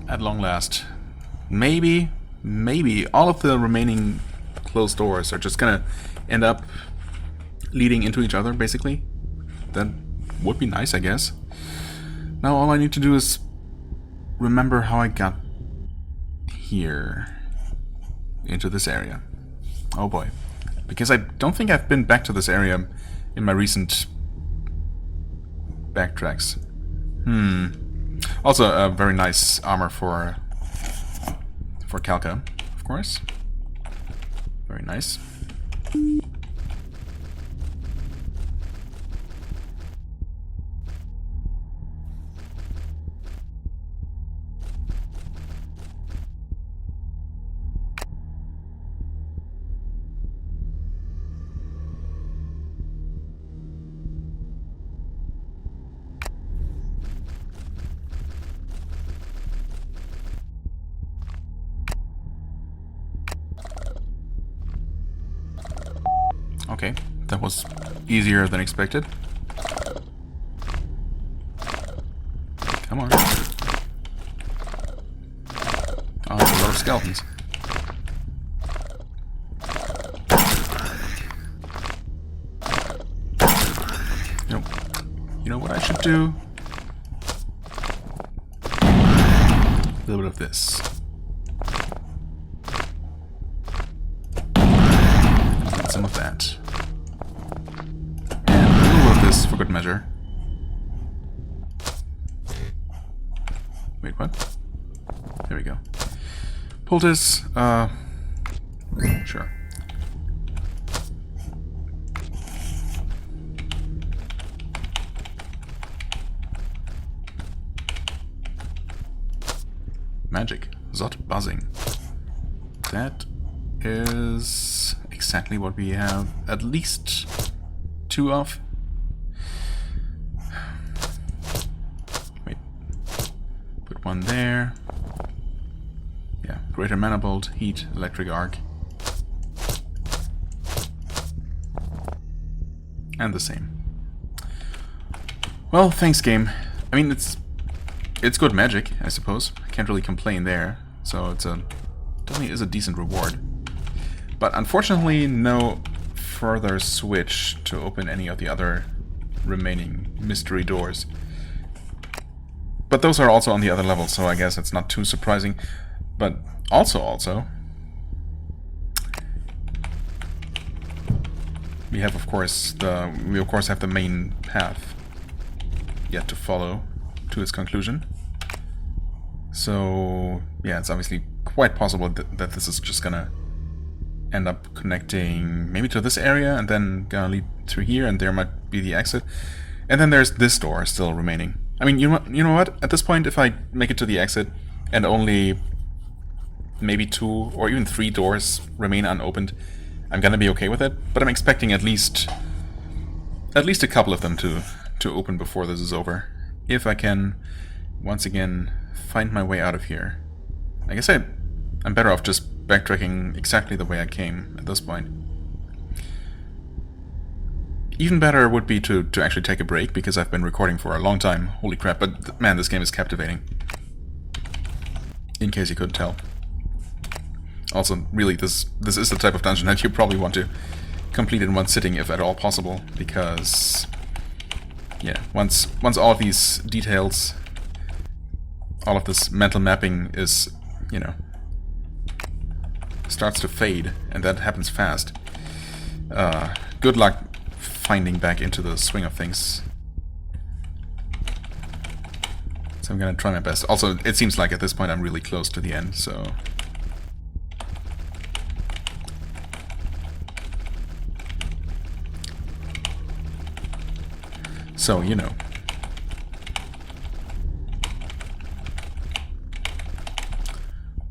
At long last. Maybe all of the remaining closed doors are just gonna end up leading into each other, basically. That would be nice, I guess. Now all I need to do is remember how I got here into this area. Oh boy. Because I don't think I've been back to this area in my recent backtracks. Also, a very nice armor for Kalka, of course. Very nice. Okay, that was easier than expected. Come on. Oh, there's a lot of skeletons. You know what I should do? A little bit of this. And some of that. And a little of this for good measure. Wait, what? There we go. Poultice, sure. Magic. Zot buzzing. That is exactly what we have at least 2 of. Wait. Put 1 there. Yeah. Greater Manifold, Heat, Electric Arc. And the same. Well, thanks, game. I mean, it's good magic, I suppose. I can't really complain there. So it's definitely is a decent reward. But unfortunately, no further switch to open any of the other remaining mystery doors. But those are also on the other levels, so I guess it's not too surprising. But also, we have of course have the main path yet to follow to its conclusion. So yeah, it's obviously quite possible that this is just gonna end up connecting maybe to this area and then gonna lead through here, and there might be the exit. And then there's this door still remaining. I mean, you know what? At this point, if I make it to the exit and only maybe 2 or even 3 doors remain unopened, I'm gonna be okay with it. But I'm expecting at least a couple of them to open before this is over. If I can, once again, find my way out of here. I guess I'm better off just backtracking exactly the way I came at this point. Even better would be to actually take a break, because I've been recording for a long time. Holy crap, but man, this game is captivating. In case you couldn't tell. Also, really, this is the type of dungeon that you probably want to complete in one sitting, if at all possible, because yeah, once all of these details, all of this mental mapping is, you know, starts to fade, and that happens fast. Good luck finding back into the swing of things. So I'm gonna try my best. Also, it seems like at this point I'm really close to the end, so... So, you know.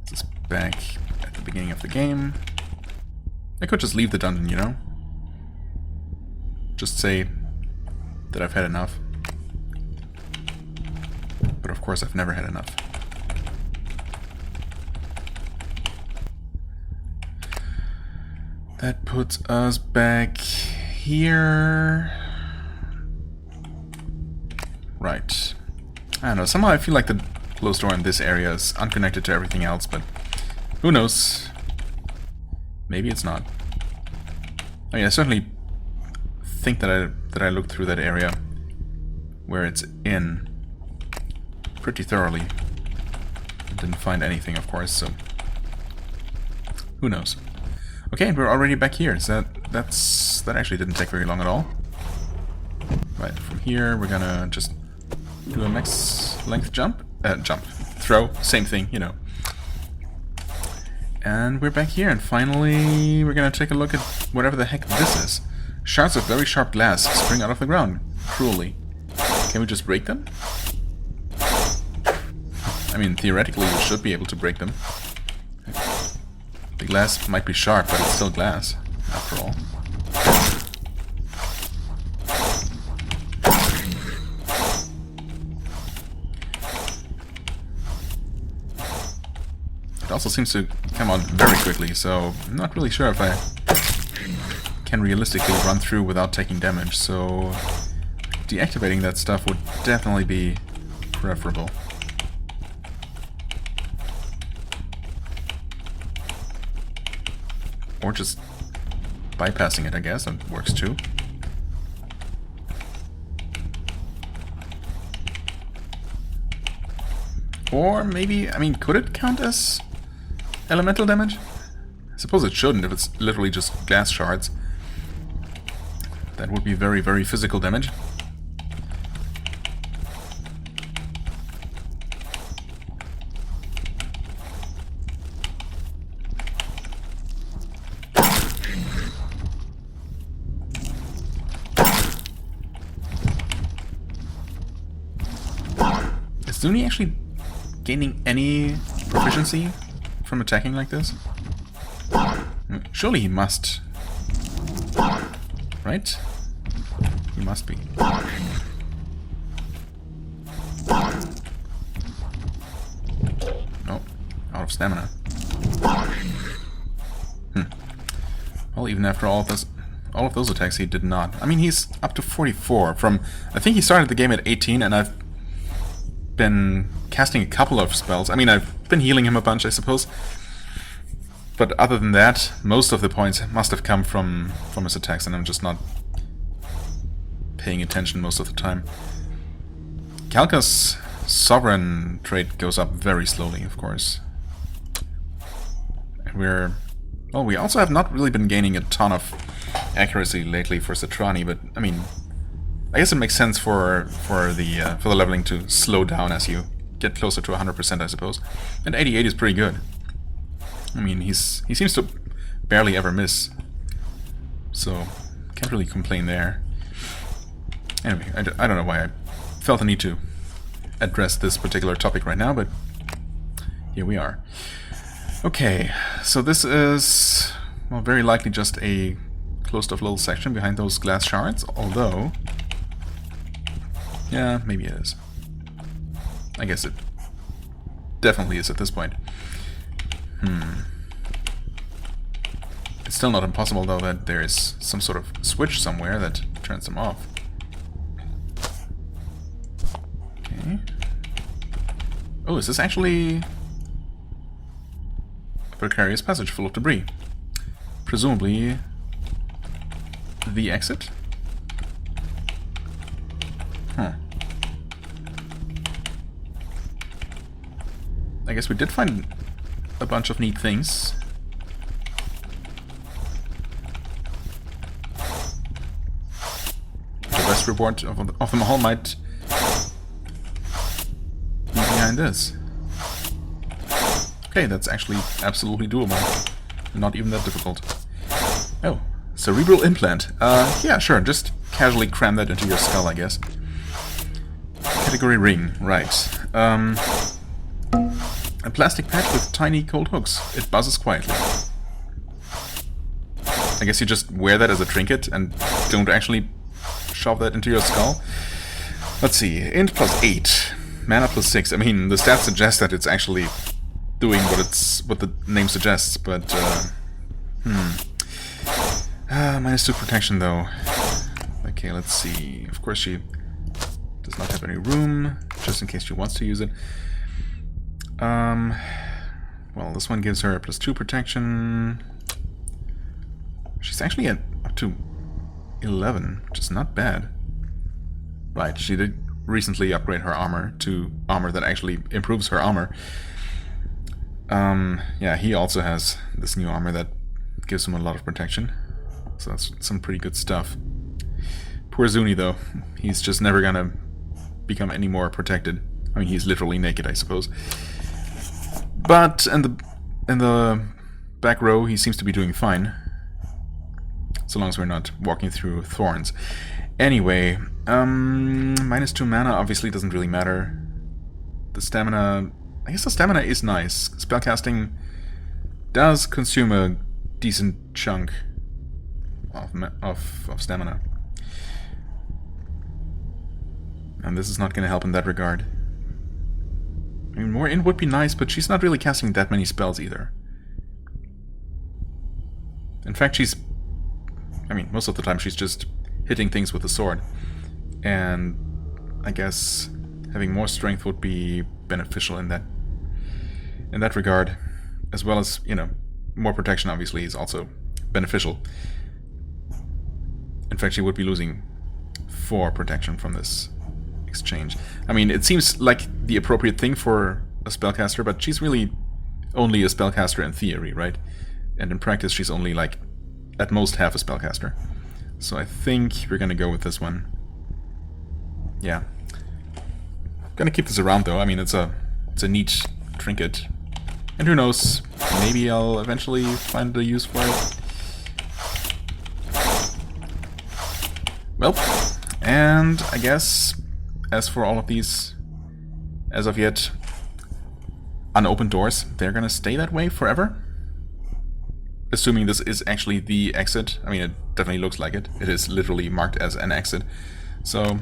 This is back at the beginning of the game. I could just leave the dungeon, you know? Just say that I've had enough. But of course I've never had enough. That puts us back here. Right. I don't know, somehow I feel like the closed door in this area is unconnected to everything else, but who knows? Maybe it's not. I mean, I certainly think that I looked through that area where it's in pretty thoroughly. Didn't find anything, of course, so who knows. Okay, and we're already back here. So that actually didn't take very long at all. Right, from here we're gonna just do a max length jump. Throw, same thing, you know. And we're back here, and finally we're gonna take a look at whatever the heck this is. Shards of very sharp glass spring out of the ground, cruelly. Can we just break them? I mean, theoretically we should be able to break them. The glass might be sharp, but it's still glass, after all. It also seems to come out very quickly, so I'm not really sure if I can realistically run through without taking damage, so deactivating that stuff would definitely be preferable. Or just bypassing it, I guess, that works too. Or maybe, I mean, could it count as elemental damage? I suppose it shouldn't if it's literally just glass shards. That would be very, very physical damage. Is Zuni actually gaining any proficiency from attacking like this? Surely he must. Right? He must be. Oh, out of stamina. Well, even after all of those attacks, he did not. I mean, he's up to 44 from. I think he started the game at 18, and I've been casting a couple of spells. I mean, I've been healing him a bunch, I suppose. But other than that, most of the points must have come from his attacks, and I'm just not paying attention most of the time. Kalka's Sovereign trait goes up very slowly, of course. And well, we also have not really been gaining a ton of accuracy lately for Citrani, but I mean, I guess it makes sense for the leveling to slow down as you get closer to 100%, I suppose. And 88 is pretty good. I mean, he seems to barely ever miss, so can't really complain there. Anyway, I don't know why I felt the need to address this particular topic right now, but here we are. Okay, so this is, well, very likely just a closed-off little section behind those glass shards, although, yeah, maybe it is. I guess it definitely is at this point. It's still not impossible, though, that there is some sort of switch somewhere that turns them off. Okay. Oh, is this actually a precarious passage full of debris? Presumably the exit? Huh. I guess we did find a bunch of neat things. The best reward of them all might be behind this. Okay, that's actually absolutely doable. Not even that difficult. Oh, cerebral implant. Yeah, sure, just casually cram that into your skull, I guess. Category ring, right. A plastic patch with tiny cold hooks. It buzzes quietly. I guess you just wear that as a trinket and don't actually shove that into your skull. Let's see. Int plus 8. Mana plus 6. I mean, the stats suggest that it's actually doing what the name suggests, but minus 2 protection though. Okay, let's see. Of course she does not have any room, just in case she wants to use it. Well, this one gives her a plus 2 protection. She's actually at up to 11, which is not bad. Right, she did recently upgrade her armor to armor that actually improves her armor. Yeah, he also has this new armor that gives him a lot of protection. So that's some pretty good stuff. Poor Zuni, though. He's just never gonna become any more protected. I mean, he's literally naked, I suppose. But in the back row, he seems to be doing fine. So long as we're not walking through thorns. Anyway, -2 mana obviously doesn't really matter. The stamina... I guess the stamina is nice. Spellcasting does consume a decent chunk of stamina. And this is not going to help in that regard. I mean, more in would be nice, but she's not really casting that many spells either. In fact, she's... I mean, most of the time she's just hitting things with the sword. And I guess having more strength would be beneficial in that regard. As well as, you know, more protection obviously is also beneficial. In fact, she would be losing 4 protection from this exchange. I mean, it seems like the appropriate thing for a spellcaster, but she's really only a spellcaster in theory, right? And in practice, she's only, like, at most half a spellcaster. So I think we're gonna go with this one. Yeah. Gonna keep this around, though. I mean, it's a neat trinket. And who knows, maybe I'll eventually find a use for it. Well, and I guess, as for all of these, as of yet, unopened doors, they're gonna stay that way forever? Assuming this is actually the exit. I mean, it definitely looks like it. It is literally marked as an exit. So...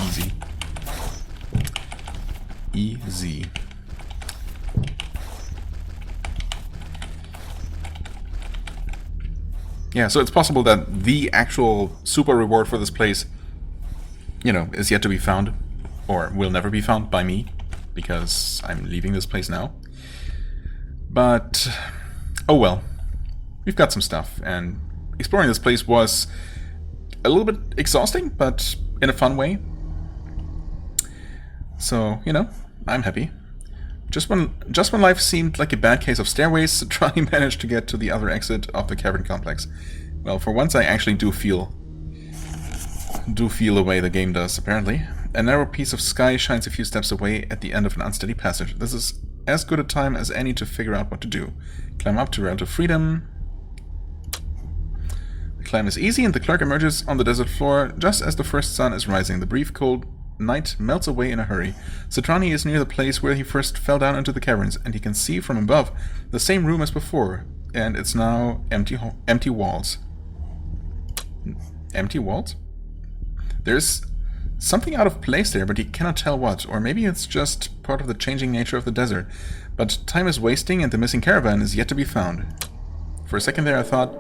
easy. Easy. Yeah, so it's possible that the actual super reward for this place, you know, is yet to be found, or will never be found by me, because I'm leaving this place now. But, oh well, we've got some stuff, and exploring this place was a little bit exhausting, but in a fun way. So, you know, I'm happy. Just when life seemed like a bad case of stairways, Trani managed to get to the other exit of the cavern complex. Well, for once I actually do feel the way the game does, apparently. A narrow piece of sky shines a few steps away at the end of an unsteady passage. This is as good a time as any to figure out what to do. Climb up to relative freedom. The climb is easy and the clerk emerges on the desert floor just as the first sun is rising. The brief cold night melts away in a hurry. Citrani is near the place where he first fell down into the caverns, and he can see from above the same room as before, and it's now empty walls. Empty walls? There's something out of place there, but he cannot tell what, or maybe it's just part of the changing nature of the desert. But time is wasting, and the missing caravan is yet to be found. For a second there I thought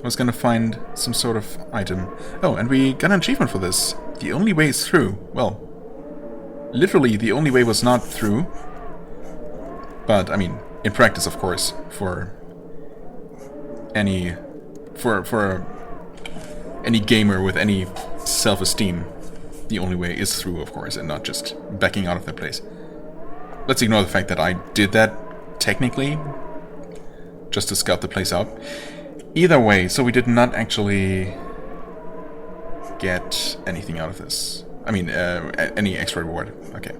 I was gonna find some sort of item. Oh, and we got an achievement for this. The only way is through. Well, literally the only way was not through. But, I mean, in practice, of course, for any gamer with any self-esteem, the only way is through, of course, and not just backing out of the place. Let's ignore the fact that I did that, technically, just to scout the place out. Either way, so we did not actually get anything out of this. I mean, any extra reward. Okay.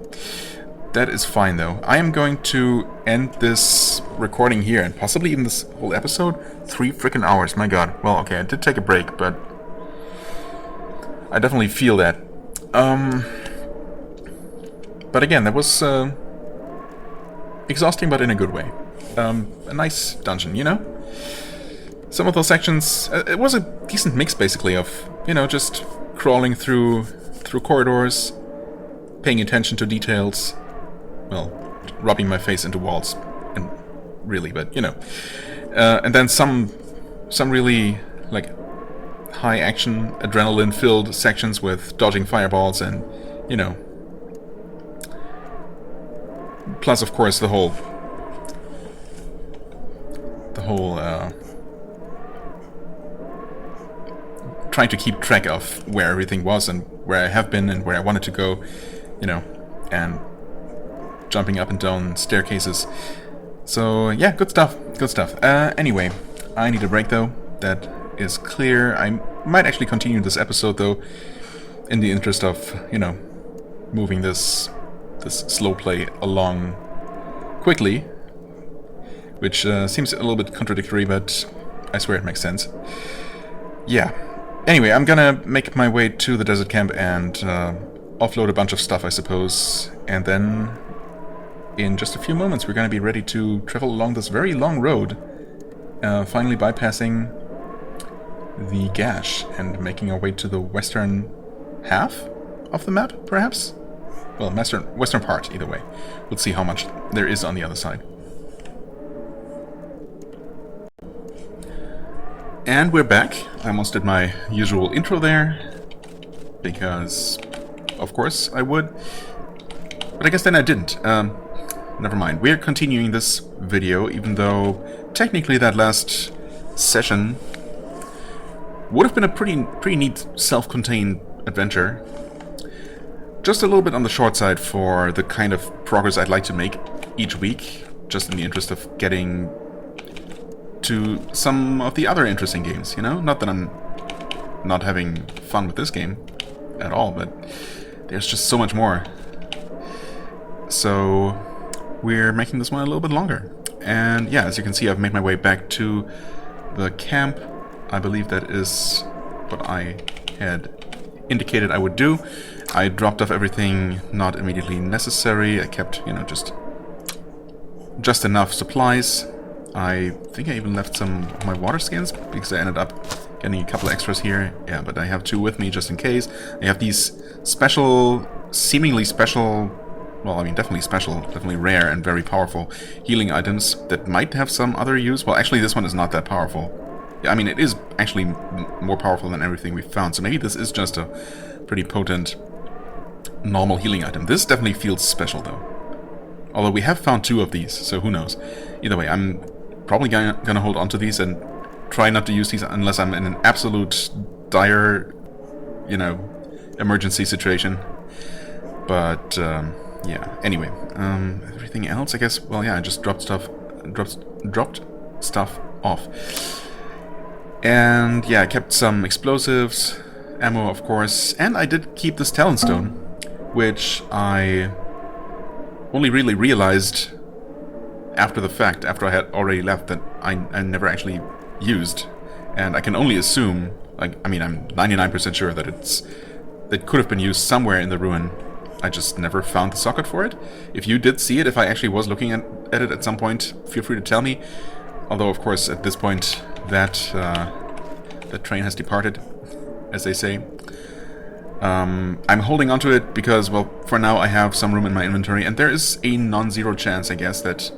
That is fine, though. I am going to end this recording here, and possibly even this whole episode. 3 freaking hours, my god. Well, okay, I did take a break, but I definitely feel that. But again, that was exhausting, but in a good way. A nice dungeon, you know? Some of those sections, it was a decent mix, basically, of, you know, just crawling through corridors, paying attention to details, well, rubbing my face into walls, and really, but, you know. And then some really, like, high-action, adrenaline-filled sections with dodging fireballs and, you know. Plus, of course, the whole whole trying to keep track of where everything was and where I have been and where I wanted to go, you know, and jumping up and down staircases. So yeah, good stuff, good stuff. Anyway, I need a break though, that is clear. I might actually continue this episode though, in the interest of, you know, moving this slow play along quickly, which seems a little bit contradictory, but I swear it makes sense. Yeah. Anyway, I'm gonna make my way to the desert camp and offload a bunch of stuff, I suppose, and then in just a few moments we're gonna be ready to travel along this very long road, finally bypassing the gash and making our way to the western half of the map, perhaps? Well, western part, either way. We'll see how much there is on the other side. And we're back. I almost did my usual intro there, because, of course, I would. But I guess then I didn't. Never mind. We're continuing this video, even though technically that last session would have been a pretty neat self-contained adventure. Just a little bit on the short side for the kind of progress I'd like to make each week, just in the interest of getting to some of the other interesting games, you know? Not that I'm not having fun with this game at all, but there's just so much more. So we're making this one a little bit longer. And yeah, as you can see, I've made my way back to the camp. I believe that is what I had indicated I would do. I dropped off everything not immediately necessary. I kept, you know, just enough supplies. I think I even left some of my water skins because I ended up getting a couple extras here. Yeah, but I have two with me just in case. I have these special, seemingly special, well, I mean definitely special, definitely rare and very powerful healing items that might have some other use. Well, actually this one is not that powerful. Yeah, I mean it is actually more powerful than everything we've found. So maybe this is just a pretty potent normal healing item. This definitely feels special though. Although we have found two of these, so who knows. Either way, I'm probably gonna hold on to these and try not to use these unless I'm in an absolute dire, you know, emergency situation. But yeah. Anyway, everything else, I guess. Well, yeah, I just dropped stuff off, and yeah, I kept some explosives, ammo, of course, and I did keep this Talonstone, which I only really realized after the fact, after I had already left, that I never actually used. And I can only assume, like, I mean, I'm 99% sure that it could have been used somewhere in the ruin. I just never found the socket for it. If you did see it, if I actually was looking at it at some point, feel free to tell me. Although, of course, at this point, that train has departed, as they say. I'm holding onto it because, well, for now I have some room in my inventory, and there is a non-zero chance, I guess, that...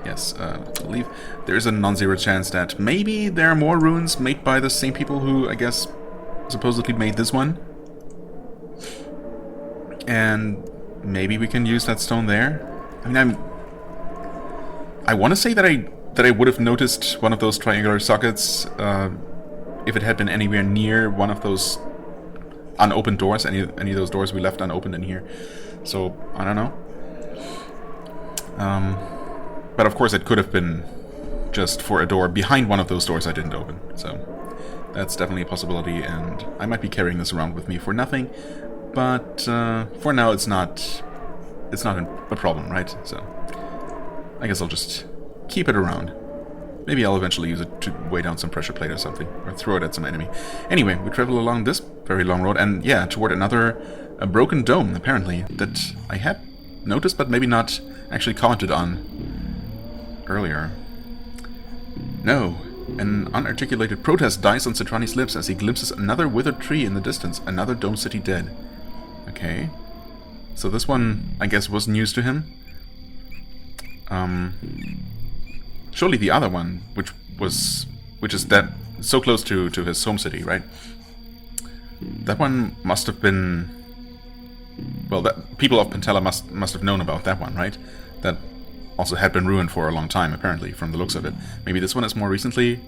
Yes, I believe there is a non-zero chance that maybe there are more ruins made by the same people who, I guess, supposedly made this one. And maybe we can use that stone there. I mean, I want to say that I would have noticed one of those triangular sockets if it had been anywhere near one of those unopened doors, any of those doors we left unopened in here. So I don't know. But of course it could have been just for a door behind one of those doors I didn't open. So that's definitely a possibility, and I might be carrying this around with me for nothing. But for now it's not a problem, right? So I guess I'll just keep it around. Maybe I'll eventually use it to weigh down some pressure plate or something, or throw it at some enemy. Anyway, we travel along this very long road, and yeah, toward a broken dome, apparently, that I had noticed, but maybe not actually commented on earlier. No, an unarticulated protest dies on Citrani's lips as he glimpses another withered tree in the distance, another dome city dead. Okay, so this one, I guess, was news to him. Surely the other one, which is that so close to his home city, right? That one must have been, well, that people of Pentella must have known about that one, right? That also had been ruined for a long time, apparently, from the looks of it. Maybe this one is more recently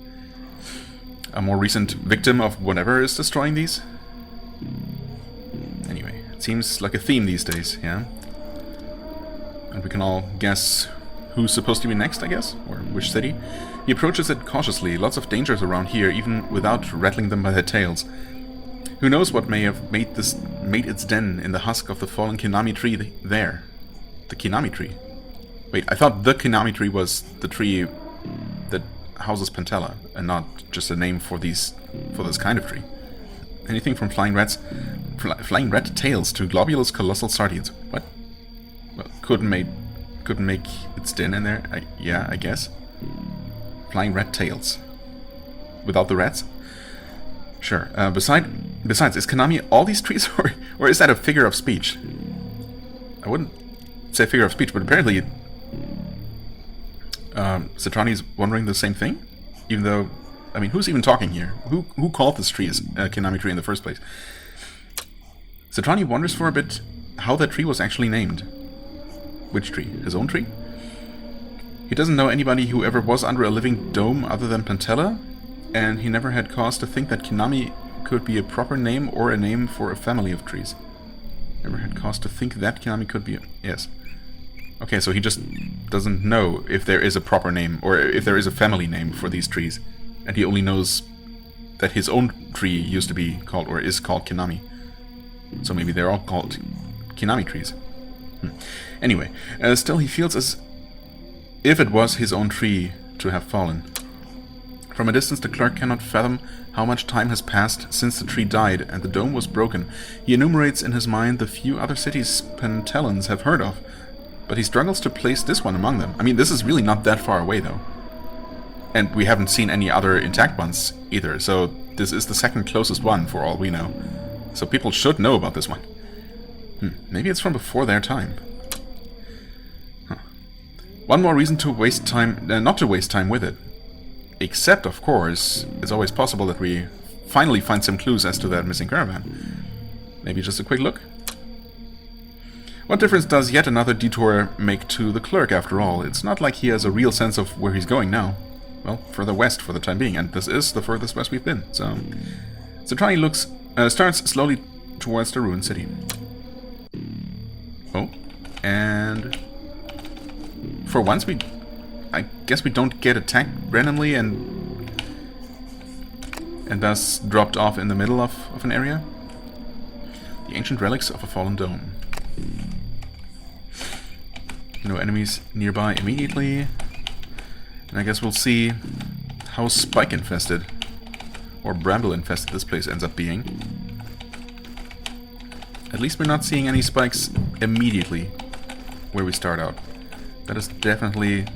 a more recent victim of whatever is destroying these. Anyway, it seems like a theme these days, yeah? And we can all guess who's supposed to be next, I guess? Or which city? He approaches it cautiously. Lots of dangers around here, even without rattling them by their tails. Who knows what may have made its den in the husk of the fallen Kinami tree there? The Kinami tree? Wait, I thought the Kinami tree was the tree that houses Pentella, and not just a name for this kind of tree. Anything from flying rat tails to globulous colossal sardines. What? Well, couldn't make its den in there. Yeah, I guess. Flying rat tails. Without the rats? Sure. Besides, is Konami all these trees, or is that a figure of speech? I wouldn't say figure of speech, but apparently Citrani's wondering the same thing? Even though, I mean, who's even talking here? Who called this tree a Kinami tree in the first place? Citrani wonders for a bit how that tree was actually named. Which tree? His own tree? He doesn't know anybody who ever was under a living dome other than Pentella, and he never had cause to think that Kinami could be a proper name or a name for a family of trees. Never had cause to think that Kinami could be yes. Okay, so he just doesn't know if there is a proper name, or if there is a family name for these trees. And he only knows that his own tree used to be called, or is called Kinami. So maybe they're all called Kinami trees. Anyway, still he feels as if it was his own tree to have fallen. From a distance, the clerk cannot fathom how much time has passed since the tree died and the dome was broken. He enumerates in his mind the few other cities Pentellans have heard of, but he struggles to place this one among them. I mean, this is really not that far away, though. And we haven't seen any other intact ones either, so this is the second closest one, for all we know. So people should know about this one. Maybe it's from before their time. One more reason to waste time, not to waste time with it. Except, of course, it's always possible that we finally find some clues as to that missing caravan. Maybe just a quick look? What difference does yet another detour make to the clerk, after all? It's not like he has a real sense of where he's going now. Well, further west for the time being, and this is the furthest west we've been, so... Citrani starts slowly towards the ruined city. Oh, and... for once I guess we don't get attacked randomly and thus dropped off in the middle of an area. The ancient relics of a fallen dome. No enemies nearby immediately. And I guess we'll see how spike infested or bramble infested this place ends up being. At least we're not seeing any spikes immediately where we start out. That is definitely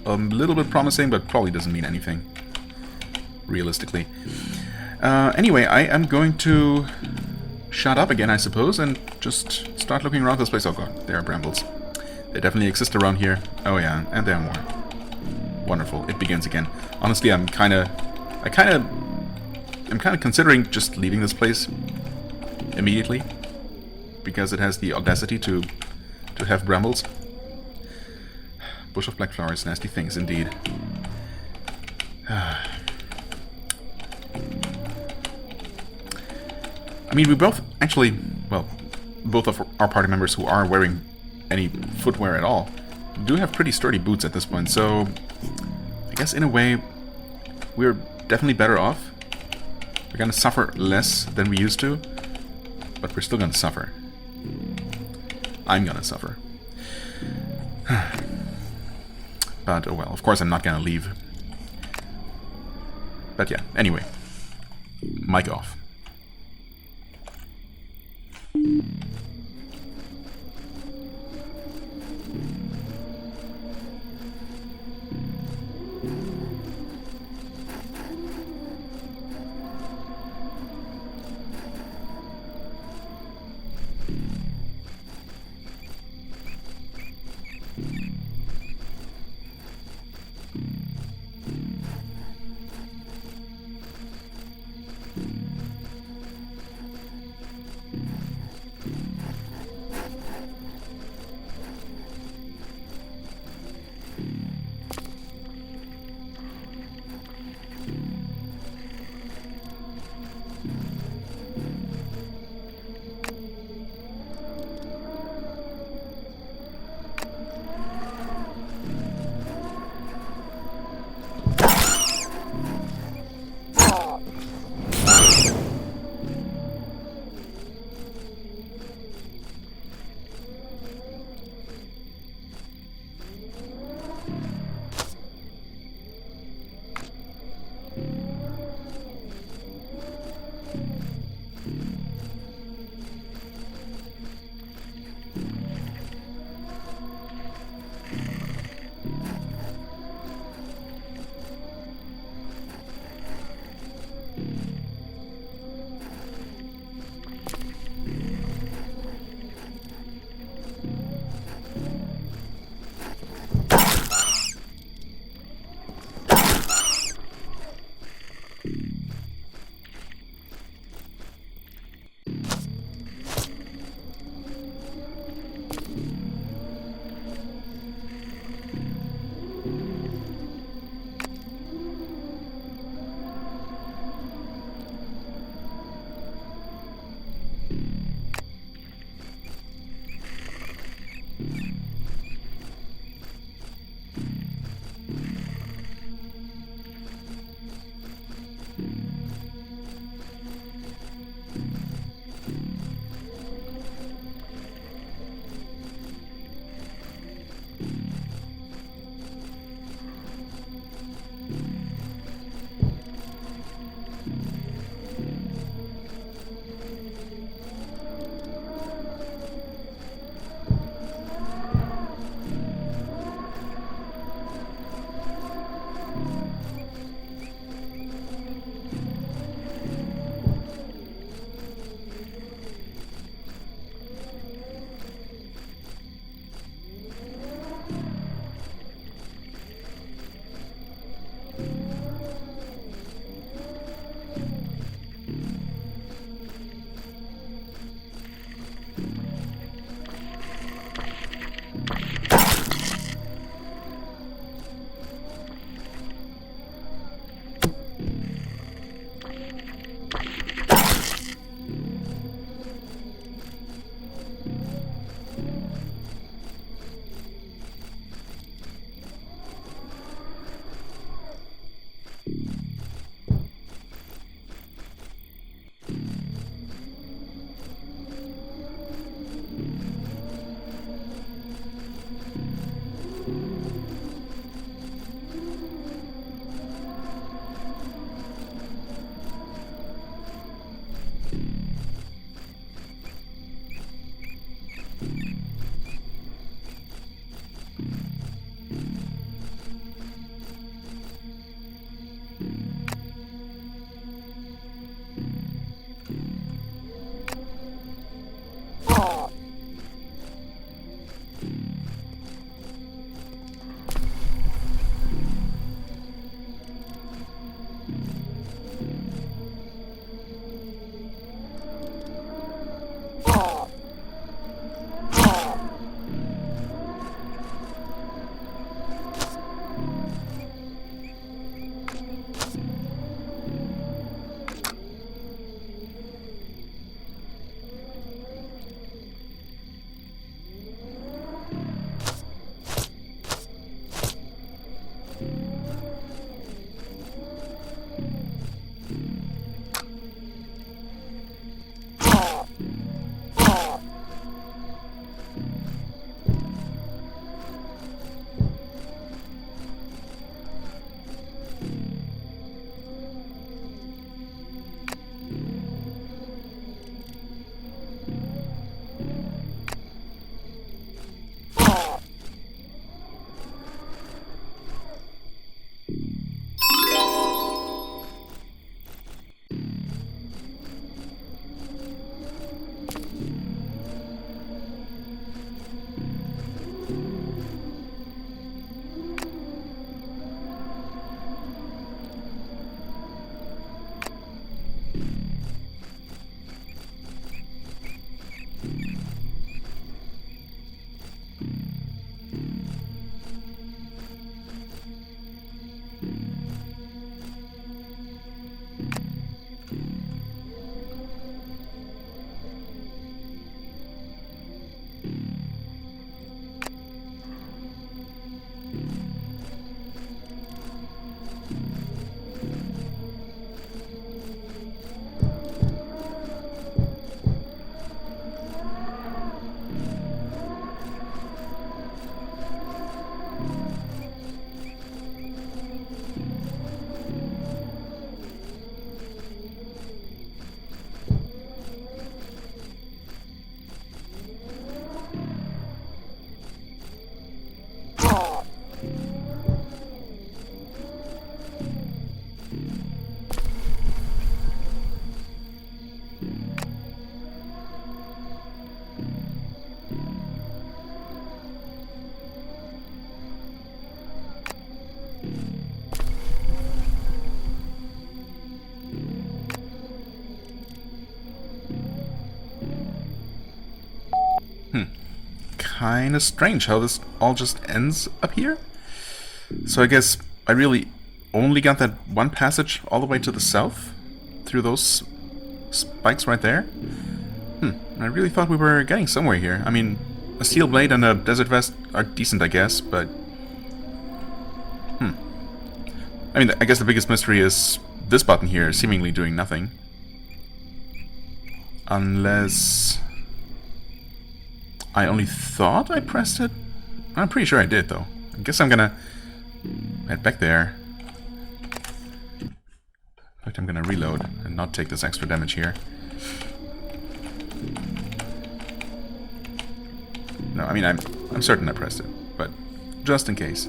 a little bit promising, but probably doesn't mean anything, realistically. Anyway, I am going to shut up again, I suppose, and just start looking around this place. Oh god, there are brambles. They definitely exist around here. Oh yeah, and there are more. Wonderful, it begins again. Honestly, I'm kind of considering just leaving this place immediately, because it has the audacity to have brambles. Bush of black flowers, nasty things indeed. I mean, we both actually, well, both of our party members who are wearing any footwear at all do have pretty sturdy boots at this point, so I guess in a way we're definitely better off. We're gonna suffer less than we used to, but we're still gonna suffer. I'm gonna suffer. But, oh well, of course I'm not gonna leave. But yeah, anyway. Mic off. Kinda strange how this all just ends up here. So I guess I really only got that one passage all the way to the south through those spikes right there. I really thought we were getting somewhere here. I mean, a steel blade and a desert vest are decent, I guess, but... I mean, I guess the biggest mystery is this button here seemingly doing nothing. Unless... I only thought I pressed it? I'm pretty sure I did, though. I guess I'm gonna head back there. In fact, I'm gonna reload and not take this extra damage here. No, I mean, I'm certain I pressed it, but just in case.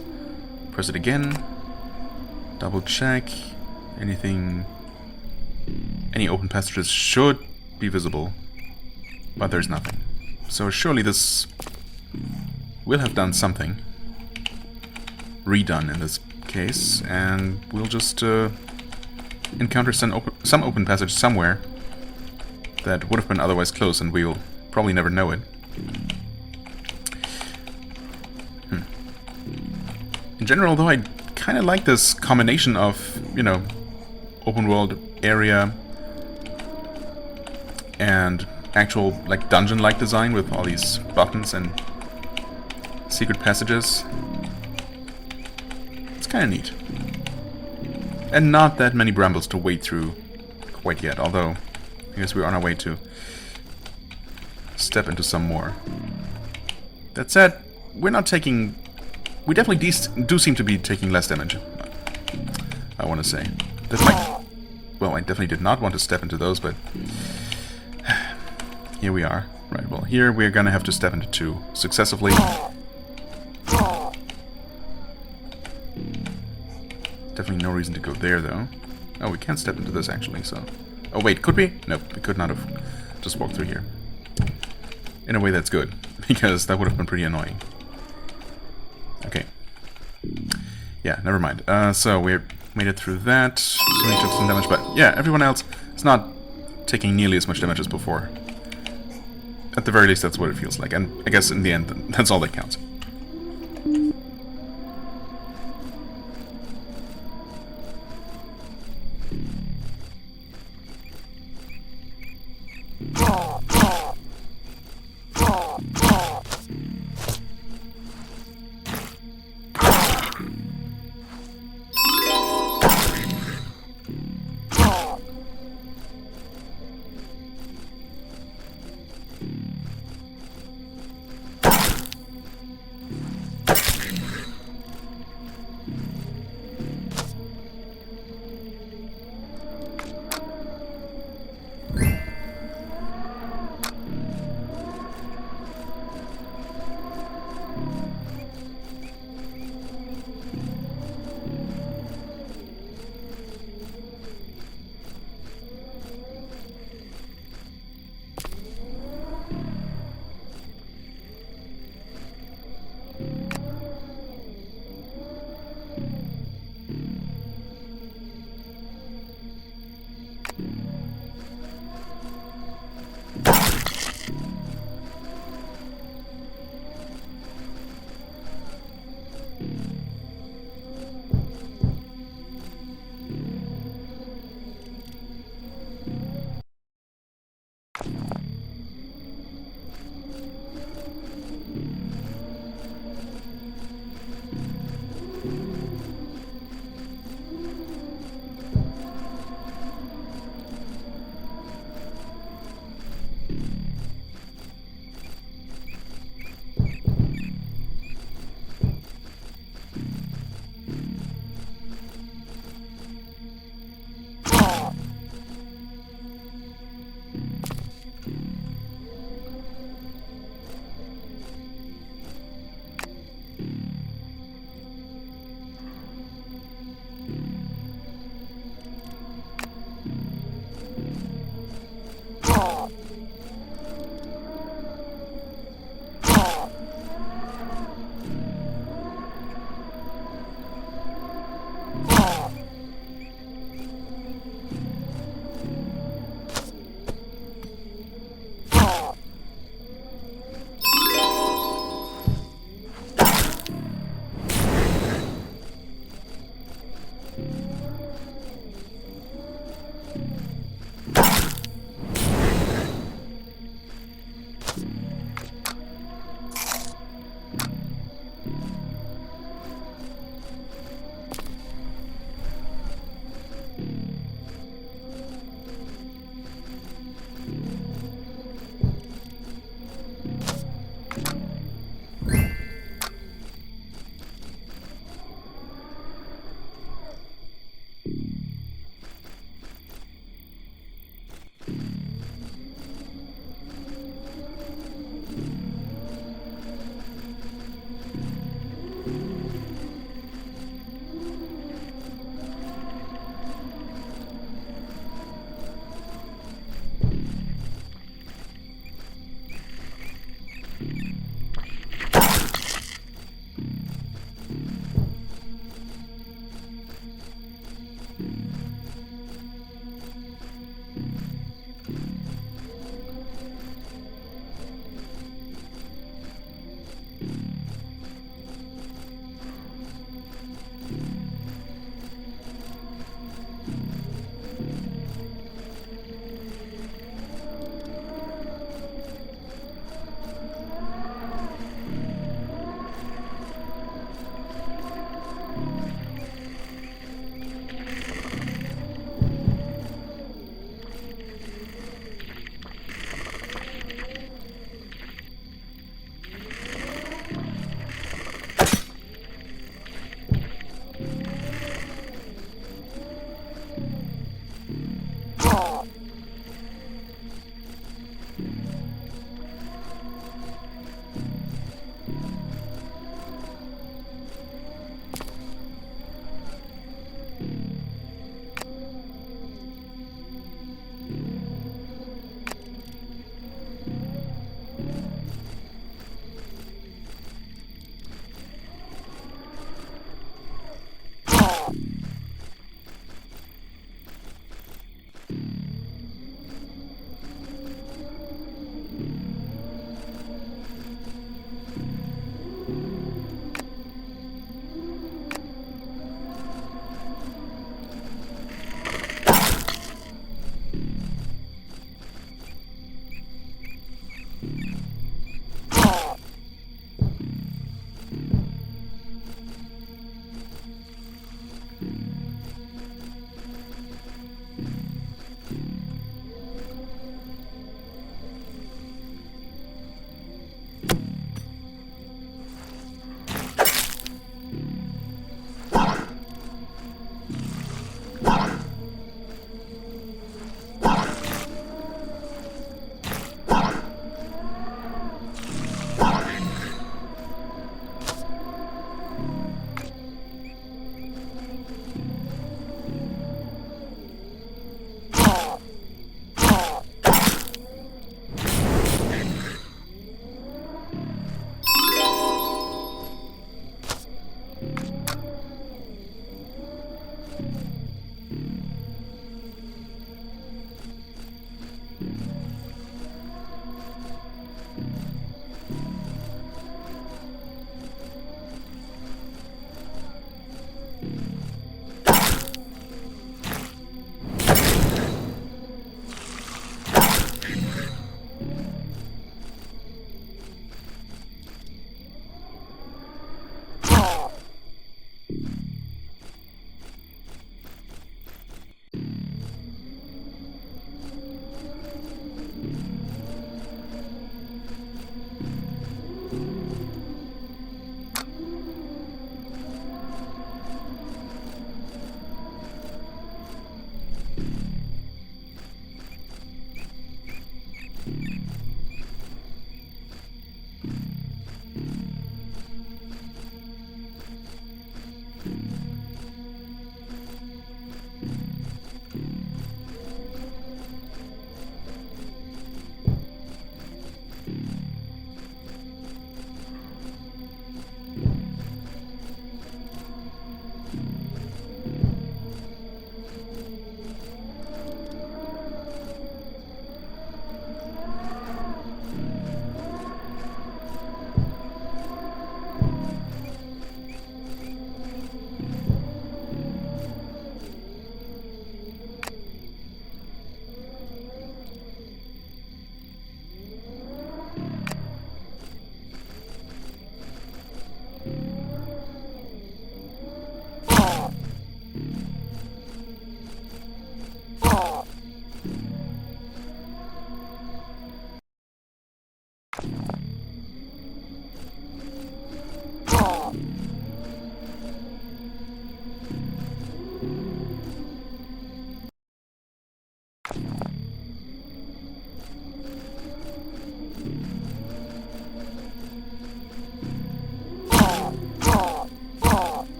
Press it again. Double check. Anything... Any open passages should be visible, but there's nothing. So surely this will have done something. Redone in this case, and we'll just encounter some open passage somewhere that would have been otherwise closed, and we'll probably never know it. In general, though, I kind of like this combination of, you know, open world area and actual, like, dungeon-like design with all these buttons and secret passages. It's kind of neat. And not that many brambles to wade through quite yet, although I guess we're on our way to step into some more. That said, we're not taking... We definitely do seem to be taking less damage, I want to say. That's like... Well, I definitely did not want to step into those, but... Here we are. Right, well, here we're gonna have to step into two successively. Definitely no reason to go there, though. Oh, we can't step into this, actually, so... Oh, wait, could we? Nope, we could not have just walked through here. In a way, that's good, because that would have been pretty annoying. Okay. Yeah, never mind. So we made it through that. So we took some damage, but yeah, everyone else is not taking nearly as much damage as before. At the very least, that's what it feels like, and I guess in the end, that's all that counts.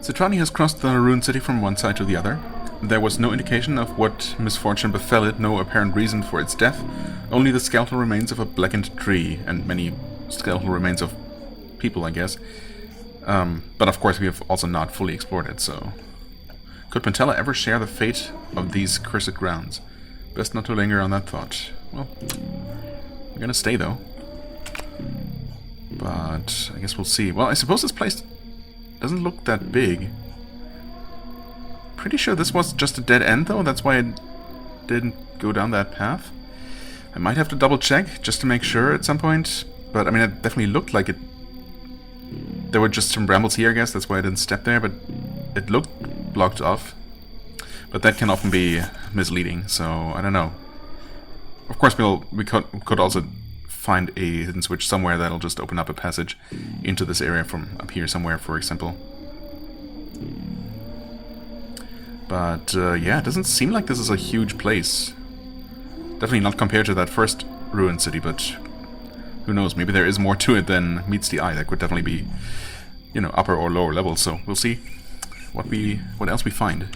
Citrani has crossed the ruined city from one side to the other. There was no indication of what misfortune befell it, no apparent reason for its death, only the skeletal remains of a blackened tree, and many skeletal remains of people, I guess. But of course we have also not fully explored it, so... Could Pentella ever share the fate of these cursed grounds? Best not to linger on that thought. Well, we're gonna stay though. But I guess we'll see. Well, I suppose this place doesn't look that big. Pretty sure this was just a dead end though, that's why I didn't go down that path. I might have to double check just to make sure at some point, but I mean it definitely looked like it. There were just some brambles here, I guess, that's why I didn't step there, but it looked blocked off. But that can often be misleading, so I don't know. Of course we could also find a hidden switch somewhere that'll just open up a passage into this area from up here somewhere, for example. But yeah, it doesn't seem like this is a huge place. Definitely not compared to that first ruined city, but who knows, maybe there is more to it than meets the eye. That could definitely be, you know, upper or lower levels, so we'll see what else we find.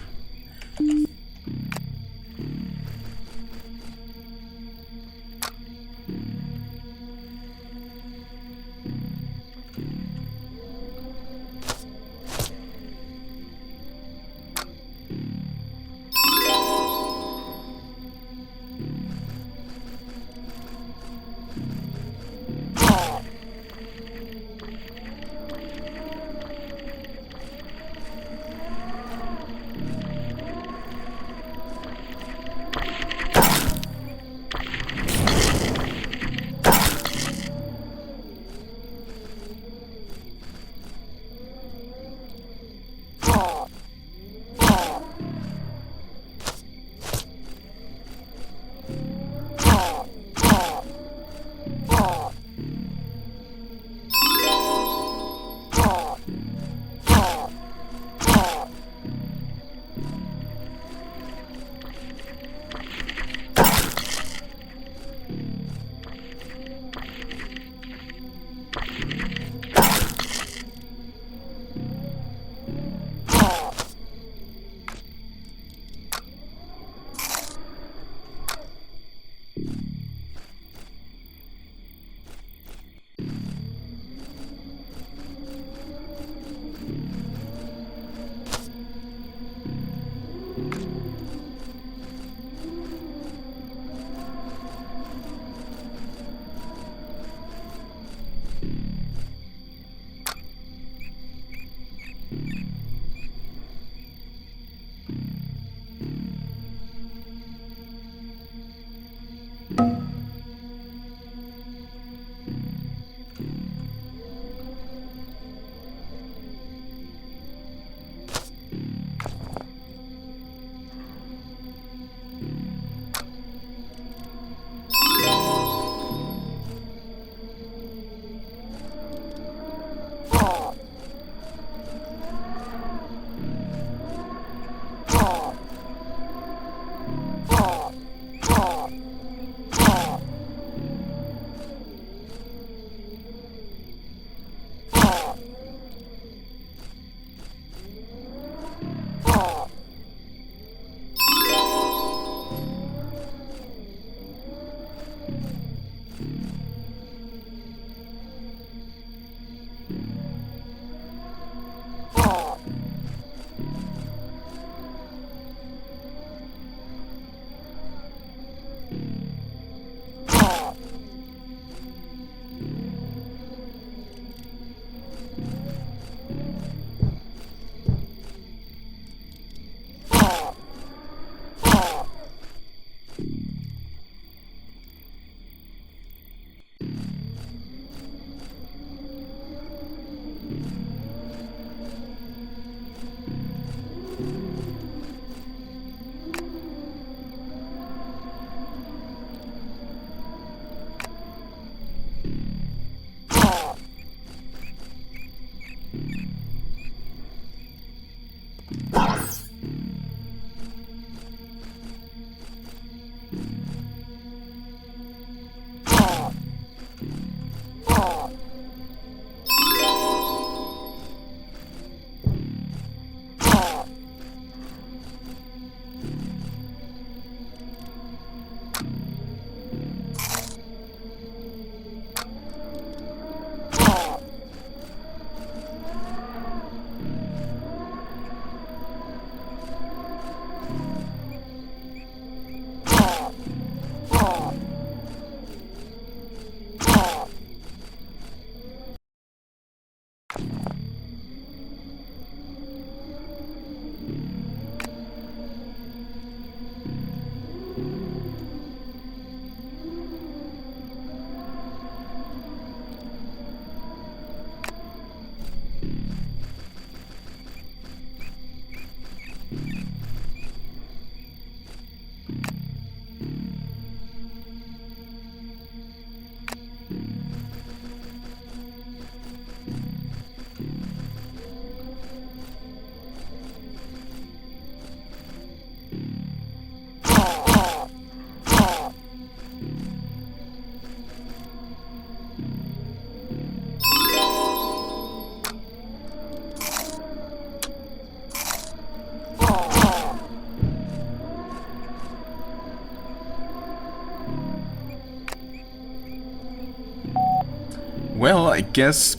Well, I guess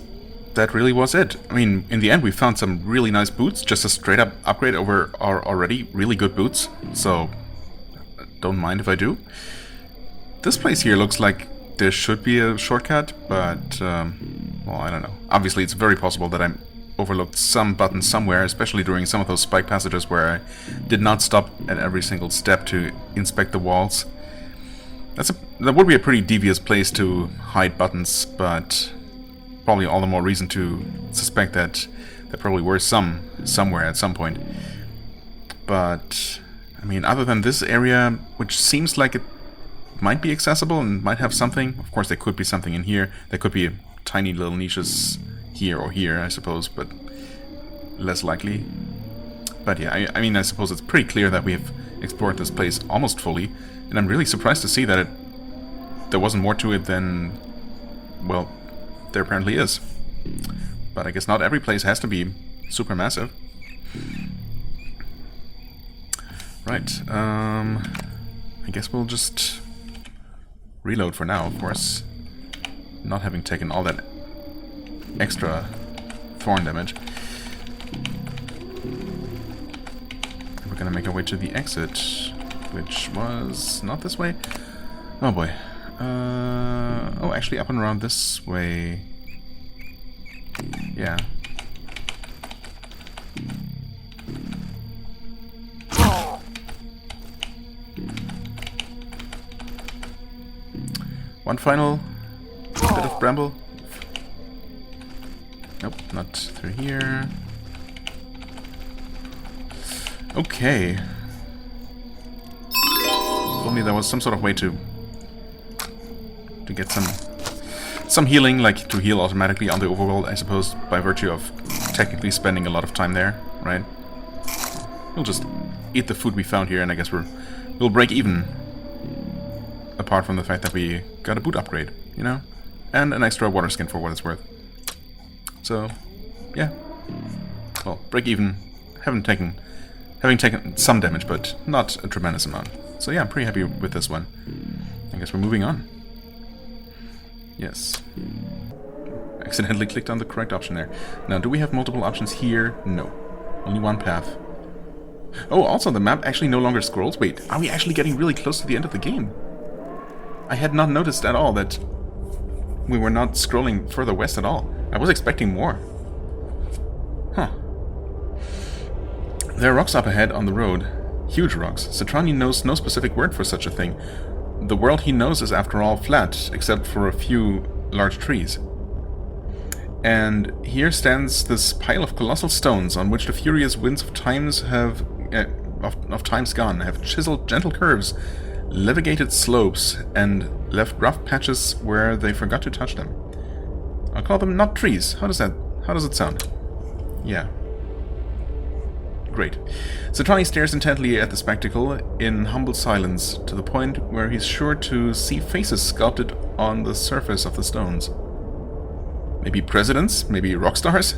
that really was it. I mean, in the end we found some really nice boots, just a straight up upgrade over our already really good boots, so don't mind if I do. This place here looks like there should be a shortcut, but, well, I don't know. Obviously it's very possible that I overlooked some button somewhere, especially during some of those spike passages where I did not stop at every single step to inspect the walls. That would be a pretty devious place to hide buttons, but probably all the more reason to suspect that there probably were some somewhere at some point. But, I mean, other than this area, which seems like it might be accessible and might have something, of course there could be something in here, there could be tiny little niches here or here, I suppose, but less likely. But yeah, I mean, I suppose it's pretty clear that we have explored this place almost fully, and I'm really surprised to see that there wasn't more to it than, well, there apparently is. But I guess not every place has to be super massive. Right, I guess we'll just reload for now, of course, not having taken all that extra thorn damage. We're gonna make our way to the exit, which was not this way. Oh boy. Oh, actually up and around this way. Yeah. One final bit of bramble. Nope, not through here. Okay. If only there was some sort of way to get some healing, like to heal automatically on the overworld, I suppose, by virtue of technically spending a lot of time there, right? We'll just eat the food we found here, and I guess we'll break even. Apart from the fact that we got a boot upgrade, you know? And an extra water skin for what it's worth. So, yeah. Well, break even. Having taken some damage, but not a tremendous amount. So yeah, I'm pretty happy with this one. I guess we're moving on. Yes. Accidentally clicked on the correct option there. Now, do we have multiple options here? No. Only one path. Oh, also the map actually no longer scrolls. Wait, are we actually getting really close to the end of the game? I had not noticed at all that we were not scrolling further west at all. I was expecting more. Huh. There are rocks up ahead on the road. Huge rocks. Citrani knows no specific word for such a thing. The world he knows is, after all, flat, except for a few large trees. And here stands this pile of colossal stones on which the furious winds of times gone have chiseled gentle curves, levigated slopes, and left rough patches where they forgot to touch them. I'll call them not trees. How does it sound? Yeah. Great. Citrani stares intently at the spectacle in humble silence, to the point where he's sure to see faces sculpted on the surface of the stones. Maybe presidents? Maybe rock stars?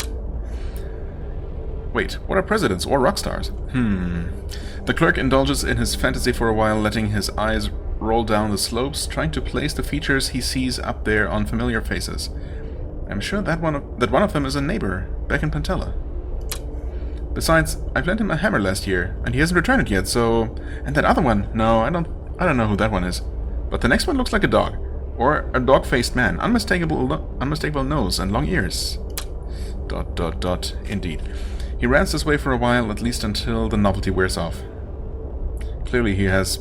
Wait, what are presidents or rock stars? The clerk indulges in his fantasy for a while, letting his eyes roll down the slopes, trying to place the features he sees up there on familiar faces. I'm sure that one of them is a neighbor, back in Pantella. Besides, I've lent him a hammer last year, and he hasn't returned it yet, so... And that other one, no, I don't know who that one is. But the next one looks like a dog. Or a dog-faced man, unmistakable nose and long ears. ... Indeed. He rants this way for a while, at least until the novelty wears off. Clearly he has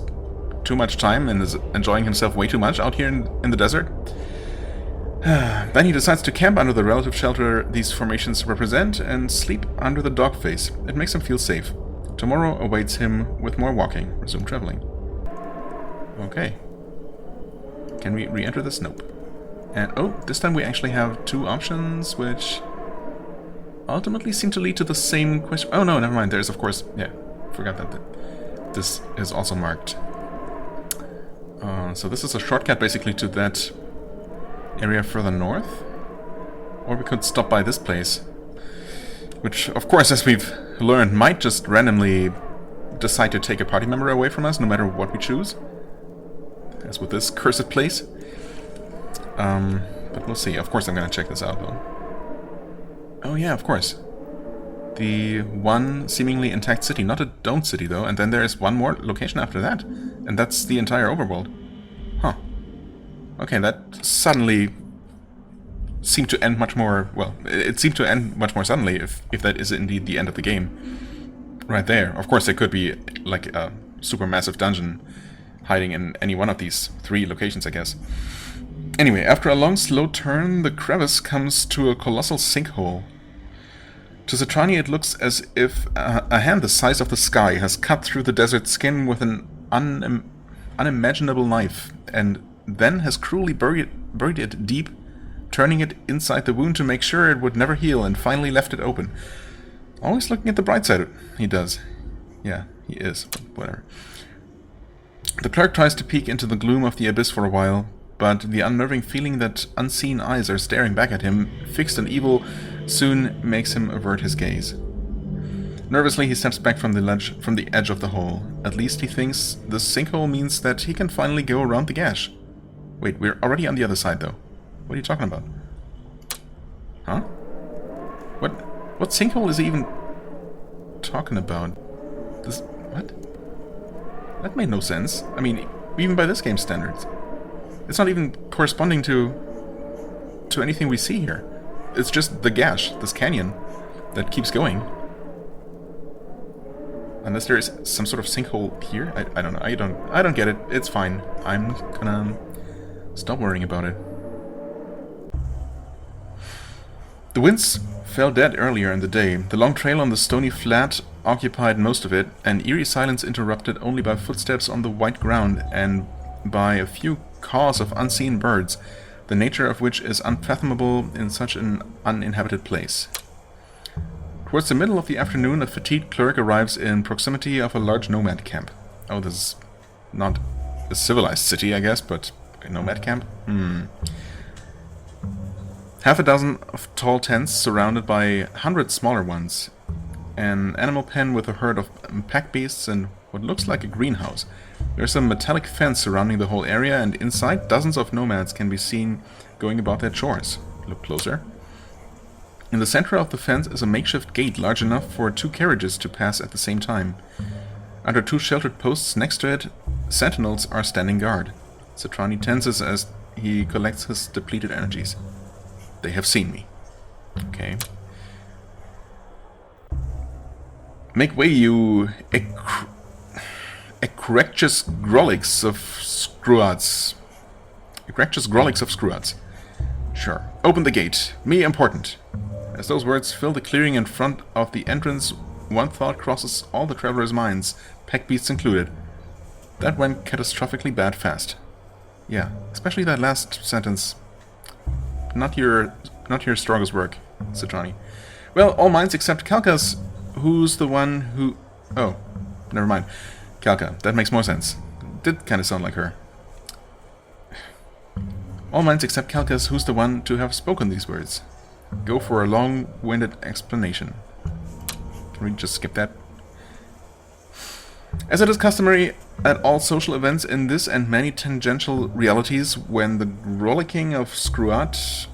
too much time and is enjoying himself way too much out here in the desert. Then he decides to camp under the relative shelter these formations represent and sleep under the dog face. It makes him feel safe. Tomorrow awaits him with more walking. Resume traveling. Okay. Can we re-enter this? Nope. And oh, this time we actually have two options, which ultimately seem to lead to the same question. Oh no, never mind. There's, of course, yeah, forgot that this is also marked. So this is a shortcut basically to that area further north. Or we could stop by this place, which, of course, as we've learned, might just randomly decide to take a party member away from us, no matter what we choose. As with this cursed place. But we'll see. Of course I'm gonna check this out, though. Oh yeah, of course. The one seemingly intact city. Not a domed city, though. And then there is one more location after that. And that's the entire overworld. Huh. Okay, that suddenly seemed to end much more... Well, it seemed to end much more suddenly, if that is indeed the end of the game. Right there. Of course, there could be, like, a supermassive dungeon hiding in any one of these 3 locations, I guess. Anyway, after a long, slow turn, the crevice comes to a colossal sinkhole. To Citrani, it looks as if a hand the size of the sky has cut through the desert skin with an unimaginable knife, and then has cruelly buried it deep, turning it inside the wound to make sure it would never heal, and finally left it open. Always looking at the bright side, he does. Yeah, he is, but whatever. The clerk tries to peek into the gloom of the abyss for a while, but the unnerving feeling that unseen eyes are staring back at him, fixed and evil, soon makes him avert his gaze. Nervously, he steps back from the edge of the hole. At least he thinks the sinkhole means that he can finally go around the gash. Wait, we're already on the other side, though. What are you talking about? Huh? What sinkhole is he even talking about? This... what? That made no sense. I mean, even by this game's standards. It's not even corresponding to anything we see here. It's just the gash, this canyon, that keeps going. Unless there is some sort of sinkhole here? I don't know. I don't get it. It's fine. I'm gonna stop worrying about it. The winds fell dead earlier in the day. The long trail on the stony flat occupied most of it, an eerie silence interrupted only by footsteps on the white ground and by a few caws of unseen birds, the nature of which is unfathomable in such an uninhabited place. Towards the middle of the afternoon, a fatigued clerk arrives in proximity of a large nomad camp. Oh, this is not a civilized city, I guess, but a nomad camp? Half a dozen of tall tents surrounded by 100 smaller ones. An animal pen with a herd of pack beasts and what looks like a greenhouse. There's a metallic fence surrounding the whole area, and inside dozens of nomads can be seen going about their chores. Look closer. In the center of the fence is a makeshift gate large enough for 2 carriages to pass at the same time. Under 2 sheltered posts next to it, sentinels are standing guard. Citrani tenses as he collects his depleted energies. They have seen me. Okay. Make way, you Ecrectus Grolix of Screwads. Ecrectus Grolix of Screwads. Sure. Open the gate. Me important. As those words fill the clearing in front of the entrance, one thought crosses all the travelers' minds, pack beasts included. That went catastrophically bad fast. Yeah, especially that last sentence. Not your strongest work, Citrani. Well, all minds except Kalka's, who's the one who... Oh, never mind. Kalka, that makes more sense. Did kind of sound like her. All minds except Kalka's, who's the one to have spoken these words. Go for a long-winded explanation. Can we just skip that? As it is customary at all social events in this and many tangential realities, when the rollicking of Scruat,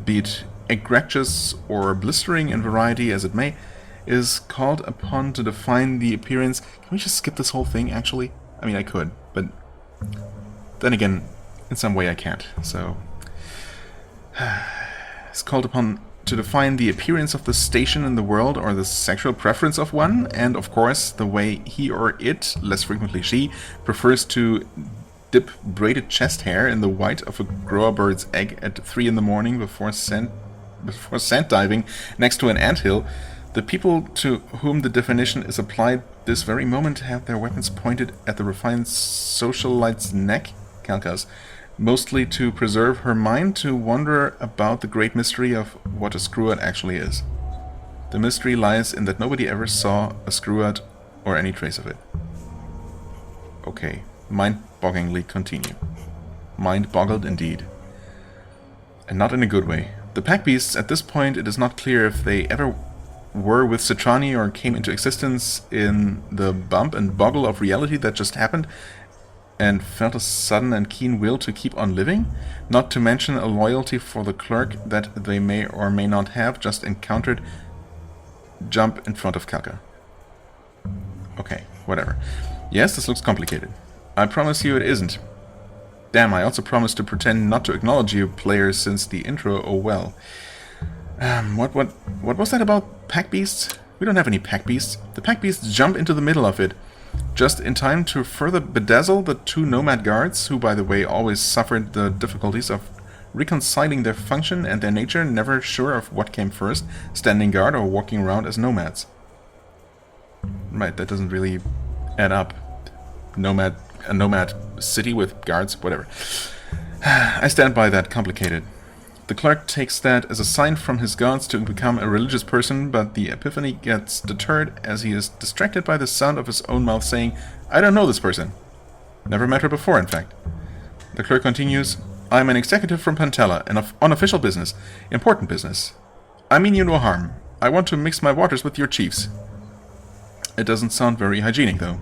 be it egregious or blistering in variety as it may, is called upon to define the appearance... Can we just skip this whole thing, actually? I mean, I could, but then again, in some way I can't, so... It's called upon to define the appearance of the station in the world or the sexual preference of one, and of course the way he or it, less frequently she, prefers to dip braided chest hair in the white of a grower bird's egg at 3 in the morning before sand diving next to an anthill. The people to whom the definition is applied this very moment have their weapons pointed at the refined socialite's neck, Kalka's, mostly to preserve her mind to wonder about the great mystery of what a screw-out actually is. The mystery lies in that nobody ever saw a screw-out or any trace of it. Okay, mind-bogglingly continue. Mind-boggled indeed. And not in a good way. The pack beasts, at this point, it is not clear if they ever were with Citrani or came into existence in the bump and boggle of reality that just happened. and felt a sudden and keen will to keep on living, not to mention a loyalty for the clerk that they may or may not have just encountered. Jump in front of Kalka. Okay, whatever. Yes, this looks complicated. I promise you it isn't. Damn, I also promised to pretend not to acknowledge you, players, since the intro. Oh well. What was that about pack beasts? We don't have any pack beasts. The pack beasts jump into the middle of it, just in time to further bedazzle the two nomad guards, who, by the way, always suffered the difficulties of reconciling their function and their nature, never sure of what came first, standing guard or walking around as nomads. Right, that doesn't really add up. A nomad city with guards, whatever. I stand by that complicated. The clerk takes that as a sign from his gods to become a religious person, but the epiphany gets deterred as he is distracted by the sound of his own mouth saying, I don't know this person. Never met her before, in fact. The clerk continues, I'm an executive from Pantella, and on official business. Important business. I mean you no harm. I want to mix my waters with your chiefs. It doesn't sound very hygienic, though.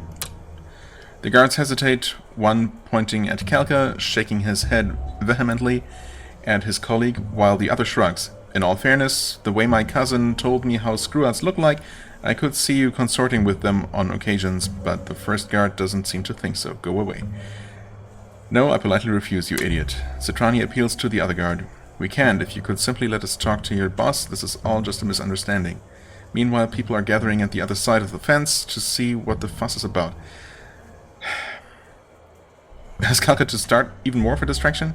The guards hesitate, one pointing at Kalka, shaking his head vehemently at his colleague, while the other shrugs. In all fairness, the way my cousin told me how screw-outs look like, I could see you consorting with them on occasions, but the first guard doesn't seem to think so. Go away. No, I politely refuse, you idiot. Citrani appeals to the other guard. We can't. If you could simply let us talk to your boss, this is all just a misunderstanding. Meanwhile, people are gathering at the other side of the fence to see what the fuss is about. Has Kalka to start even more for distraction?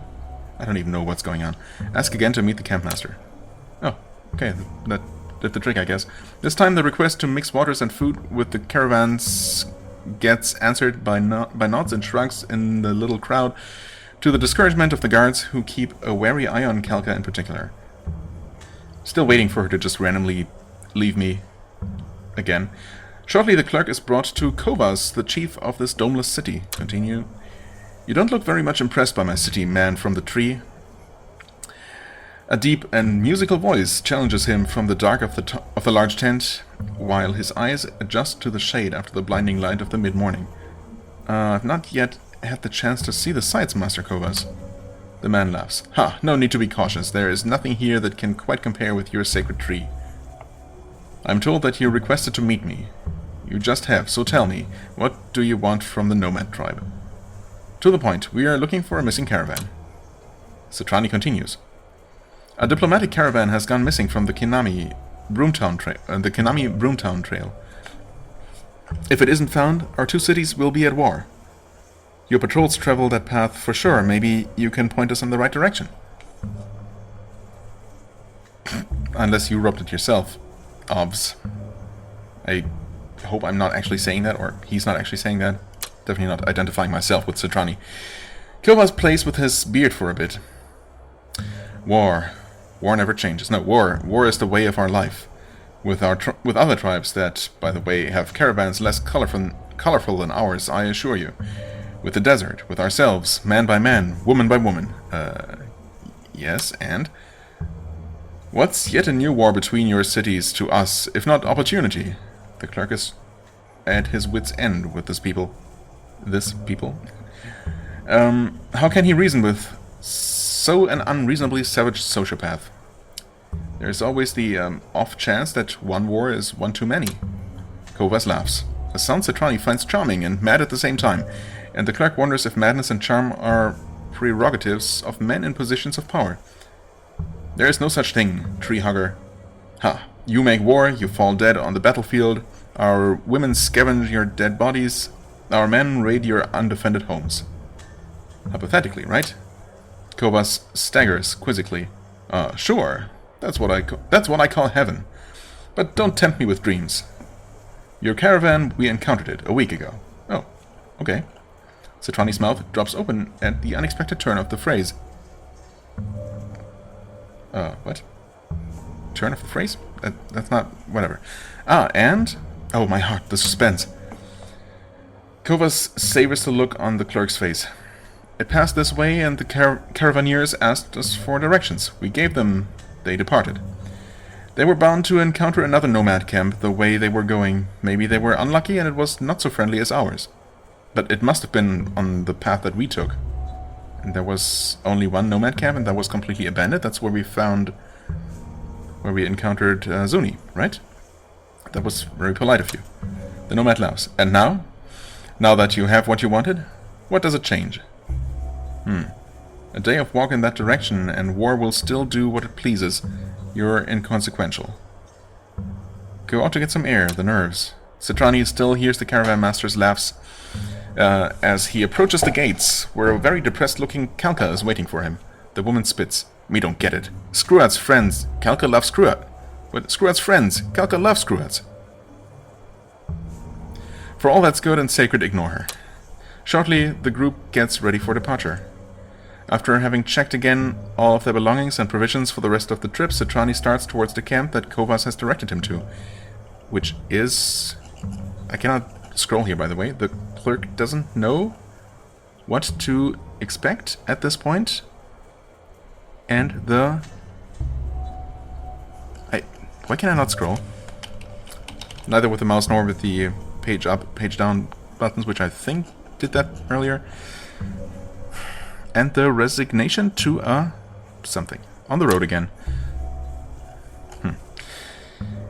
I don't even know what's going on. Ask again to meet the campmaster. Oh, okay, that did the trick, I guess. This time the request to mix waters and food with the caravans gets answered by nods and shrugs in the little crowd, to the discouragement of the guards, who keep a wary eye on Kalka in particular. Still waiting for her to just randomly leave me again. Shortly the clerk is brought to Kovas, the chief of this domeless city. Continue. You don't look very much impressed by my city, man from the tree. A deep and musical voice challenges him from the dark of the large tent, while his eyes adjust to the shade after the blinding light of the mid-morning. I've not yet had the chance to see the sights, Master Kovas. The man laughs. Ha, no need to be cautious. There is nothing here that can quite compare with your sacred tree. I'm told that you requested to meet me. You just have, so tell me, what do you want from the nomad tribe? To the point, we are looking for a missing caravan. Citrani continues. A diplomatic caravan has gone missing from the Kinami Broomtown Trail. If it isn't found, our two cities will be at war. Your patrols travel that path for sure. Maybe you can point us in the right direction. Unless you robbed it yourself. Obvs. I hope I'm not actually saying that, or he's not actually saying that. Definitely not identifying myself with Citrani. Kovas plays with his beard for a bit. War. War never changes. No, war is the way of our life. With other tribes that, by the way, have caravans less colorful than ours, I assure you. With the desert, with ourselves, man by man, woman by woman. Yes, and? What's yet a new war between your cities to us, if not opportunity? The clerk is at his wit's end with this people. How can he reason with so an unreasonably savage sociopath? There's always the off chance that one war is one too many. Kovas laughs. A sound Citrani finds charming and mad at the same time, and the clerk wonders if madness and charm are prerogatives of men in positions of power. There is no such thing, tree hugger. Ha! You make war, you fall dead on the battlefield, our women scavenge your dead bodies, our men raid your undefended homes. Hypothetically, right? Kovas staggers quizzically. Sure. That's what I call heaven. But don't tempt me with dreams. Your caravan, we encountered it a week ago. Oh, okay. Citrani's mouth drops open at the unexpected turn of the phrase. What? Turn of the phrase? That's not... whatever. And? Oh, my heart, the suspense. Kovas savors the look on the clerk's face. It passed this way, and the caravaneers asked us for directions. We gave them. They departed. They were bound to encounter another nomad camp the way they were going. Maybe they were unlucky and it was not so friendly as ours. But it must have been on the path that we took. And there was only one nomad camp, and that was completely abandoned. That's where we found... where we encountered Zuni, right? That was very polite of you. The nomad laughs. And now? Now that you have what you wanted? What does it change? A day of walk in that direction, and war will still do what it pleases. You're inconsequential. Go out to get some air, the nerves. Citrani still hears the caravan master's laughs as he approaches the gates, where a very depressed-looking Kalka is waiting for him. The woman spits. We don't get it. Screw-outs friends. Kalka loves screw-out. What? Screw-outs friends. Kalka loves screw-outs. For all that's good and sacred, ignore her. Shortly, the group gets ready for departure. After having checked again all of their belongings and provisions for the rest of the trip, Citrani starts towards the camp that Kovas has directed him to. Which is... I cannot scroll here, by the way. The clerk doesn't know what to expect at this point. And the... Why can I not scroll? Neither with the mouse nor with the page up, page down buttons, which I think did that earlier. And the resignation to a... something. On the road again.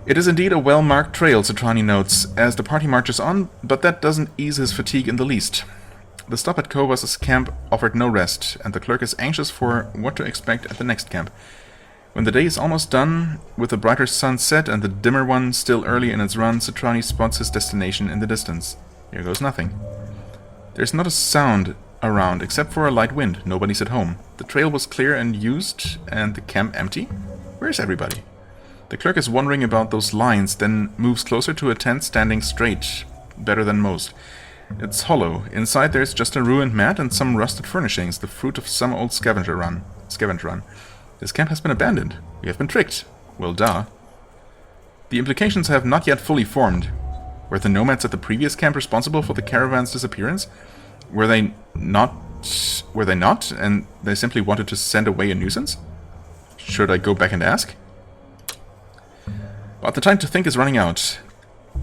It is indeed a well-marked trail, Citrani notes, as the party marches on, but that doesn't ease his fatigue in the least. The stop at Kovas' camp offered no rest, and the clerk is anxious for what to expect at the next camp. When the day is almost done, with the brighter sun set and the dimmer one still early in its run, Citrani spots his destination in the distance. Here goes nothing. There's not a sound around, except for a light wind. Nobody's at home. The trail was clear and used, and the camp empty? Where's everybody? The clerk is wondering about those lines, then moves closer to a tent standing straight, better than most. It's hollow. Inside there's just a ruined mat and some rusted furnishings, the fruit of some old scavenge run. This camp has been abandoned. We have been tricked. Well, duh. The implications have not yet fully formed. Were the nomads at the previous camp responsible for the caravan's disappearance? Were they not, and they simply wanted to send away a nuisance? Should I go back and ask? But the time to think is running out,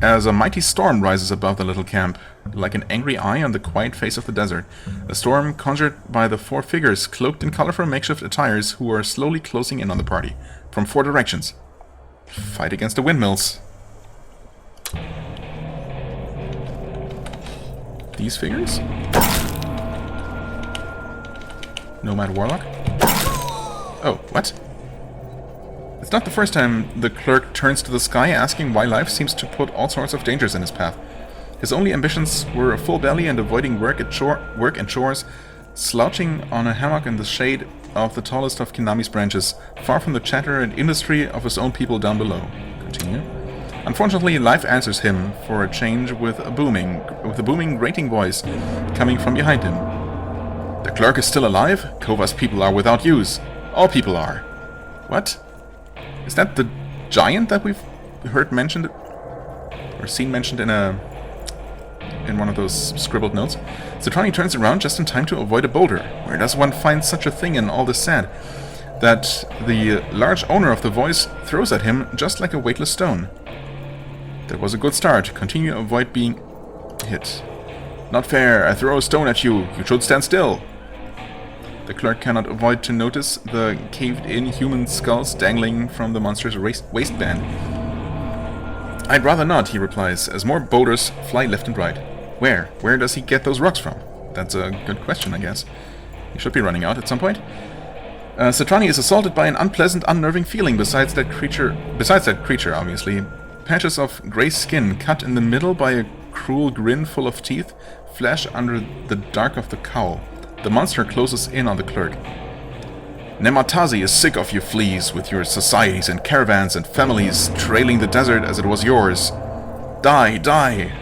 as a mighty storm rises above the little camp, like an angry eye on the quiet face of the desert. A storm conjured by the four figures, cloaked in colorful makeshift attires, who are slowly closing in on the party, from four directions. Fight against the windmills. These figures? Nomad Warlock? Oh, what? It's not the first time the clerk turns to the sky asking why life seems to put all sorts of dangers in his path. His only ambitions were a full belly and avoiding work and chores, slouching on a hammock in the shade of the tallest of Kinami's branches, far from the chatter and industry of his own people down below. Continue. Unfortunately, life answers him for a change with a booming, grating voice coming from behind him. The clerk is still alive? Kovas people are without use. All people are. What? Is that the giant that we've heard mentioned, or seen mentioned in one of those scribbled notes? Citrani turns around just in time to avoid a boulder. Where does one find such a thing in all this sand? That the large owner of the voice throws at him just like a weightless stone. That was a good start. Continue to avoid being hit. Not fair. I throw a stone at you. You should stand still. The clerk cannot avoid to notice the caved-in human skulls dangling from the monster's waistband. I'd rather not, he replies, as more boulders fly left and right. Where? Where does he get those rocks from? That's a good question, I guess. He should be running out at some point. Citrani is assaulted by an unpleasant, unnerving feeling besides that creature, obviously. Patches of grey skin cut in the middle by a cruel grin full of teeth flash under the dark of the cowl. The monster closes in on the clerk. Nematazi is sick of you fleas, with your societies and caravans and families trailing the desert as it was yours. Die, die!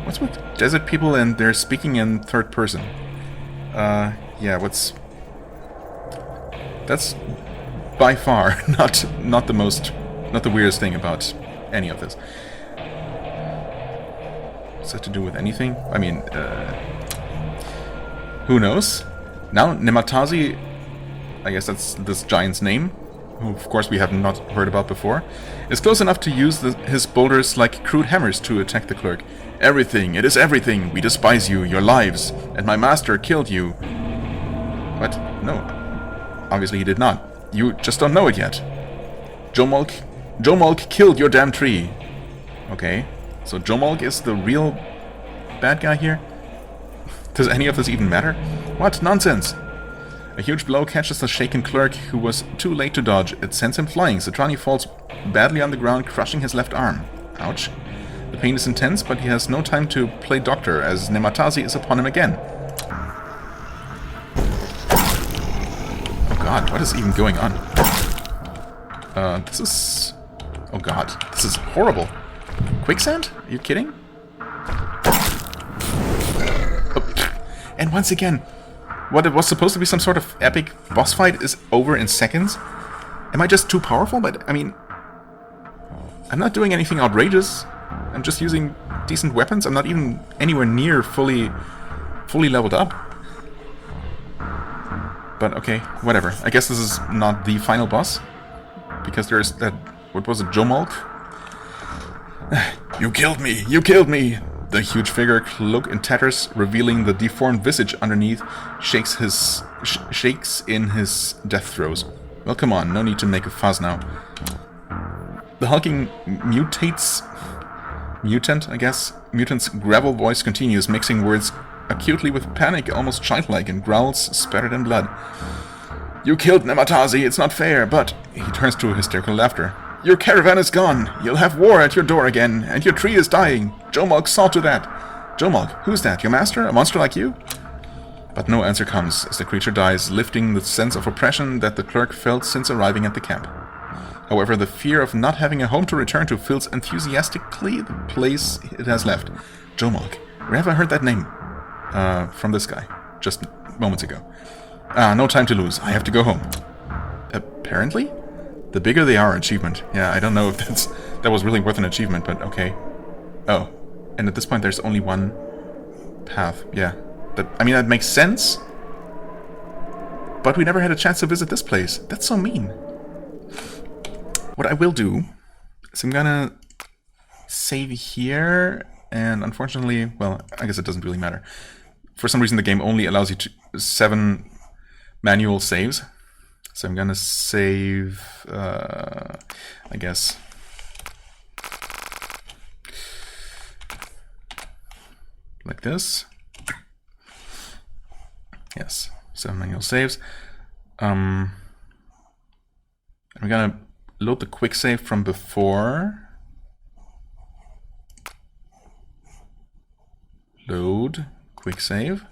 What's with desert people and they're speaking in third person? Yeah, what's... That's by far not the weirdest thing about any of this. Does that to do with anything? I mean, who knows? Now, Nematazi, I guess that's this giant's name, who of course we have not heard about before, is close enough to use his boulders like crude hammers to attack the clerk. Everything, it is everything. We despise you, your lives, and my master killed you. What? No. Obviously he did not. You just don't know it yet. Jomolk killed your damn tree. Okay. So Jomolk is the real bad guy here? Does any of this even matter? What? Nonsense! A huge blow catches the shaken clerk, who was too late to dodge. It sends him flying. Satrani falls badly on the ground, crushing his left arm. Ouch. The pain is intense, but he has no time to play doctor, as Nematazi is upon him again. Oh god, what is even going on? This is... Oh god, this is horrible. Quicksand? Are you kidding? Oh. And once again, what it was supposed to be some sort of epic boss fight is over in seconds? Am I just too powerful? But, I mean... I'm not doing anything outrageous. I'm just using decent weapons. I'm not even anywhere near fully leveled up. But okay, whatever. I guess this is not the final boss. Because there's that... What was it? Jomolk? You killed me! You killed me! The huge figure, cloak in tatters, revealing the deformed visage underneath, shakes in his death throes. Well, come on, no need to make a fuss now. The hulking mutant's gravel voice continues, mixing words acutely with panic, almost childlike, and growls spattered in blood. You killed Nematazi, it's not fair, but... He turns to hysterical laughter. Your caravan is gone. You'll have war at your door again, and your tree is dying. Jomolk saw to that. Jomolk, who's that? Your master? A monster like you? But no answer comes as the creature dies, lifting the sense of oppression that the clerk felt since arriving at the camp. However, the fear of not having a home to return to fills enthusiastically the place it has left. Jomolk. Where have I heard that name? From this guy. Just moments ago. No time to lose. I have to go home. Apparently? The bigger they are, achievement. Yeah, I don't know if that was really worth an achievement, but okay. Oh. And at this point there's only one path. Yeah. I mean, that makes sense. But we never had a chance to visit this place. That's so mean. What I will do is I'm gonna save here, and unfortunately, well, I guess it doesn't really matter. For some reason the game only allows you 7 manual saves. So I'm gonna save, I guess, like this. Yes, 7 manual saves. I'm gonna load the quick save from before. Load quick save.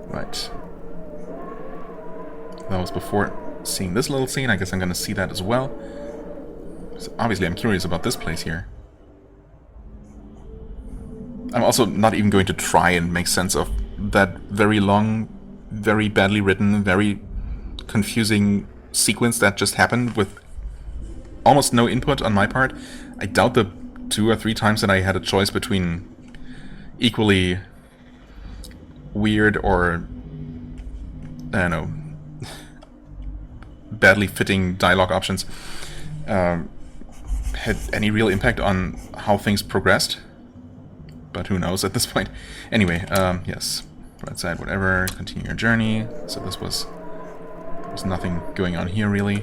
Right. That was before seeing this little scene. I guess I'm going to see that as well. So obviously I'm curious about this place here. I'm also not even going to try and make sense of that very long, very badly written, very confusing sequence that just happened with almost no input on my part. I doubt the 2 or 3 times that I had a choice between equally weird or, I don't know, badly fitting dialogue options had any real impact on how things progressed. But who knows at this point. Anyway, yes. Right side, whatever. Continue your journey. So there was nothing going on here really.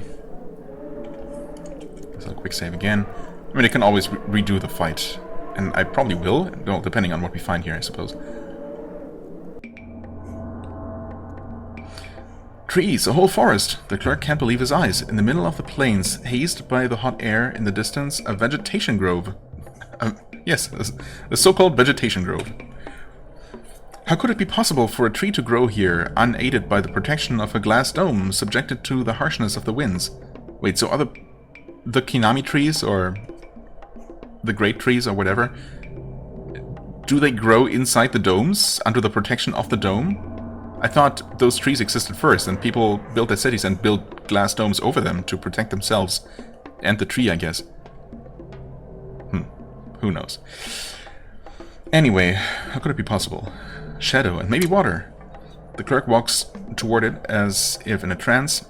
So quick save again. I mean, I can always redo the fight. And I probably will, well, depending on what we find here, I suppose. Trees, a whole forest. The clerk can't believe his eyes. In the middle of the plains, hazed by the hot air, in the distance, a vegetation grove. Yes, a so-called vegetation grove. How could it be possible for a tree to grow here, unaided by the protection of a glass dome, subjected to the harshness of the winds? Wait, so are the Kinami trees, or the great trees, or whatever, do they grow inside the domes, under the protection of the dome? I thought those trees existed first, and people built their cities and built glass domes over them to protect themselves. And the tree, I guess. Who knows? Anyway, how could it be possible? Shadow and maybe water. The clerk walks toward it as if in a trance,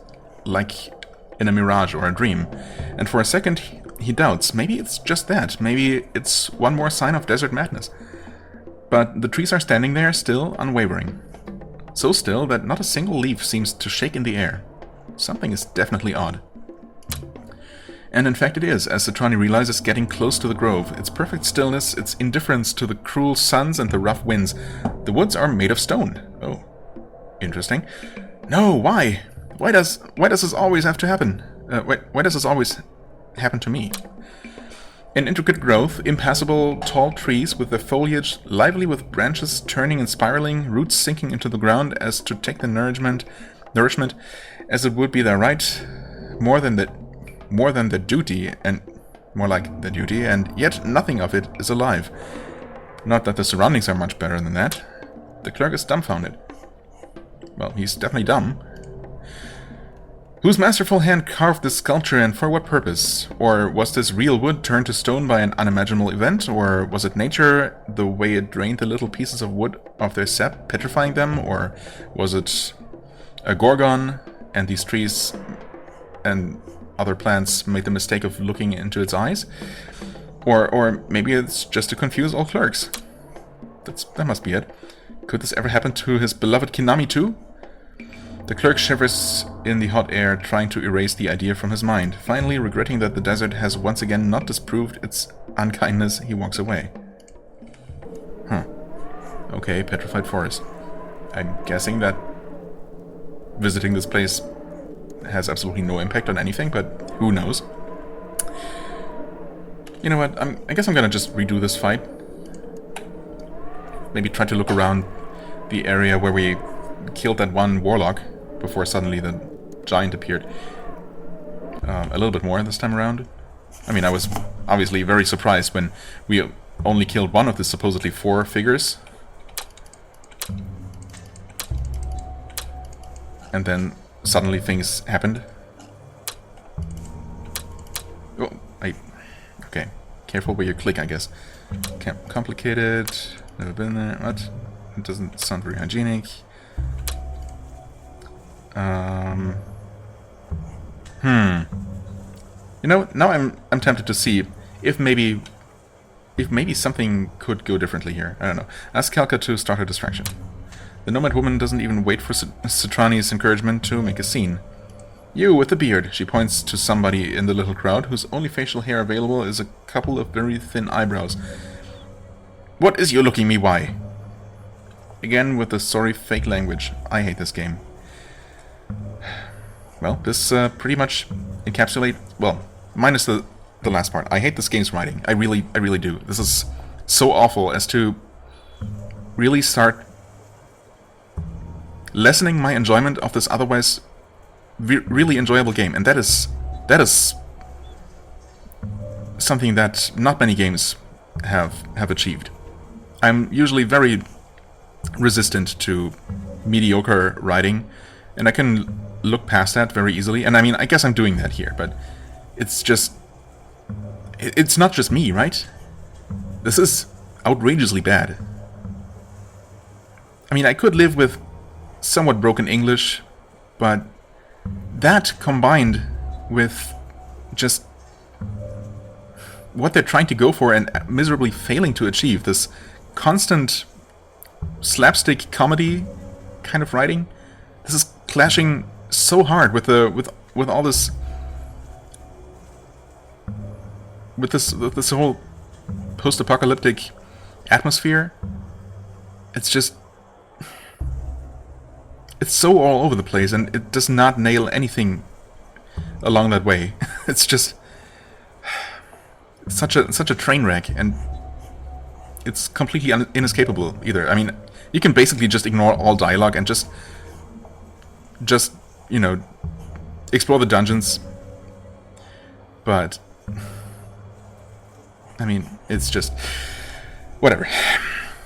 like in a mirage or a dream. And for a second, he doubts. Maybe it's just that. Maybe it's one more sign of desert madness. But the trees are standing there, still unwavering. So still that not a single leaf seems to shake in the air. Something is definitely odd. And in fact it is, as Citrani realizes getting close to the grove. Its perfect stillness, its indifference to the cruel suns and the rough winds. The woods are made of stone. Oh, interesting. No, why? Why does this always have to happen? Why does this always happen to me? An intricate growth, impassable tall trees with their foliage lively with branches turning and spiraling, roots sinking into the ground as to take the nourishment as it would be their right, more than the duty, and more like the duty, and yet nothing of it is alive. Not that the surroundings are much better than that. The clerk is dumbfounded. Well, he's definitely dumb. Whose masterful hand carved this sculpture, and for what purpose? Or was this real wood turned to stone by an unimaginable event? Or was it nature, the way it drained the little pieces of wood of their sap, petrifying them? Or was it a gorgon, and these trees and other plants made the mistake of looking into its eyes? Or maybe it's just to confuse all clerks. That must be it. Could this ever happen to his beloved Kinami too? The clerk shivers in the hot air, trying to erase the idea from his mind. Finally, regretting that the desert has once again not disproved its unkindness, he walks away. Huh. Okay, petrified forest. I'm guessing that visiting this place has absolutely no impact on anything, but who knows? You know what, I guess I'm gonna just redo this fight. Maybe try to look around the area where we killed that one warlock before suddenly the giant appeared. A little bit more this time around. I mean, I was obviously very surprised when we only killed one of the supposedly 4 figures. And then suddenly things happened. Oh, okay. Careful where you click, I guess. Complicated. Never been there. What? It doesn't sound very hygienic. You know, now I'm tempted to see if maybe something could go differently here. I don't know. Ask Kalka to start a distraction. The nomad woman doesn't even wait for Citrani's encouragement to make a scene. You with the beard, she points to somebody in the little crowd whose only facial hair available is a couple of very thin eyebrows. What is you looking me why? Again with the sorry fake language. I hate this game. Well, this pretty much encapsulate, well, minus the last part. I hate this game's writing. I really do. This is so awful as to really start lessening my enjoyment of this otherwise really enjoyable game, and that is something that not many games have achieved. I'm usually very resistant to mediocre writing, and I can look past that very easily, and I mean, I guess I'm doing that here, but it's not just me, right? This is outrageously bad. I mean, I could live with somewhat broken English, but that combined with just what they're trying to go for and miserably failing to achieve, this constant slapstick comedy kind of writing, this is clashing so hard with all this, with this whole post-apocalyptic atmosphere. It's just, it's so all over the place, and it does not nail anything along that way. It's just such a train wreck, and it's completely inescapable either. I mean, you can basically just ignore all dialogue and just you know, explore the dungeons. But I mean, it's just whatever.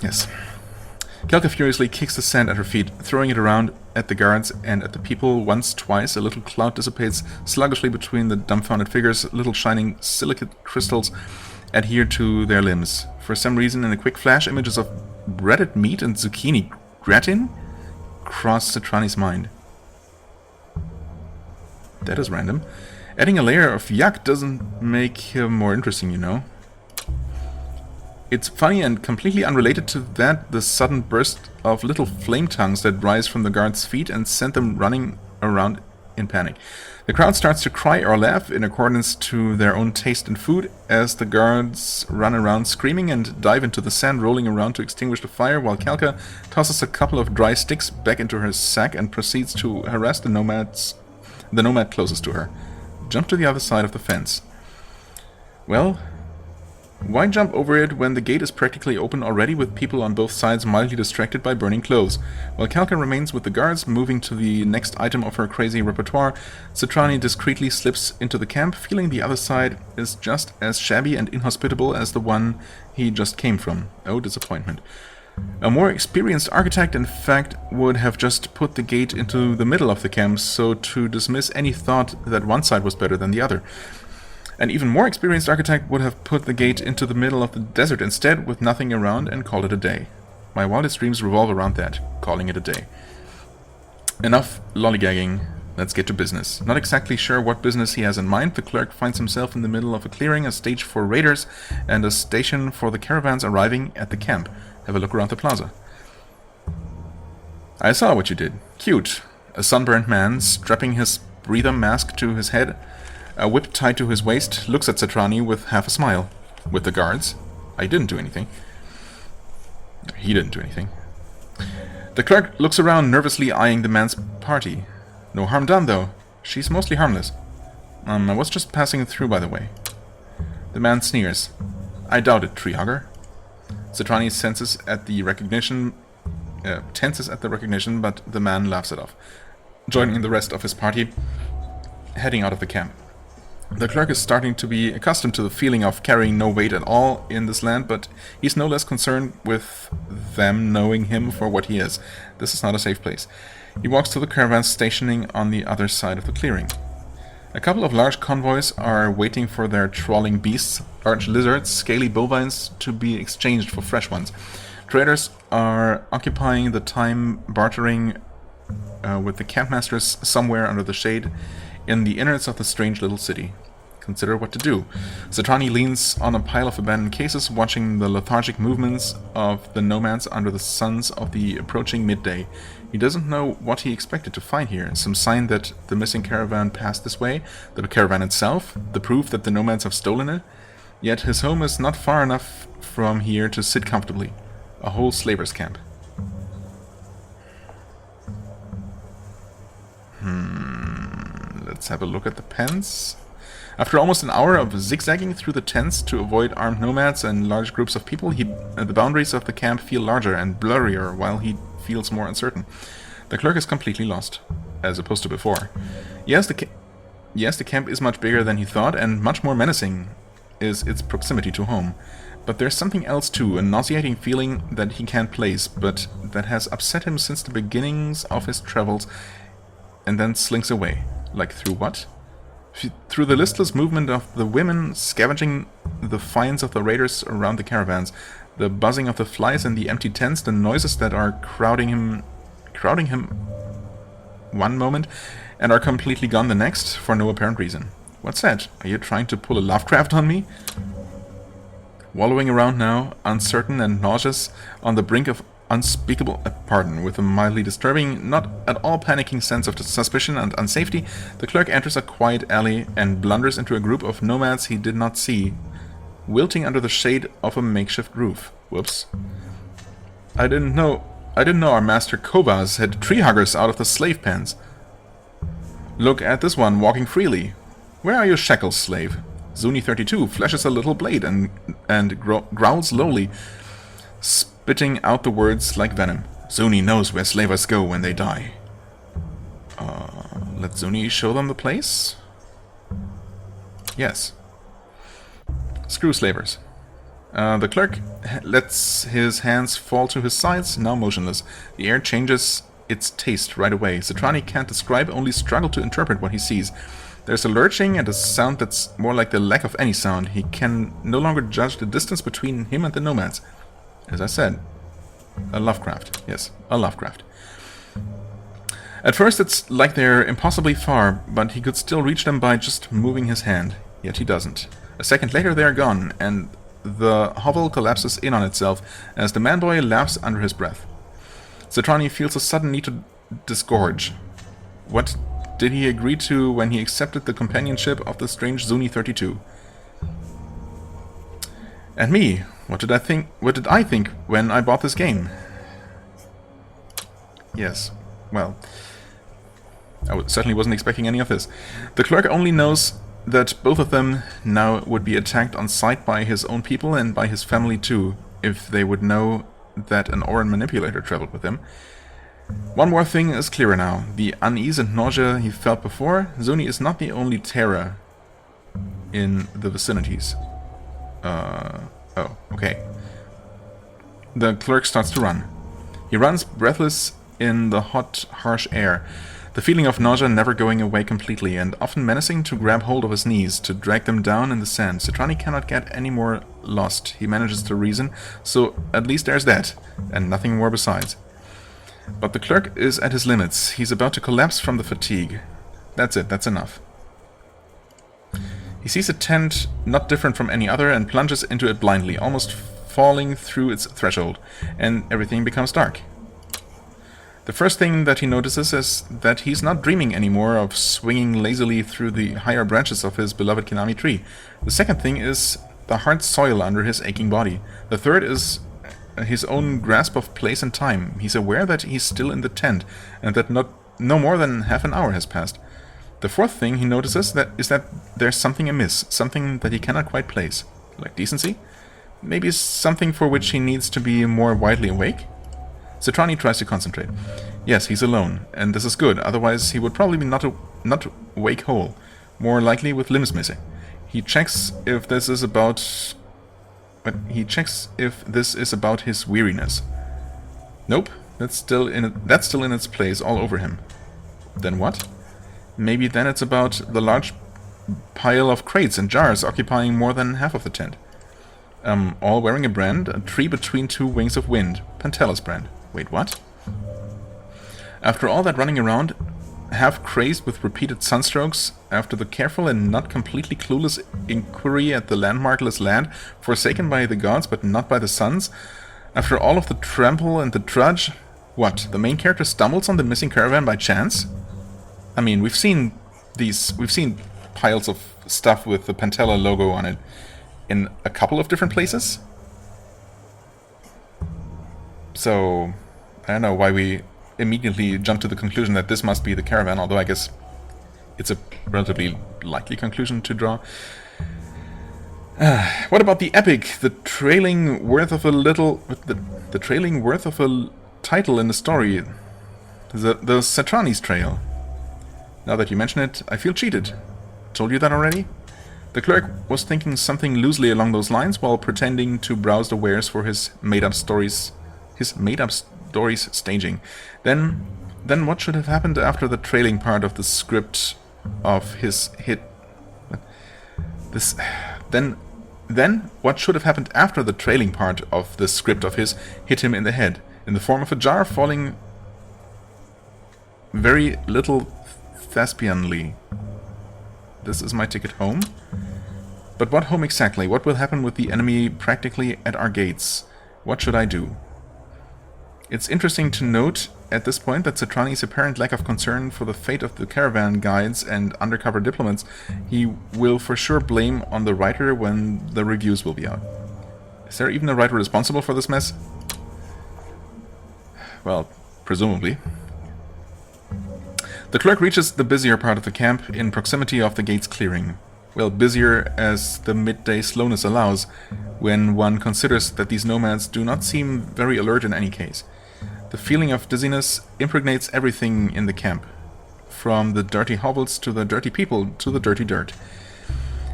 Yes. Kelka furiously kicks the sand at her feet, throwing it around at the guards and at the people. Once, twice, a little cloud dissipates sluggishly between the dumbfounded figures. Little shining silicate crystals adhere to their limbs. For some reason, in a quick flash, images of breaded meat and zucchini gratin crossed Citrani's mind. That is random. Adding a layer of yuck doesn't make him more interesting, you know. It's funny and completely unrelated to that, the sudden burst of little flame tongues that rise from the guards' feet and send them running around in panic. The crowd starts to cry or laugh in accordance to their own taste in food as the guards run around screaming and dive into the sand, rolling around to extinguish the fire, while Kalka tosses a couple of dry sticks back into her sack and proceeds to harass the nomad closest to her. Jump to the other side of the fence. Well, why jump over it when the gate is practically open already, with people on both sides mildly distracted by burning clothes? While Kalka remains with the guards, moving to the next item of her crazy repertoire, Citrani discreetly slips into the camp, feeling the other side is just as shabby and inhospitable as the one he just came from. Oh, disappointment. A more experienced architect, in fact, would have just put the gate into the middle of the camp, so to dismiss any thought that one side was better than the other. An even more experienced architect would have put the gate into the middle of the desert instead, with nothing around, and called it a day. My wildest dreams revolve around that, calling it a day. Enough lollygagging, let's get to business. Not exactly sure what business he has in mind, the clerk finds himself in the middle of a clearing, a stage for raiders, and a station for the caravans arriving at the camp. Have a look around the plaza. I saw what you did. Cute. A sunburned man, strapping his breather mask to his head, a whip tied to his waist, looks at Citrani with half a smile. With the guards? I didn't do anything. He didn't do anything. The clerk looks around, nervously eyeing the man's party. No harm done, though. She's mostly harmless. I was just passing through, by the way. The man sneers. I doubt it, tree hugger. Citrani tenses at the recognition, but the man laughs it off, joining the rest of his party, heading out of the camp. The clerk is starting to be accustomed to the feeling of carrying no weight at all in this land, but he's no less concerned with them knowing him for what he is. This is not a safe place. He walks to the caravans stationing on the other side of the clearing. A couple of large convoys are waiting for their trawling beasts, large lizards, scaly bovines, to be exchanged for fresh ones. Traders are occupying the time bartering with the campmasters somewhere under the shade in the innards of the strange little city. Consider what to do. Citrani leans on a pile of abandoned cases, watching the lethargic movements of the nomads under the suns of the approaching midday. He doesn't know what he expected to find here. Some sign that the missing caravan passed this way, the caravan itself, the proof that the nomads have stolen it. Yet his home is not far enough from here to sit comfortably. A whole slaver's camp. Let's have a look at the pens. After almost an hour of zigzagging through the tents to avoid armed nomads and large groups of people, the boundaries of the camp feel larger and blurrier, while he feels more uncertain. The clerk is completely lost, as opposed to before. Yes, the camp is much bigger than he thought, and much more menacing is its proximity to home. But there's something else too, a nauseating feeling that he can't place, but that has upset him since the beginnings of his travels, and then slinks away. Like through what? Through the listless movement of the women scavenging the finds of the raiders around the caravans, the buzzing of the flies in the empty tents, the noises that are crowding him one moment and are completely gone the next for no apparent reason. What's that? Are you trying to pull a Lovecraft on me? Wallowing around now, uncertain and nauseous, on the brink of unspeakable pardon, with a mildly disturbing, not at all panicking sense of suspicion and unsafety, the clerk enters a quiet alley and blunders into a group of nomads he did not see, wilting under the shade of a makeshift roof. Whoops. I didn't know our master Kovas had tree huggers out of the slave pens. Look at this one walking freely. Where are your shackles, slave? Zuni 32 flashes a little blade and growls lowly, spitting out the words like venom. Zuni knows where slavers go when they die. Let Zuni show them the place? Yes. Screw slavers. The clerk lets his hands fall to his sides, now motionless. The air changes its taste right away. Citrani can't describe, only struggle to interpret what he sees. There's a lurching and a sound that's more like the lack of any sound. He can no longer judge the distance between him and the nomads. As I said, a Lovecraft. Yes, a Lovecraft. At first it's like they're impossibly far, but he could still reach them by just moving his hand. Yet he doesn't. A second later they are gone, and the hovel collapses in on itself as the man-boy laughs under his breath. Cetrani feels a sudden need to disgorge. What did he agree to when he accepted the companionship of the strange Zuni 32? And me, what did I think when I bought this game? Yes, well, I certainly wasn't expecting any of this. The clerk only knows that both of them now would be attacked on sight by his own people and by his family too, if they would know that an Oran manipulator traveled with him. One more thing is clearer now. The unease and nausea he felt before, Zuni is not the only terror in the vicinities. Oh, okay. The clerk starts to run. He runs breathless in the hot, harsh air, the feeling of nausea never going away completely, and often menacing to grab hold of his knees, to drag them down in the sand. Cetrani cannot get any more lost. He manages to reason, so at least there's that, and nothing more besides. But the clerk is at his limits. He's about to collapse from the fatigue. That's it, that's enough. He sees a tent not different from any other and plunges into it blindly, almost falling through its threshold, and everything becomes dark. The first thing that he notices is that he's not dreaming anymore of swinging lazily through the higher branches of his beloved Kinami tree. The second thing is the hard soil under his aching body. The third is his own grasp of place and time. He's aware that he's still in the tent, and that no more than half an hour has passed. The fourth thing he notices is that there's something amiss, something that he cannot quite place. Like decency? Maybe something for which he needs to be more widely awake? Cetrani tries to concentrate. Yes, he's alone, and this is good, otherwise he would probably be not awake whole, more likely with limbs missing. He checks if this is about his weariness. Nope, that's still in its place all over him. Then what? Maybe then it's about the large pile of crates and jars occupying more than half of the tent. All wearing a brand, a tree between two wings of wind, Pantella's brand. Wait, what? After all that running around, half crazed with repeated sunstrokes, after the careful and not completely clueless inquiry at the landmarkless land, forsaken by the gods but not by the suns, after all of the trample and the trudge, what, the main character stumbles on the missing caravan by chance? I mean, we've seen piles of stuff with the Pantella logo on it in a couple of different places. So, I don't know why we immediately jump to the conclusion that this must be the caravan, although I guess it's a relatively likely conclusion to draw. What about the epic, the trailing worth of a title in the story, the Cetrani's Trail? Now that you mention it, I feel cheated. Told you that already? The clerk was thinking something loosely along those lines while pretending to browse the wares for his made-up stories staging. Then what should have happened after the trailing part of the script of his hit? Then what should have happened after the trailing part of the script of his hit him in the head, in the form of a jar falling very little thespianly. This is my ticket home? But what home exactly? What will happen with the enemy practically at our gates? What should I do? It's interesting to note at this point that Cetrani's apparent lack of concern for the fate of the caravan guides and undercover diplomats he will for sure blame on the writer when the reviews will be out. Is there even a writer responsible for this mess? Well, presumably. The clerk reaches the busier part of the camp in proximity of the gate's clearing. Well, busier as the midday slowness allows, when one considers that these nomads do not seem very alert in any case. The feeling of dizziness impregnates everything in the camp, from the dirty hovels to the dirty people to the dirty dirt.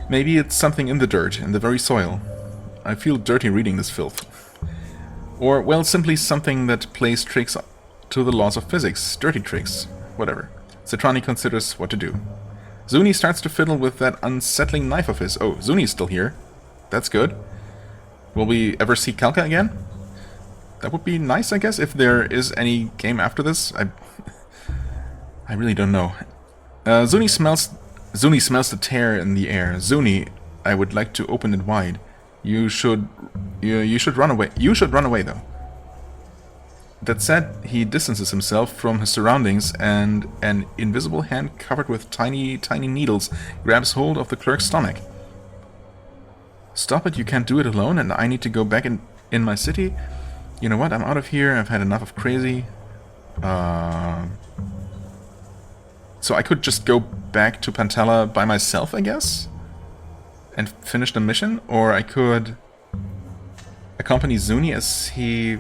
Maybe it's something in the dirt, in the very soil. I feel dirty reading this filth. Or, well, simply something that plays tricks to the laws of physics, dirty tricks, whatever. Cetrani considers what to do. Zuni starts to fiddle with that unsettling knife of his. Oh, Zuni's still here. That's good. Will we ever see Kalka again? That would be nice, I guess, if there is any game after this. I really don't know. Zuni smells the tear in the air. Zuni, I would like to open it wide. You should run away. You should run away, though. That said, he distances himself from his surroundings, and an invisible hand covered with tiny needles grabs hold of the clerk's stomach. Stop it, you can't do it alone, and I need to go back in my city. You know what, I'm out of here, I've had enough of crazy. So I could just go back to Pantala by myself, I guess? And finish the mission? Or I could accompany Zuni as he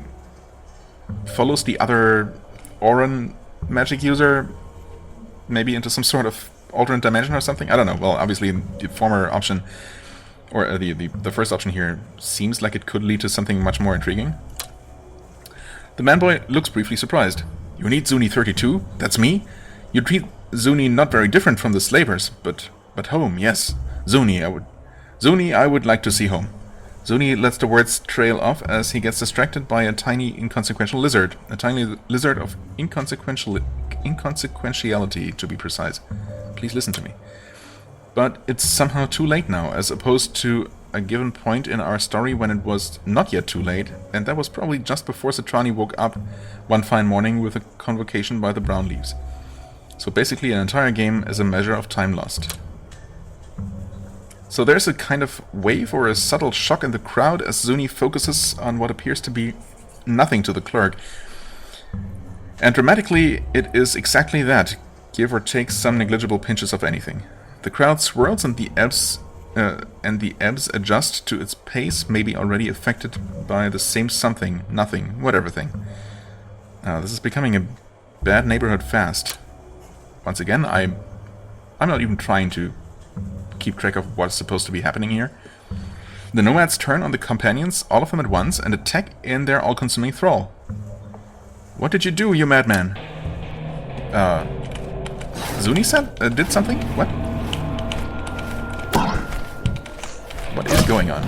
follows the other Auron magic user maybe into some sort of alternate dimension or something? I don't know. Well, obviously the former option, or the first option here, seems like it could lead to something much more intriguing. The manboy looks briefly surprised. You need Zuni 32? That's me? You treat Zuni not very different from the slavers, but home, yes. Zuni, I would like to see home. Zuni lets the words trail off as he gets distracted by a tiny inconsequential lizard. A tiny lizard of inconsequentiality, to be precise. Please listen to me. But it's somehow too late now, as opposed to a given point in our story when it was not yet too late, and that was probably just before Citrani woke up one fine morning with a convocation by the brown leaves. So basically an entire game as a measure of time lost. So there's a kind of wave or a subtle shock in the crowd as Zuni focuses on what appears to be nothing to the clerk. And dramatically, it is exactly that, give or take some negligible pinches of anything. The crowd swirls and the ebbs adjust to its pace, maybe already affected by the same something, nothing, whatever thing. This is becoming a bad neighborhood fast. Once again, I'm not even trying to keep track of what's supposed to be happening here. The nomads turn on the companions, all of them at once, and attack in their all-consuming thrall. What did you do, you madman? Zuni said? Did something? What? What is going on?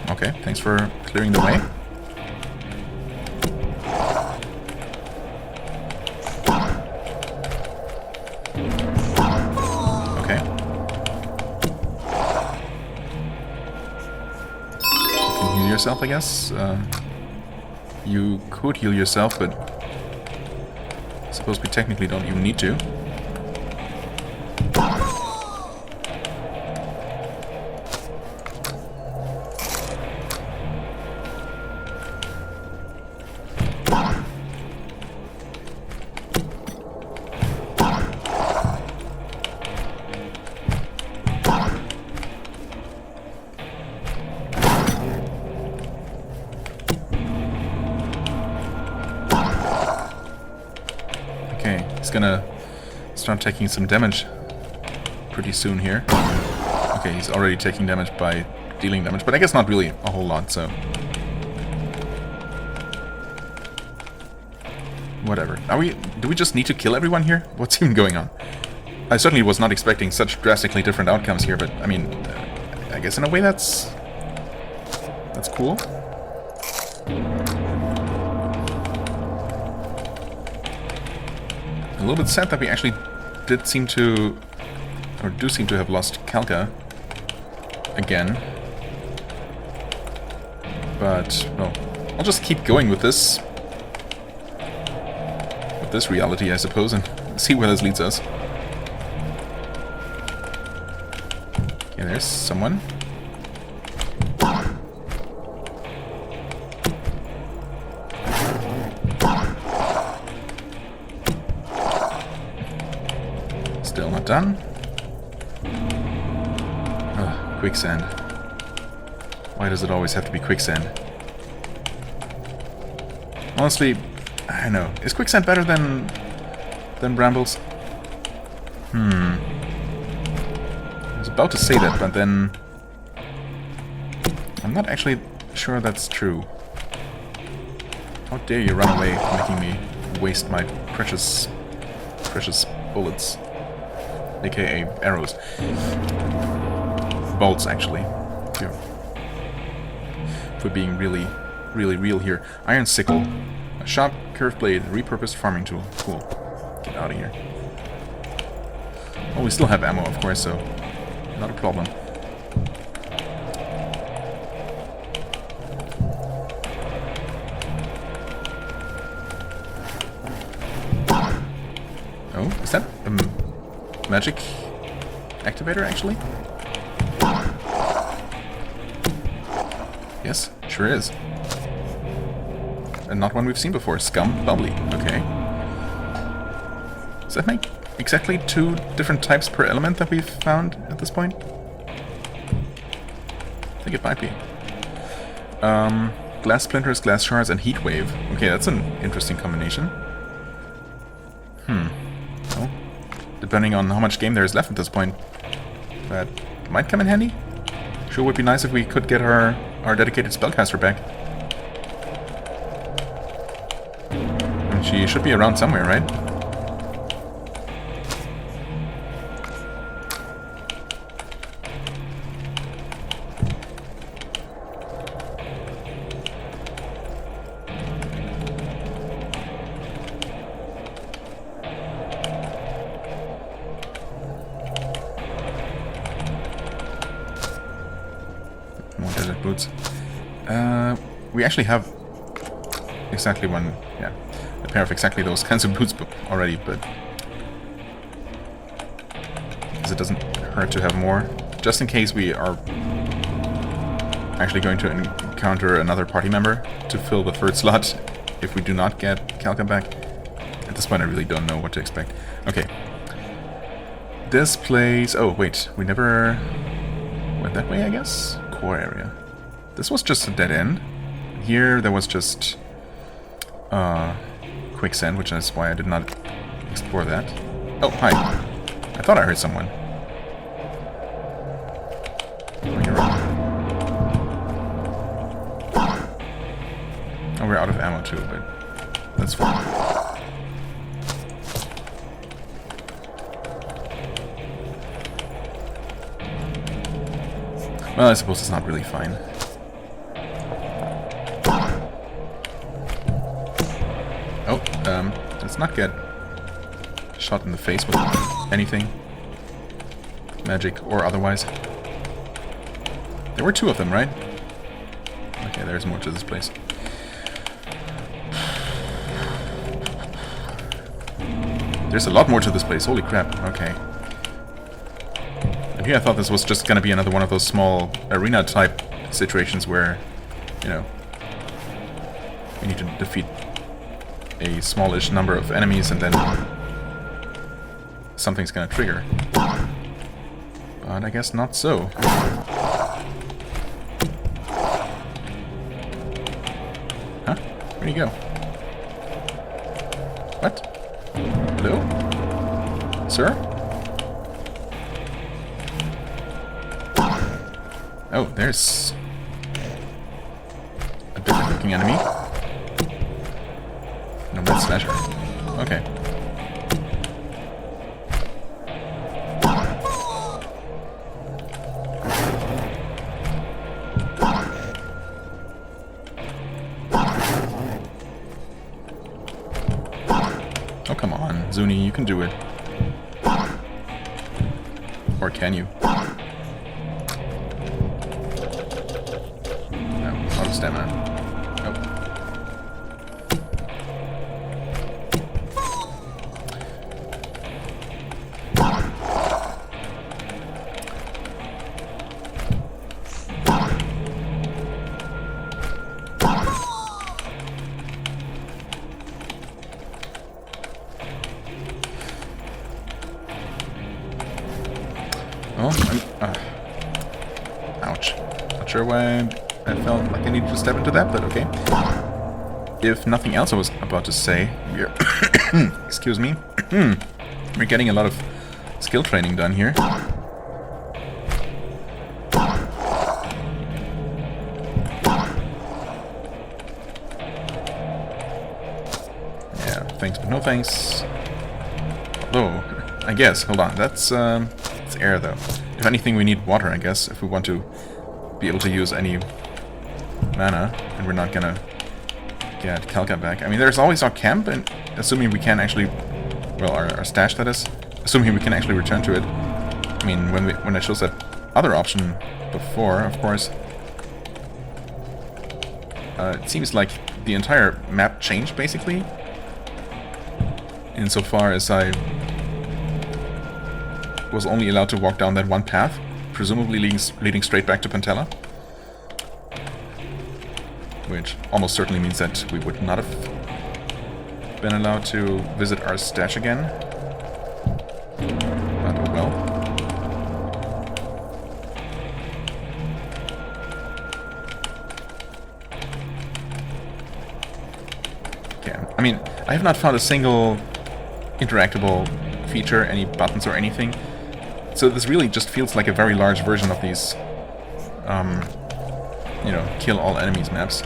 Okay, thanks for clearing the way. Okay. You can heal yourself, I guess. You could heal yourself, but I suppose we technically don't even need to. He's gonna start taking some damage pretty soon here. Okay, he's already taking damage by dealing damage, but I guess not really a whole lot, so... Whatever. Do we just need to kill everyone here? What's even going on? I certainly was not expecting such drastically different outcomes here, but, I mean, I guess in a way that's cool. A little bit sad that we actually do seem to have lost Kalka again. But, well, I'll just keep going with this reality, I suppose, and see where this leads us. Okay, there's someone. Still not done. Ugh, quicksand. Why does it always have to be quicksand? Honestly, I don't know. Is quicksand better than brambles? I was about to say that, but then I'm not actually sure that's true. How dare you run away, making me waste my precious precious bullets, aka arrows. Bolts, actually. If we're being really real here. Iron sickle. A sharp, curved blade, repurposed farming tool. Cool. Get out of here. Oh, we still have ammo, of course, so not a problem. Oh, is that a magic activator, actually? Yes, sure is. And not one we've seen before. Scum Bubbly. Okay. Does that make exactly 2 different types per element that we've found at this point? I think it might be. Glass splinters, glass shards, and heat wave. Okay, that's an interesting combination. Well, depending on how much game there is left at this point, that might come in handy. Sure would be nice if we could get our dedicated spellcaster back. And she should be around somewhere, right? More desert boots. We actually have exactly one, yeah, a pair of exactly those kinds of boots already, but because it doesn't hurt to have more, just in case we are actually going to encounter another party member to fill the 3rd slot if we do not get Calca back. At this point, I really don't know what to expect. Okay. This place... Oh, wait. We never went that way, I guess? Core area. This was just a dead end. Here, there was just quicksand, which is why I did not explore that. Oh, hi. I thought I heard someone. Oh, you're right. Oh, we're out of ammo too, but that's fine. Well, I suppose it's not really fine. Oh, let's not get shot in the face with anything. Magic or otherwise. There were 2 of them, right? Okay, there's more to this place. There's a lot more to this place, holy crap, okay. And here I thought this was just gonna be another one of those small arena-type situations where, you know, we need to defeat a smallish number of enemies and then something's gonna trigger. But I guess not so. Huh? Where'd he go? What? Hello? Sir? Oh, there's a different looking enemy. No, that's Slasher. Okay. Oh, come on, Zuni, you can do it. Or can you? No, out of stamina. Nope. Oh, ouch. Not sure why I felt like I needed to step into that, but okay. If nothing else I was about to say, we're excuse me. We're getting a lot of skill training done here. Yeah, thanks but no thanks. Although, I guess, hold on, that's air though. If anything, we need water, I guess, if we want to be able to use any mana, and we're not gonna get Kelka back. I mean, there's always our camp, and assuming we can actually, well, our stash, that is, assuming we can actually return to it. I mean, when I chose that other option before, of course, it seems like the entire map changed, basically, insofar as I was only allowed to walk down that one path, presumably leading straight back to Pantella. Which almost certainly means that we would not have been allowed to visit our stash again. But oh well. Okay, I mean, I have not found a single interactable feature, any buttons or anything. So this really just feels like a very large version of these, you know, kill all enemies maps.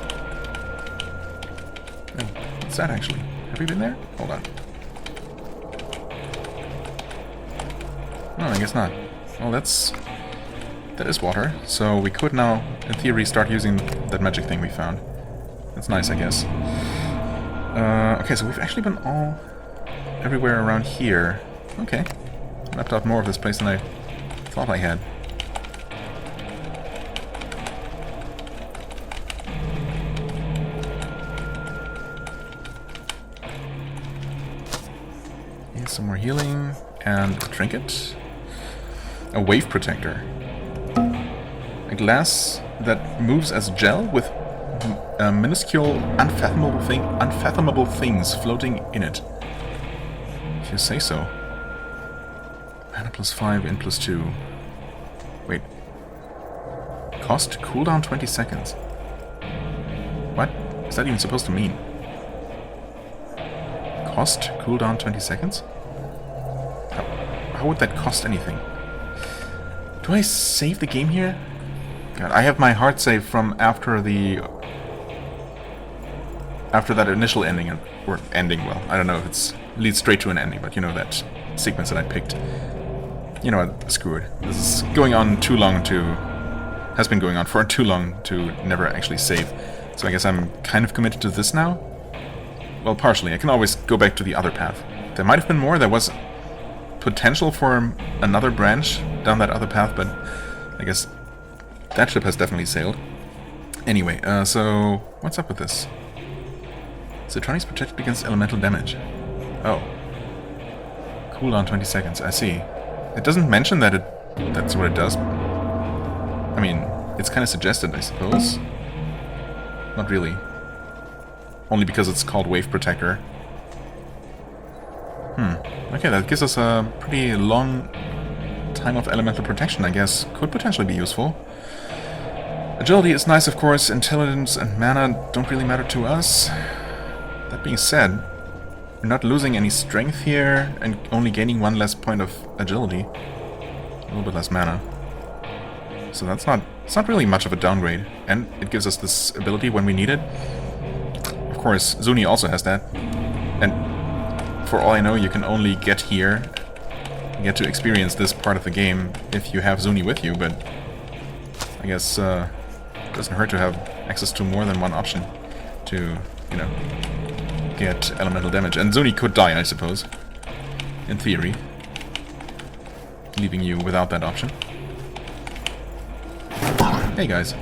Oh, what's that actually? Have we been there? Hold on. No, I guess not. Well, that is water. So we could now, in theory, start using that magic thing we found. That's nice, I guess. Okay, so we've actually been everywhere around here. Okay. Mapped out more of this place than I thought I had. Here's some more healing and a trinket. A wave protector. A glass that moves as gel with minuscule, unfathomable things floating in it. If you say so. Mana +5, in +2. Wait. Cost cooldown 20 seconds. What is that even supposed to mean? Cost cooldown 20 seconds? How would that cost anything? Do I save the game here? God, I have my hard save from after that initial ending, or ending, well, I don't know if it leads straight to an ending, but you know, that sequence that I picked. You know what, screw it. This is going on too long has been going on for too long to never actually save. So I guess I'm kind of committed to this now. Well, partially. I can always go back to the other path. There might have been more. There was potential for another branch down that other path, but I guess that ship has definitely sailed. Anyway, so what's up with this? Citronics protected against elemental damage. Oh. Cooldown 20 seconds, I see. It doesn't mention that that's what it does. I mean, it's kind of suggested, I suppose. Not really. Only because it's called Wave Protector. Okay, that gives us a pretty long time of elemental protection, I guess. Could potentially be useful. Agility is nice, of course. Intelligence and mana don't really matter to us. That being said, we're not losing any strength here, and only gaining one less point of agility. A little bit less mana. So it's not really much of a downgrade. And it gives us this ability when we need it. Of course, Zuni also has that. And for all I know, you can only get here, get to experience this part of the game if you have Zuni with you, but I guess it doesn't hurt to have access to more than one option to, you know, get elemental damage. And Zuni could die, I suppose, in theory, leaving you without that option. Hey guys.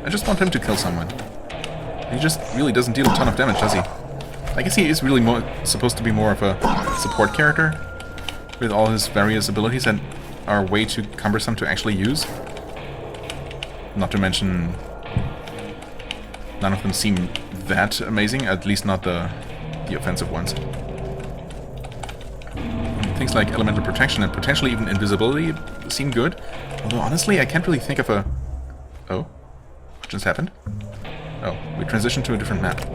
I just want him to kill someone. He just really doesn't deal a ton of damage, does he? I guess he is really supposed to be more of a support character, with all his various abilities that are way too cumbersome to actually use. Not to mention, none of them seem that amazing, at least not the offensive ones. Things like elemental protection and potentially even invisibility seem good, although honestly I can't really think of a... Oh? What just happened? Oh, we transitioned to a different map.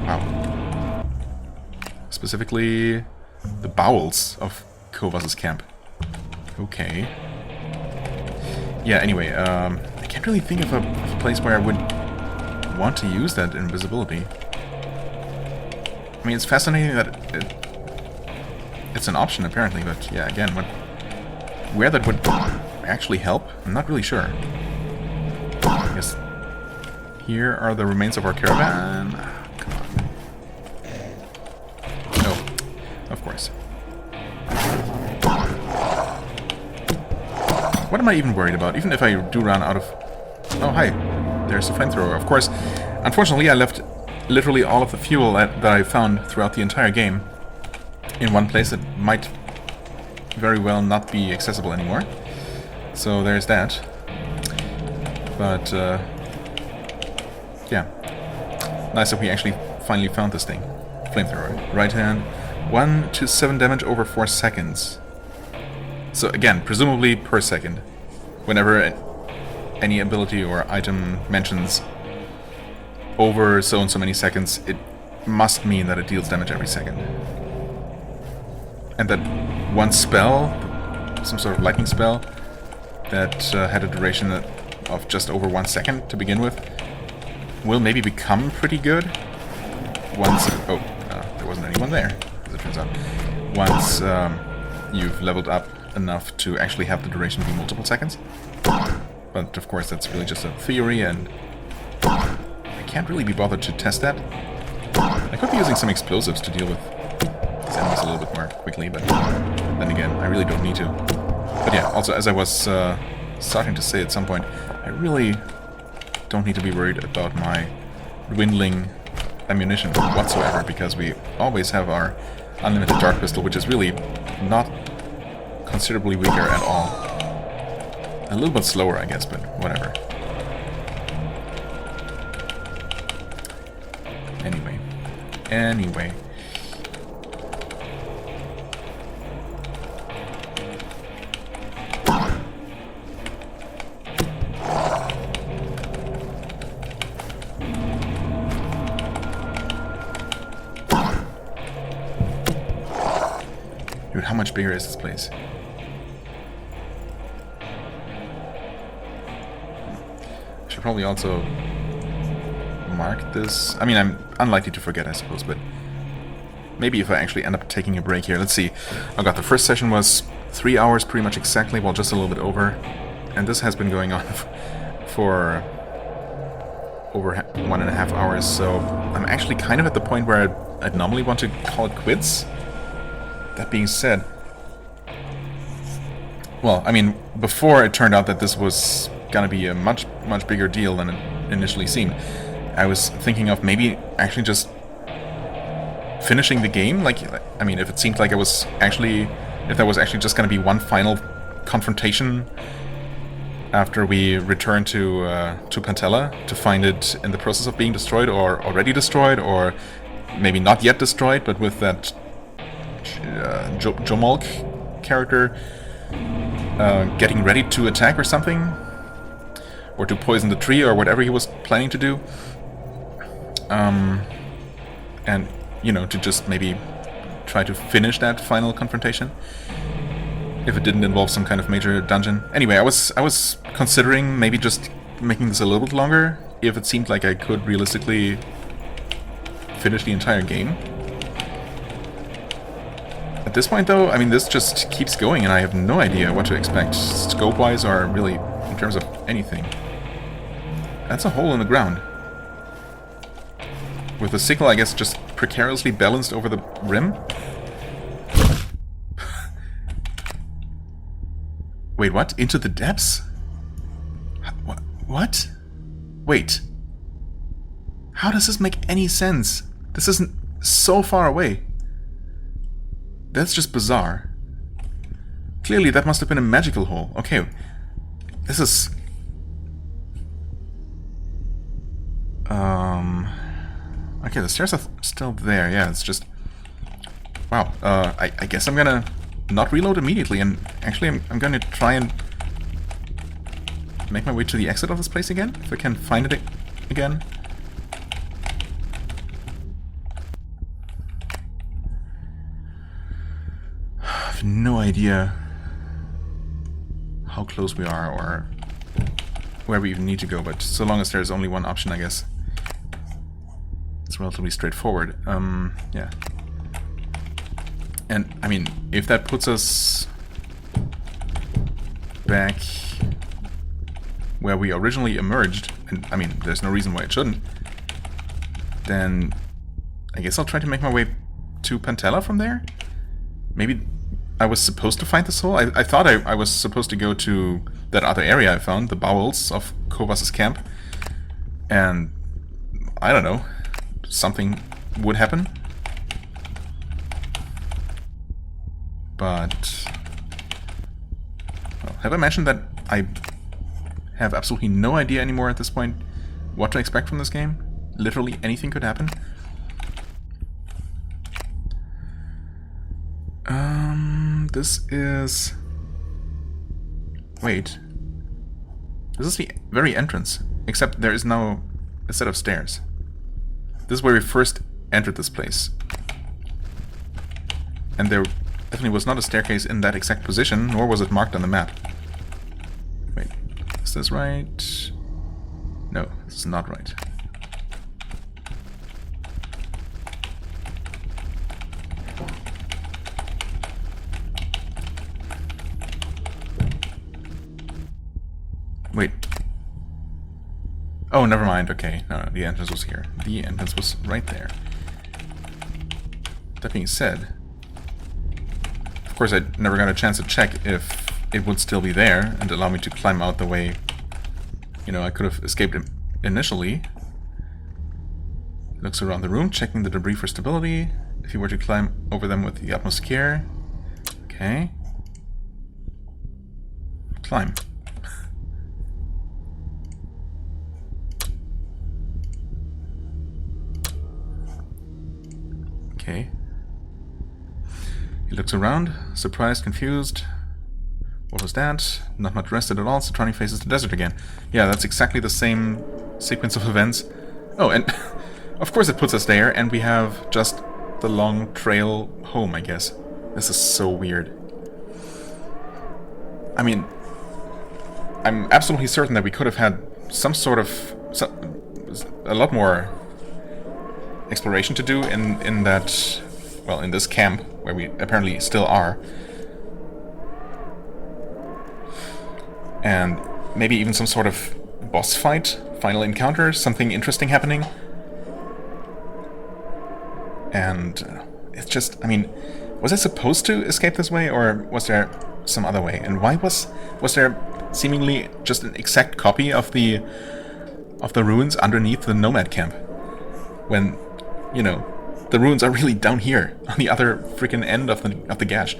Wow. Specifically, the bowels of Kovas' camp. Okay. Yeah, anyway, I can't really think of a place where I would want to use that invisibility. I mean, it's fascinating that it's an option, apparently, but yeah, again, where that would actually help, I'm not really sure. I guess here are the remains of our caravan. Come on. Oh, of course. What am I even worried about? Even if I do run out of... Oh, hi. There's a flamethrower. Of course, unfortunately, I left literally all of the fuel that I found throughout the entire game in one place that might very well not be accessible anymore. So there's that. But, yeah. Nice that we actually finally found this thing. Flamethrower. Right hand. 1 to 7 damage over 4 seconds. So again, presumably per second. Whenever any ability or item mentions over so and so many seconds, it must mean that it deals damage every second. And that one spell, some sort of lightning spell, that had a duration of just over 1 second to begin with, will maybe become pretty good once... Oh, there wasn't anyone there, as it turns out. Once you've leveled up enough to actually have the duration be multiple seconds. But of course that's really just a theory, and I can't really be bothered to test that. I could be using some explosives to deal with these enemies a little bit more quickly, but then again, I really don't need to. But yeah, also as I was starting to say at some point, I really don't need to be worried about my dwindling ammunition whatsoever, because we always have our unlimited dark pistol, which is really not considerably weaker at all. A little bit slower, I guess, but whatever. Anyway. Dude, how much bigger is this place? I should probably also mark this. I mean, I'm unlikely to forget, I suppose, but maybe if I actually end up taking a break here. Let's see. Oh god, the first session was 3 hours pretty much exactly, well, just a little bit over. And this has been going on for over 1.5 hours, so I'm actually kind of at the point where I'd normally want to call it quits. That being said, well, I mean, before it turned out that this was gonna be a much bigger deal than it initially seemed, I was thinking of maybe actually just finishing the game. Like, I mean, if it seemed like I was actually, if there was actually just gonna be one final confrontation after we return to Pantella, to find it in the process of being destroyed, or already destroyed, or maybe not yet destroyed, but with that Jomolk character getting ready to attack or something, or to poison the tree, or whatever he was planning to do, and you know, to just maybe try to finish that final confrontation if it didn't involve some kind of major dungeon. Anyway, I was considering maybe just making this a little bit longer if it seemed like I could realistically finish the entire game. At this point, though, I mean, this just keeps going, and I have no idea what to expect, scope-wise, or really in terms of anything. That's a hole in the ground. With the sickle, I guess, just precariously balanced over the rim? Wait, what? Into the depths? What? Wait. How does this make any sense? This isn't so far away. That's just bizarre. Clearly, that must have been a magical hole. Okay. This is... Okay, the stairs are still there. Yeah, it's just... Wow. I guess I'm gonna not reload immediately, and actually I'm gonna try and make my way to the exit of this place again, if I can find it again. I have no idea how close we are or where we even need to go, but so long as there's only one option, I guess it's relatively straightforward. Yeah. And, I mean, if that puts us back where we originally emerged, and, I mean, there's no reason why it shouldn't, then I guess I'll try to make my way to Pantella from there? Maybe I was supposed to find the soul? I thought I was supposed to go to that other area I found, the bowels of Kovas's camp, and, I don't know, something would happen. But, well, have I mentioned that I have absolutely no idea anymore at this point what to expect from this game? Literally anything could happen. This is... Wait. This is the very entrance, except there is now a set of stairs. This is where we first entered this place. And there definitely was not a staircase in that exact position, nor was it marked on the map. Wait, is this right? No, this is not right. Wait. Oh, never mind. Okay, no, the entrance was here. The entrance was right there. That being said, of course I never got a chance to check if it would still be there and allow me to climb out the way, you know, I could have escaped initially. Looks around the room, checking the debris for stability. If you were to climb over them with the utmost care. Okay. Climb. Okay. He looks around, surprised, confused. What was that? Not much rested at all. Citrani faces the desert again. Yeah, that's exactly the same sequence of events. Oh, and of course it puts us there, and we have just the long trail home, I guess. This is so weird. I mean, I'm absolutely certain that we could have had some sort of... a lot more exploration to do in that, well, in this camp where we apparently still are, and maybe even some sort of boss fight, final encounter, something interesting happening. And it's just, I mean, was I supposed to escape this way, or was there some other way? And why was there seemingly just an exact copy of the ruins underneath the nomad camp, when, you know, the ruins are really down here, on the other freaking end of the gash.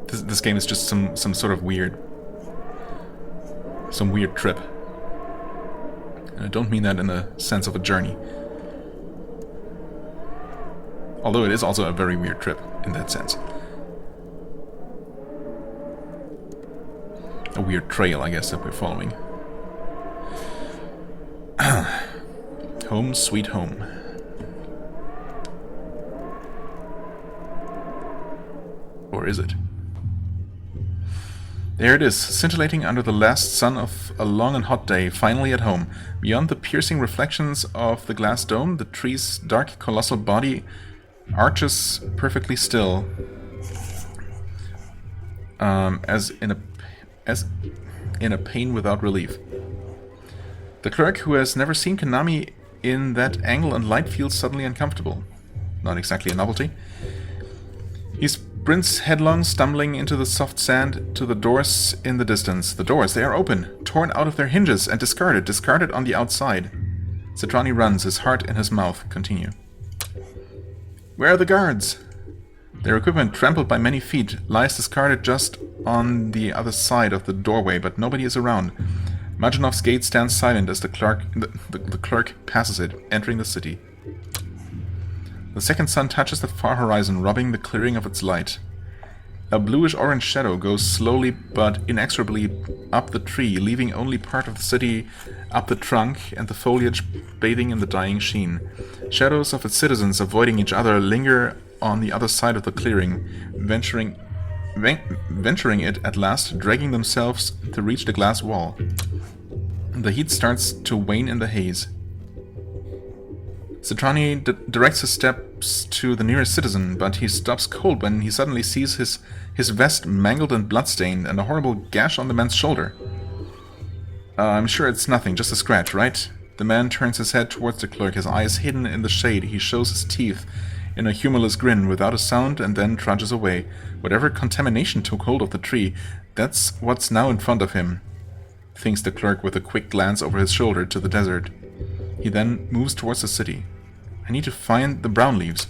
This game is just some sort of weird trip. And I don't mean that in the sense of a journey. Although it is also a very weird trip in that sense. A weird trail, I guess, that we're following. Home sweet home. Or is it? There it is, scintillating under the last sun of a long and hot day, finally at home. Beyond the piercing reflections of the glass dome, the tree's dark, colossal body arches perfectly still, as in a pain without relief. The clerk, who has never seen Konami in that angle and light, feels suddenly uncomfortable. Not exactly a novelty. He sprints headlong, stumbling into the soft sand, to the doors in the distance. The doors, they are open, torn out of their hinges and discarded on the outside. Citrani runs, his heart in his mouth. Continue. Where are the guards? Their equipment, trampled by many feet, lies discarded just on the other side of the doorway, but nobody is around. Majanov's gate stands silent as the clerk passes it, entering the city. The second sun touches the far horizon, rubbing the clearing of its light. A bluish-orange shadow goes slowly but inexorably up the tree, leaving only part of the city up the trunk and the foliage bathing in the dying sheen. Shadows of its citizens avoiding each other linger on the other side of the clearing, venturing it at last, dragging themselves to reach the glass wall. The heat starts to wane in the haze. Citrani directs his steps to the nearest citizen, but he stops cold when he suddenly sees his vest mangled and bloodstained and a horrible gash on the man's shoulder. I'm sure it's nothing, just a scratch, right? The man turns his head towards the clerk, his eyes hidden in the shade. He shows his teeth in a humorless grin without a sound and then trudges away. Whatever contamination took hold of the tree, that's what's now in front of him, thinks the clerk with a quick glance over his shoulder to the desert. He then moves towards the city. I need to find the brown leaves.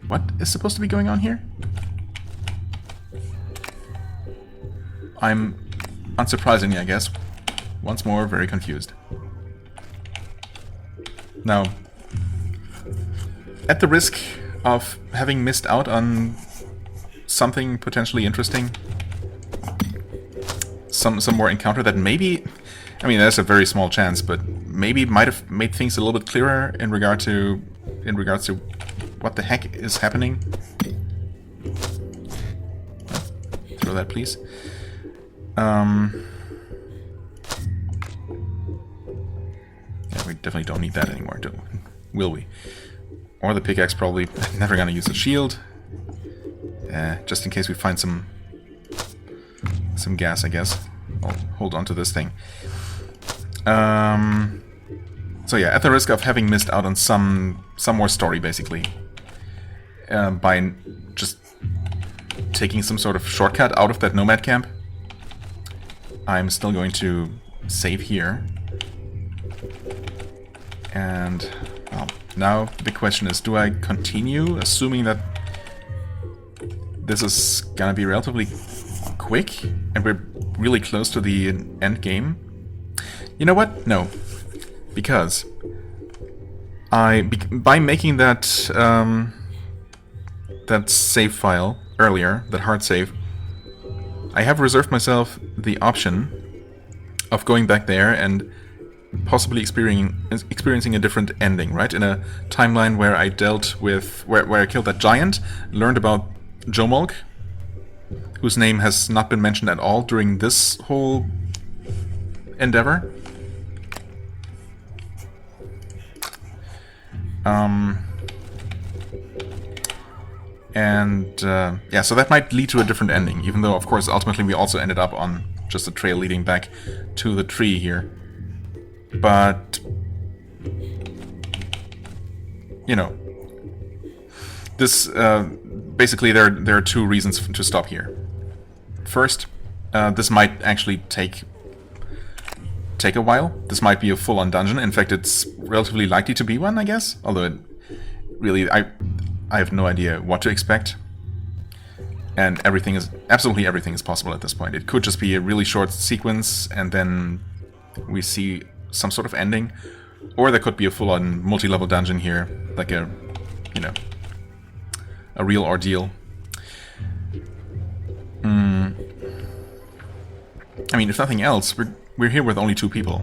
What is supposed to be going on here? I'm, unsurprisingly I guess, once more very confused. Now, at the risk of having missed out on something potentially interesting, some more encounter that maybe, I mean that's a very small chance, but maybe might have made things a little bit clearer in regards to what the heck is happening. Throw that, please. Yeah, we definitely don't need that anymore, will we? Or the pickaxe, probably. Never gonna use a shield. Just in case we find some gas, I guess. I'll hold on to this thing. So yeah, at the risk of having missed out on some more story, basically, by just taking some sort of shortcut out of that nomad camp, I'm still going to save here. And well, now the big question is, do I continue, assuming that this is gonna be relatively quick and we're really close to the end game? You know what? No. Because by making that that save file earlier, that hard save, I have reserved myself the option of going back there and possibly experiencing a different ending, right? In a timeline where I dealt with where I killed that giant, learned about Jomolk, whose name has not been mentioned at all during this whole endeavor. Yeah, so that might lead to a different ending, even though, of course, ultimately we also ended up on just a trail leading back to the tree here. But, you know, this, basically there are two reasons to stop here. First, this might actually take a while. This might be a full-on dungeon. In fact, it's relatively likely to be one, I guess. Although, really, I have no idea what to expect. And absolutely everything is possible at this point. It could just be a really short sequence, and then we see some sort of ending. Or there could be a full-on multi-level dungeon here, like a real ordeal. I mean, if nothing else, we're here with only 2 people,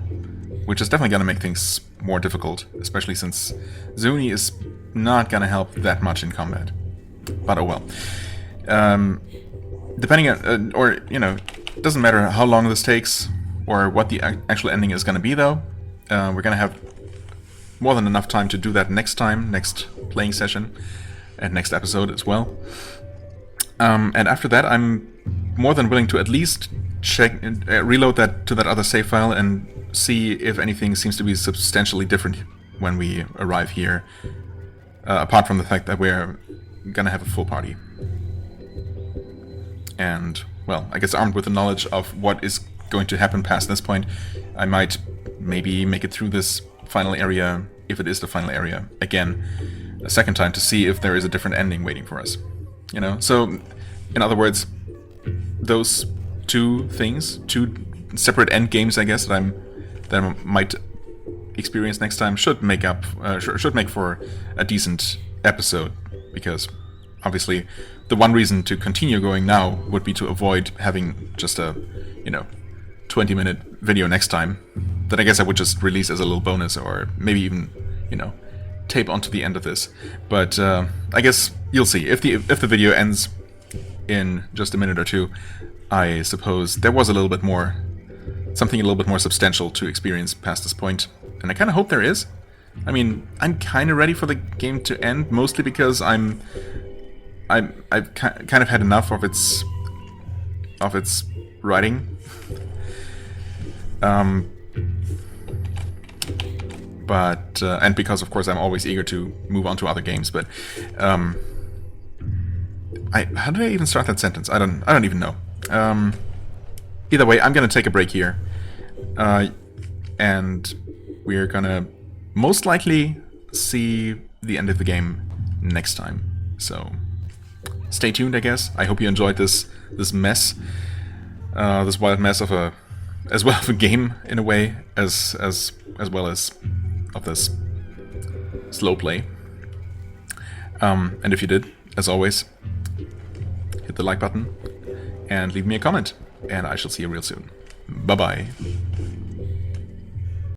which is definitely going to make things more difficult, especially since Zuni is not going to help that much in combat. But oh well. Depending on, or, you know, it doesn't matter how long this takes, or what the actual ending is going to be, though. We're going to have more than enough time to do that next playing session, and next episode as well. And after that, I'm more than willing to at least reload that to that other save file and see if anything seems to be substantially different when we arrive here, apart from the fact that we're gonna have a full party. And, well, I guess armed with the knowledge of what is going to happen past this point, I might maybe make it through this final area, if it is the final area, again, a second time to see if there is a different ending waiting for us. You know, so, in other words, those 2 things, 2 separate end games, I guess, that I might experience next time should make for a decent episode, because obviously, the one reason to continue going now would be to avoid having just a, 20-minute video next time. That I guess I would just release as a little bonus, or maybe even, tape onto the end of this. But I guess you'll see. If the video ends in just a minute or two, I suppose there was something a little bit more substantial to experience past this point, and I kind of hope there is. I mean, I'm kind of ready for the game to end, mostly because I've kind of had enough of its writing. But and because of course I'm always eager to move on to other games. But how did I even start that sentence? I don't even know. Either way, I'm gonna take a break here, and we're gonna most likely see the end of the game next time. So stay tuned, I guess. I hope you enjoyed this mess, this wild mess of a game in a way, as well as of this slow play. And if you did, as always, hit the like button and leave me a comment, and I shall see you real soon. Bye bye.